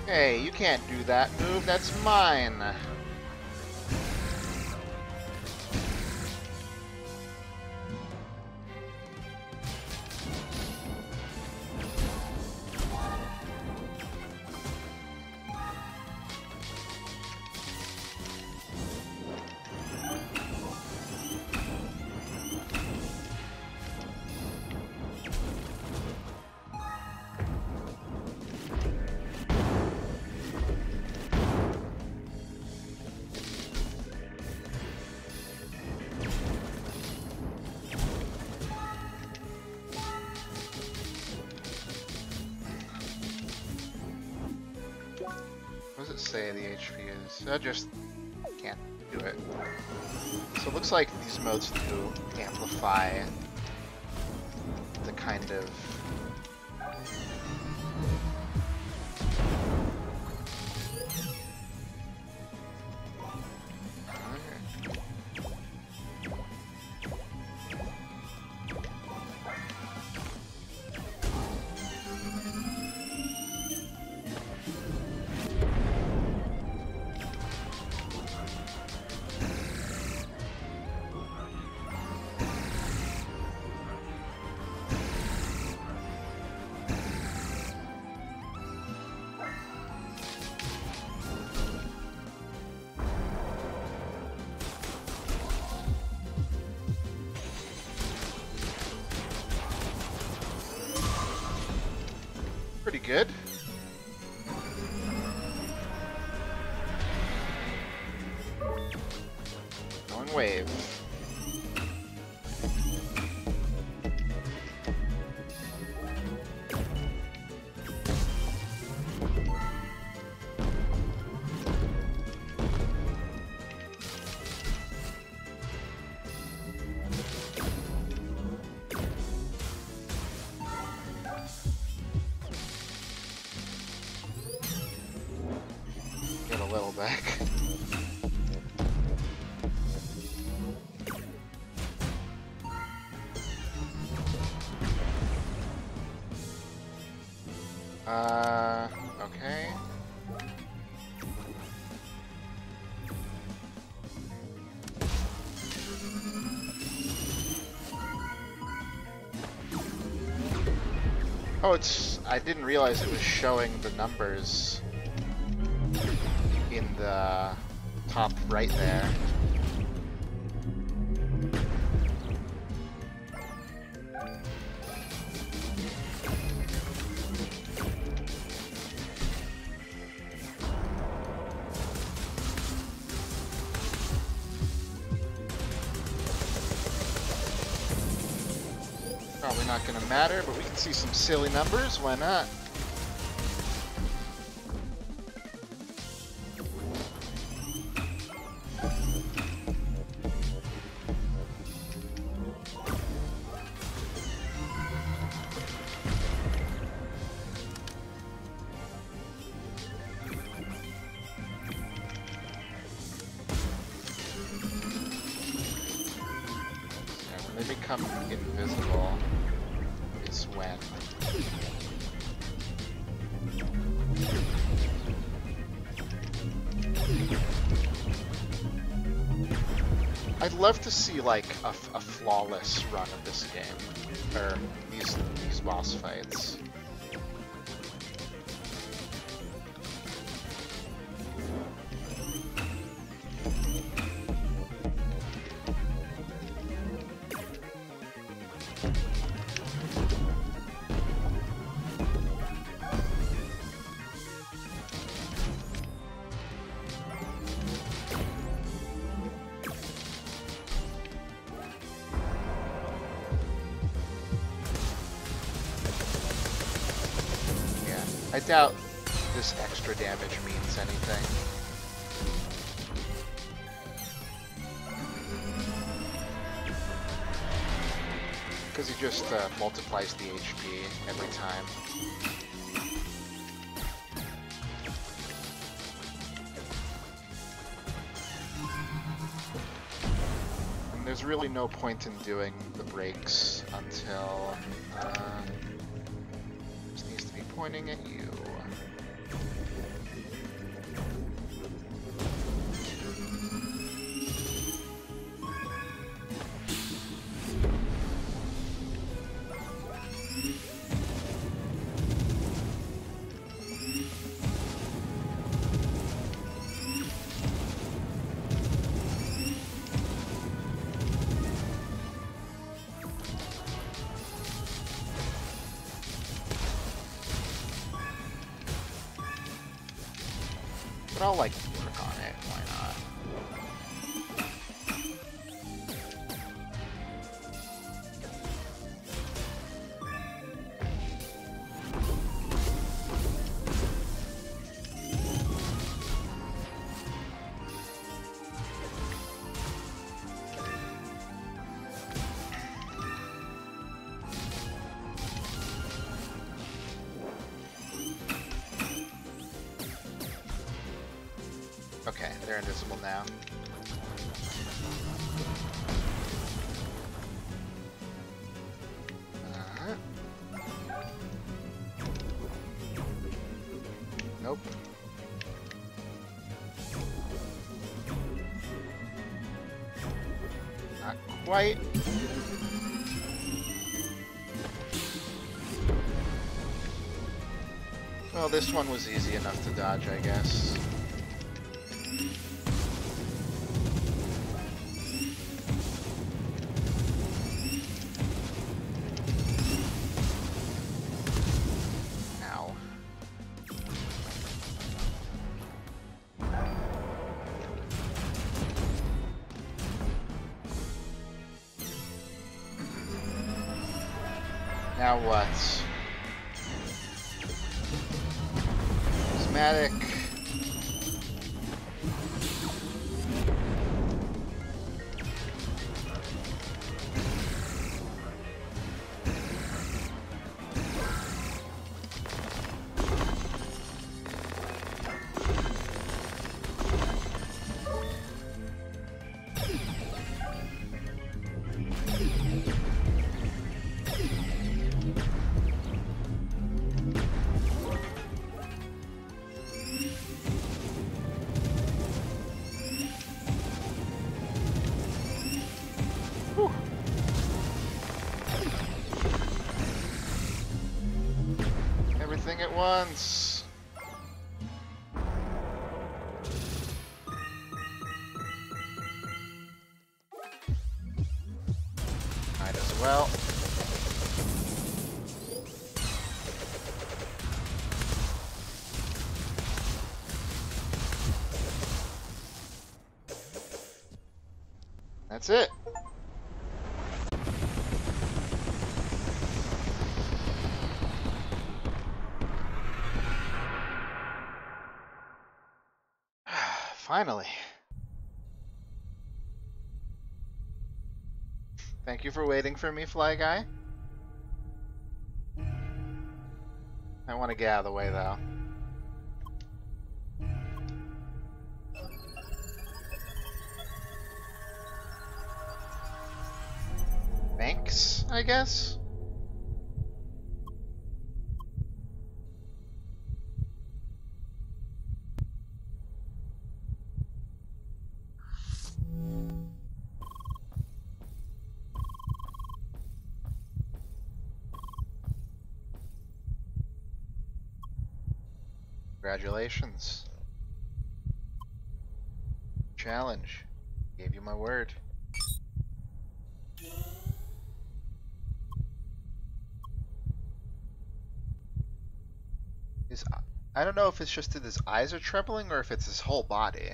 Hey, you can't do that move, that's mine! What does it say the HP is? I just can't do it. So it looks like these modes do amplify the kind of... Pretty good. Going wave. Get a little back. Okay. Oh, I didn't realize it was showing the numbers in the top right there. Probably not gonna matter, but we can see some silly numbers, why not? When they become invisible is when. I'd love to see like a flawless run of this game, or these boss fights. I doubt this extra damage means anything. Because he just multiplies the HP every time. And there's really no point in doing the breaks until... this needs to be pointing at you. But I'll, like, work on it, why not? Okay, they're invisible now. Nope. Not quite. Well, this one was easy enough to dodge, I guess. Ow. Now what? Prismatic. Everything at once. Might as well. That's it. Finally. Thank you for waiting for me, Fly Guy. I want to get out of the way, though. Thanks, I guess? Congratulations. Challenge. Gave you my word. I don't know if it's just that his eyes are trembling or if it's his whole body.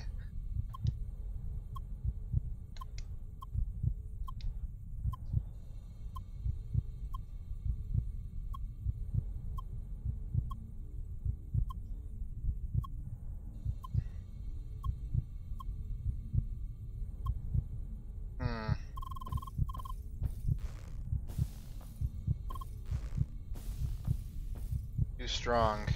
Too strong.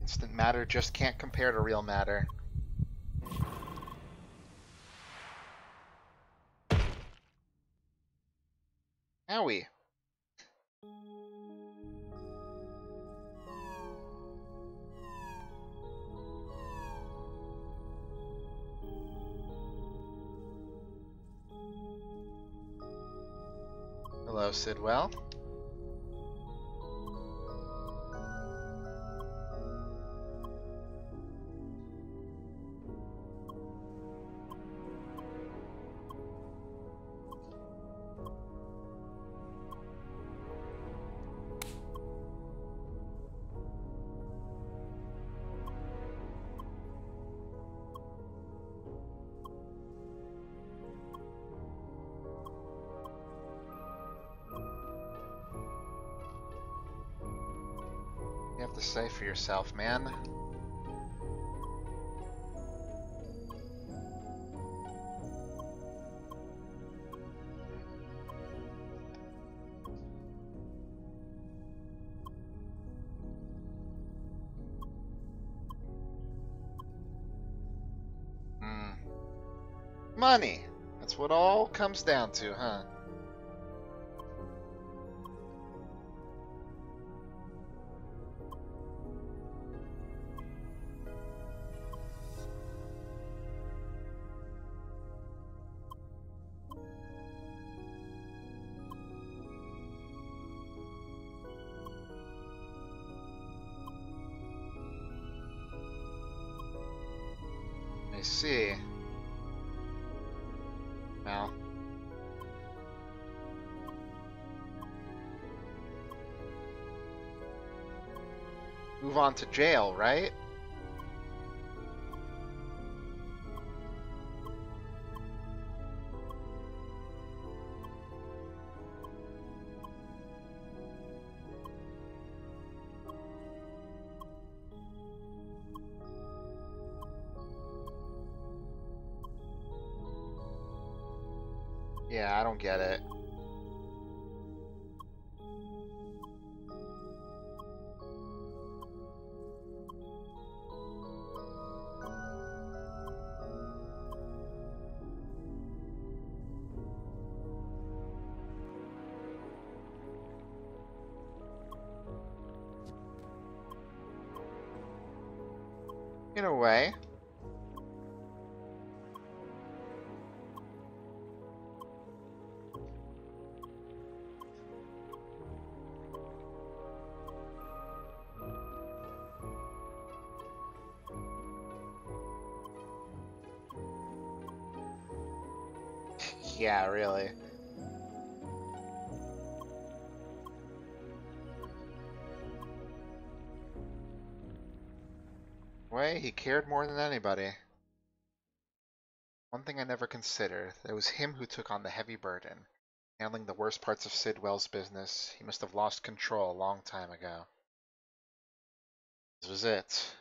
Instant matter just can't compare to real matter. Owie. Hello, Sidwell. You have to say for yourself, man. Money. That's what all comes down to, huh? I see. Well. Move on to jail, right? Yeah, I don't get it. In a way. Yeah, really. Way, he cared more than anybody. One thing I never considered, it was him who took on the heavy burden. Handling the worst parts of Sidwell's business, he must have lost control a long time ago. This was it.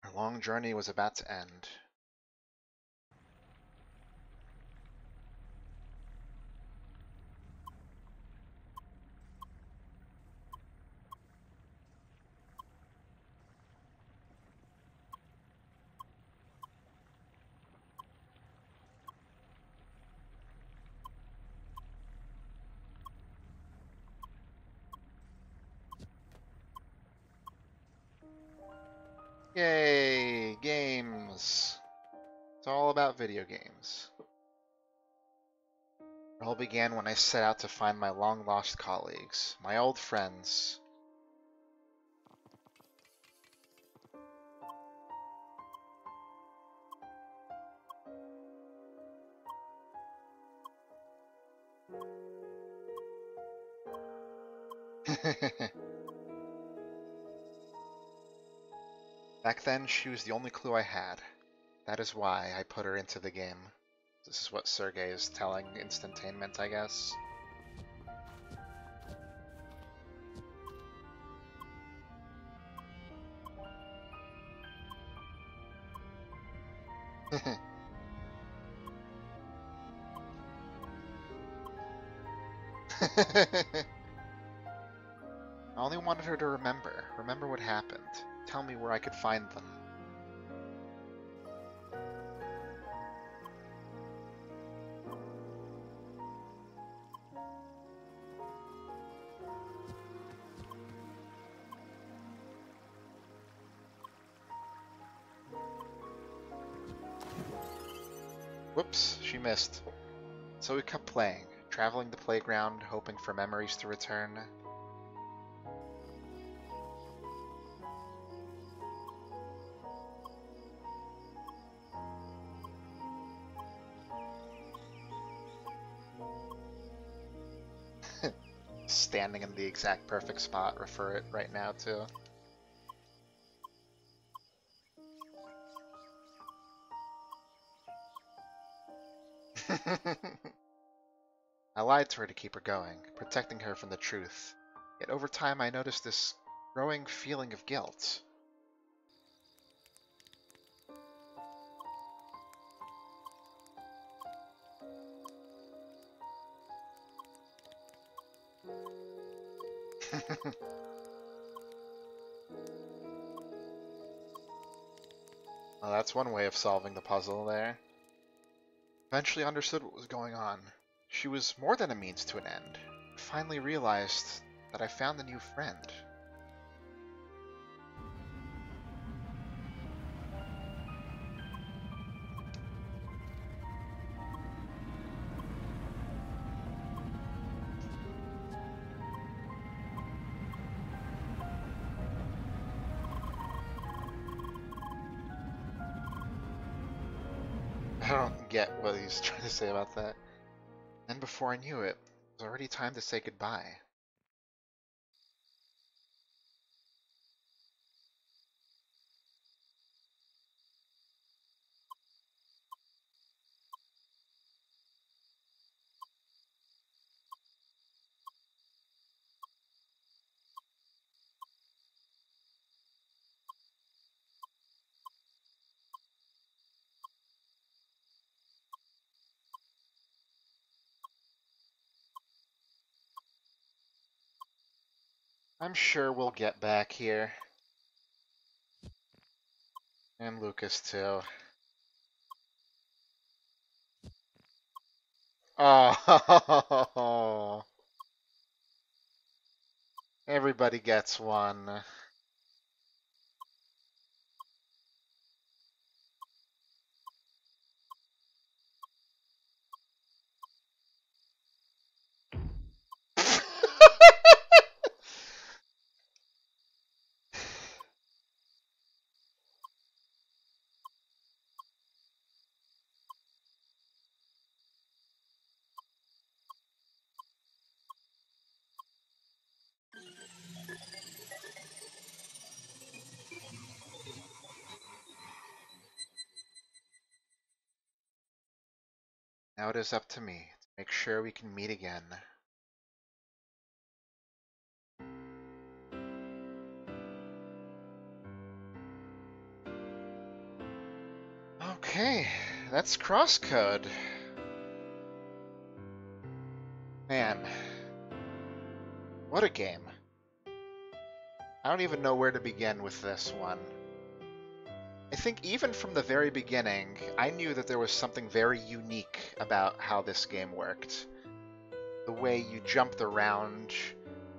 Our long journey was about to end. Yay! Games! It's all about video games. It all began when I set out to find my long-lost colleagues, my old friends. Back then, she was the only clue I had. That is why I put her into the game. This is what Sergei is telling Instantainment, I guess. I only wanted her to remember what happened. Tell me where I could find them. Whoops, she missed. So we kept playing, traveling the playground, hoping for memories to return. Standing in the exact perfect spot, refer it right now too. I lied to her to keep her going, protecting her from the truth. Yet over time I noticed this growing feeling of guilt. Well, that's one way of solving the puzzle there. Eventually understood what was going on. She was more than a means to an end. Finally realized that I found a new friend. I don't get what he's trying to say about that. And before I knew it, it was already time to say goodbye. I'm sure we'll get back here. And Lucas, too. Oh, everybody gets one. Now it is up to me to make sure we can meet again. Okay, that's CrossCode. Man, what a game. I don't even know where to begin with this one. I think even from the very beginning, I knew that there was something very unique about how this game worked. The way you jumped around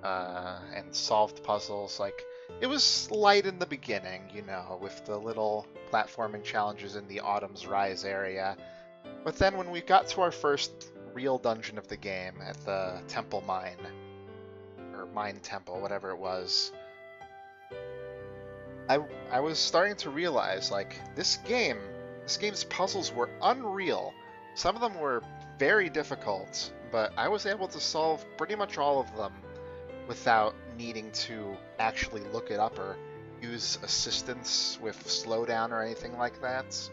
and solved puzzles, like, it was light in the beginning, you know, with the little platforming challenges in the Autumn's Rise area. But then when we got to our first real dungeon of the game at the Temple Mine, or Mine Temple, whatever it was, I was starting to realize, like, this game's puzzles were unreal. Some of them were very difficult, but I was able to solve pretty much all of them without needing to actually look it up or use assistance with slowdown or anything like that.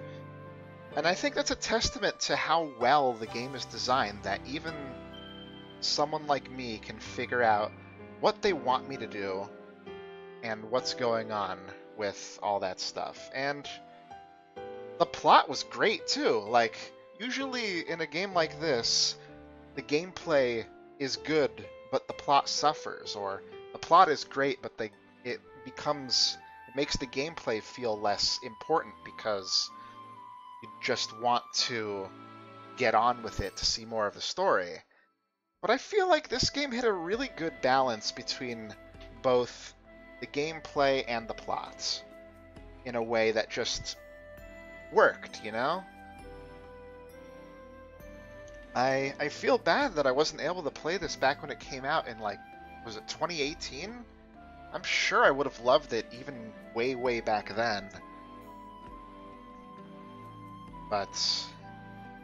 And I think that's a testament to how well the game is designed, that even someone like me can figure out what they want me to do and what's going on with all that stuff. And the plot was great too. Like, usually in a game like this, the gameplay is good, but the plot suffers, or the plot is great, but it makes the gameplay feel less important because you just want to get on with it to see more of the story. But I feel like this game hit a really good balance between both the gameplay and the plot in a way that just worked, you know? I feel bad that I wasn't able to play this back when it came out in, like, was it 2018? I'm sure I would have loved it even way, way back then. But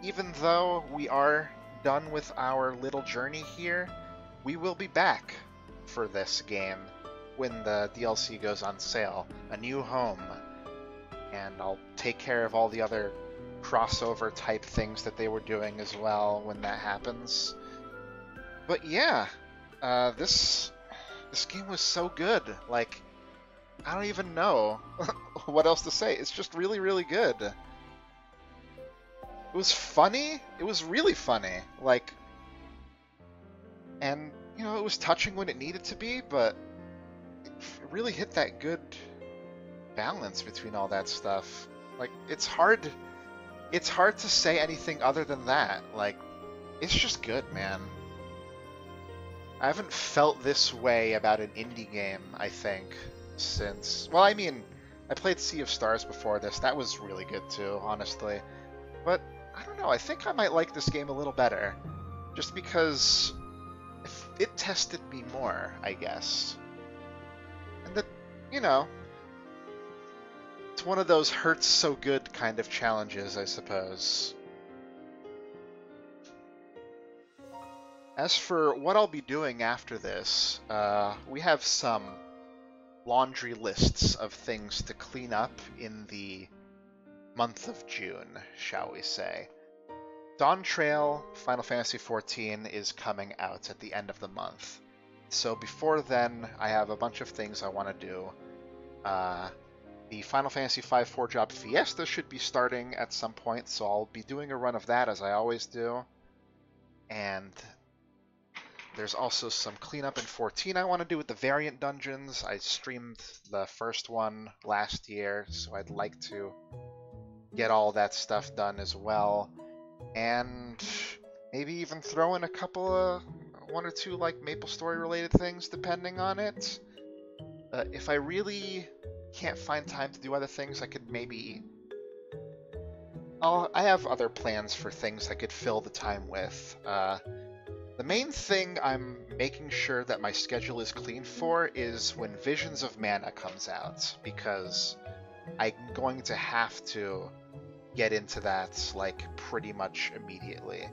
even though we are done with our little journey here, we will be back for this game when the DLC goes on sale, A New Home, and I'll take care of all the other crossover type things that they were doing as well when that happens. But yeah, this game was so good. Like, I don't even know what else to say. It's just really, really good. It was funny. It was really funny. Like, and, you know, it was touching when it needed to be, but it really hit that good balance between all that stuff. Like, it's hard to say anything other than that. Like, it's just good, man. I haven't felt this way about an indie game, I think, since... Well, I mean, I played Sea of Stars before this. That was really good, too, honestly. But, I don't know, I think I might like this game a little better. Just because it tested me more, I guess. And that, you know... It's one of those hurts so good kind of challenges, I suppose. As for what I'll be doing after this, we have some laundry lists of things to clean up in the month of June, shall we say. Dawn Trail Final Fantasy XIV is coming out at the end of the month. So before then, I have a bunch of things I want to do. The Final Fantasy V 4-Job Fiesta should be starting at some point, so I'll be doing a run of that as I always do. And There's also some cleanup in 14 I want to do with the variant dungeons. I streamed the first one last year, so I'd like to get all that stuff done as well. And maybe even throw in a couple of one or two like MapleStory related things depending on it. If I really can't find time to do other things, I could maybe... I have other plans for things I could fill the time with. The main thing I'm making sure that my schedule is clean for is when Visions of Mana comes out, because I'm going to have to get into that like pretty much immediately.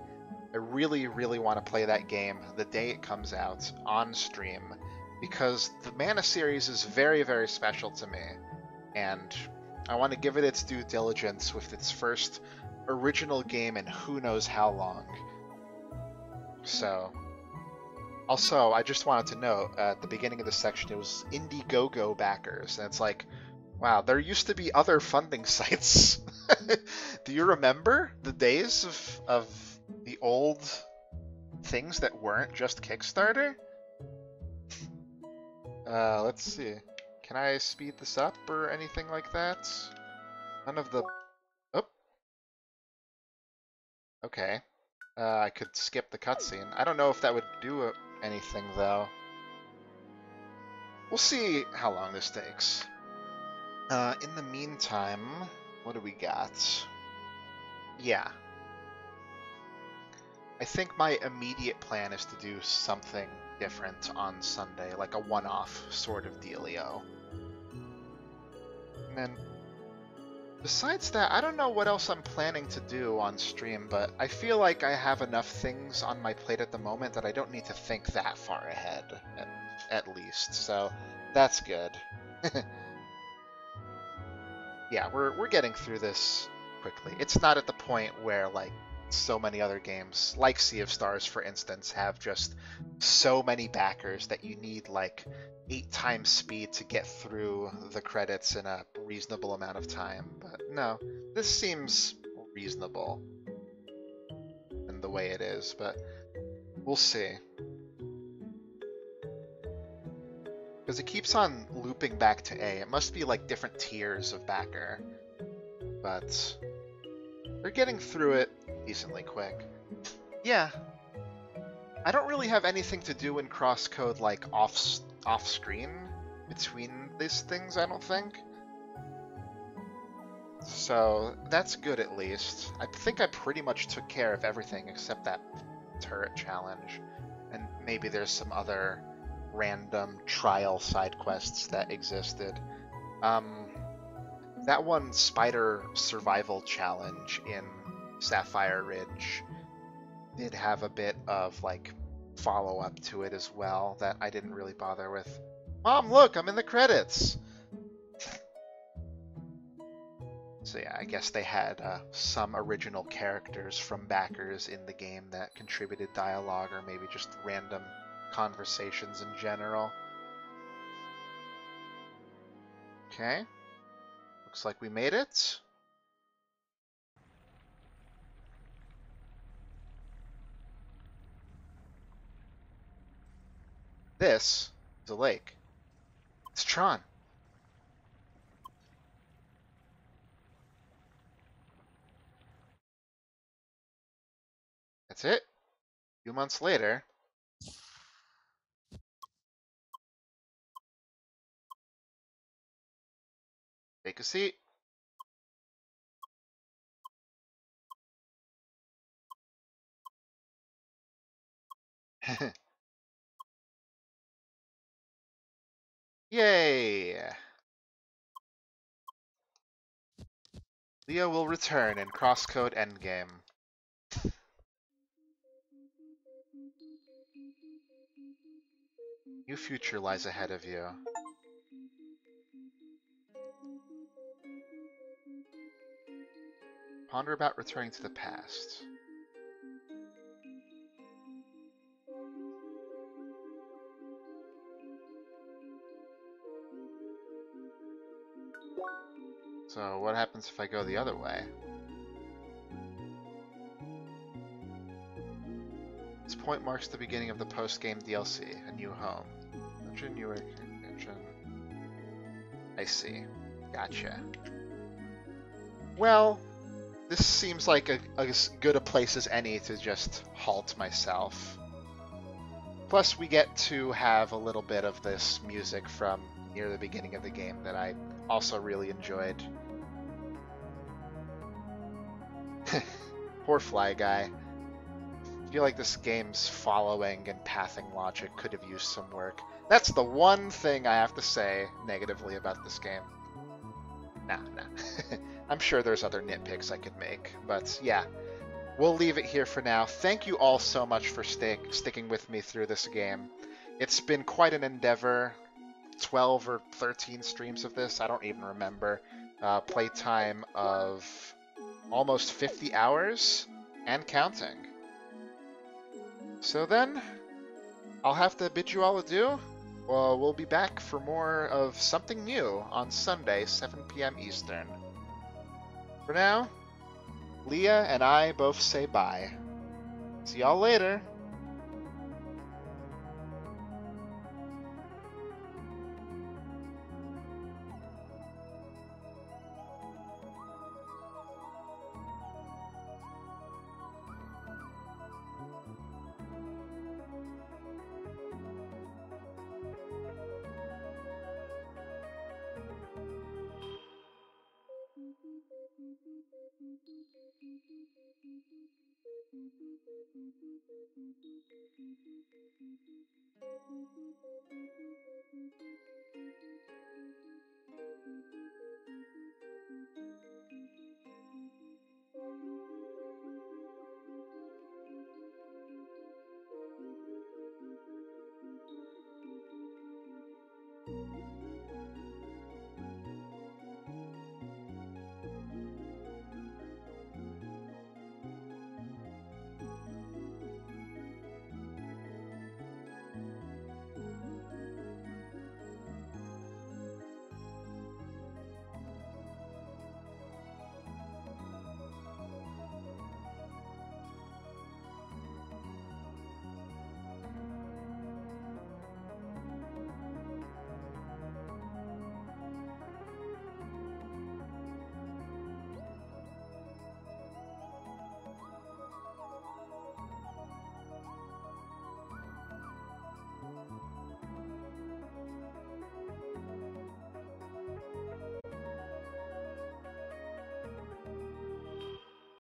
I really, really want to play that game the day it comes out on stream, because the Mana series is very, very special to me, and I want to give it its due diligence with its first original game in who knows how long. So, also, I just wanted to note, at the beginning of the section, it was Indiegogo backers, and it's like, wow, there used to be other funding sites. Do you remember the days of the old things that weren't just Kickstarter? Let's see. Can I speed this up or anything like that? None of the... Oh. Okay. I could skip the cutscene. I don't know if that would do anything, though. We'll see how long this takes. In the meantime, what do we got? Yeah. I think my immediate plan is to do something different on Sunday, like a one-off sort of dealio. And then, besides that, I don't know what else I'm planning to do on stream, but I feel like I have enough things on my plate at the moment that I don't need to think that far ahead, at least, so that's good. Yeah, we're getting through this quickly. It's not at the point where, like, so many other games, like Sea of Stars, for instance, have just so many backers that you need, like, 8 times speed to get through the credits in a reasonable amount of time. But no, this seems reasonable in the way it is, but we'll see. Because it keeps on looping back to A. It must be like different tiers of backer. But they're getting through it decently quick. Yeah. I don't really have anything to do in CrossCode like off-screen between these things, I don't think. So that's good at least. I think I pretty much took care of everything except that turret challenge. And maybe there's some other random trial side quests that existed. That one spider survival challenge in Sapphire Ridge did have a bit of like follow-up to it as well that I didn't really bother with. Mom, look, I'm in the credits! So yeah, I guess they had some original characters from backers in the game that contributed dialogue, or maybe just random conversations in general. Okay. Looks like we made it. This is a lake. It's Tron. That's it. A few months later. Take a seat. Yay! Leo will return in CrossCode Endgame. New future lies ahead of you. Ponder about returning to the past. So what happens if I go the other way? It's point marks the beginning of the post-game DLC, A New Home. Dungeon, New York, Dungeon. I see. Gotcha. Well, this seems like as good a place as any to just halt myself. Plus, we get to have a little bit of this music from near the beginning of the game that I also really enjoyed. Poor Fly Guy. I feel like this game's following and pathing logic could have used some work. That's the one thing I have to say negatively about this game. Nah. I'm sure there's other nitpicks I could make, but yeah. We'll leave it here for now. Thank you all so much for sticking with me through this game. It's been quite an endeavor. 12 or 13 streams of this, I don't even remember. Playtime of almost 50 hours and counting. So then, I'll have to bid you all adieu. Well, we'll be back for more of something new on Sunday, 7 p.m. Eastern. For now, Leah and I both say bye. See y'all later.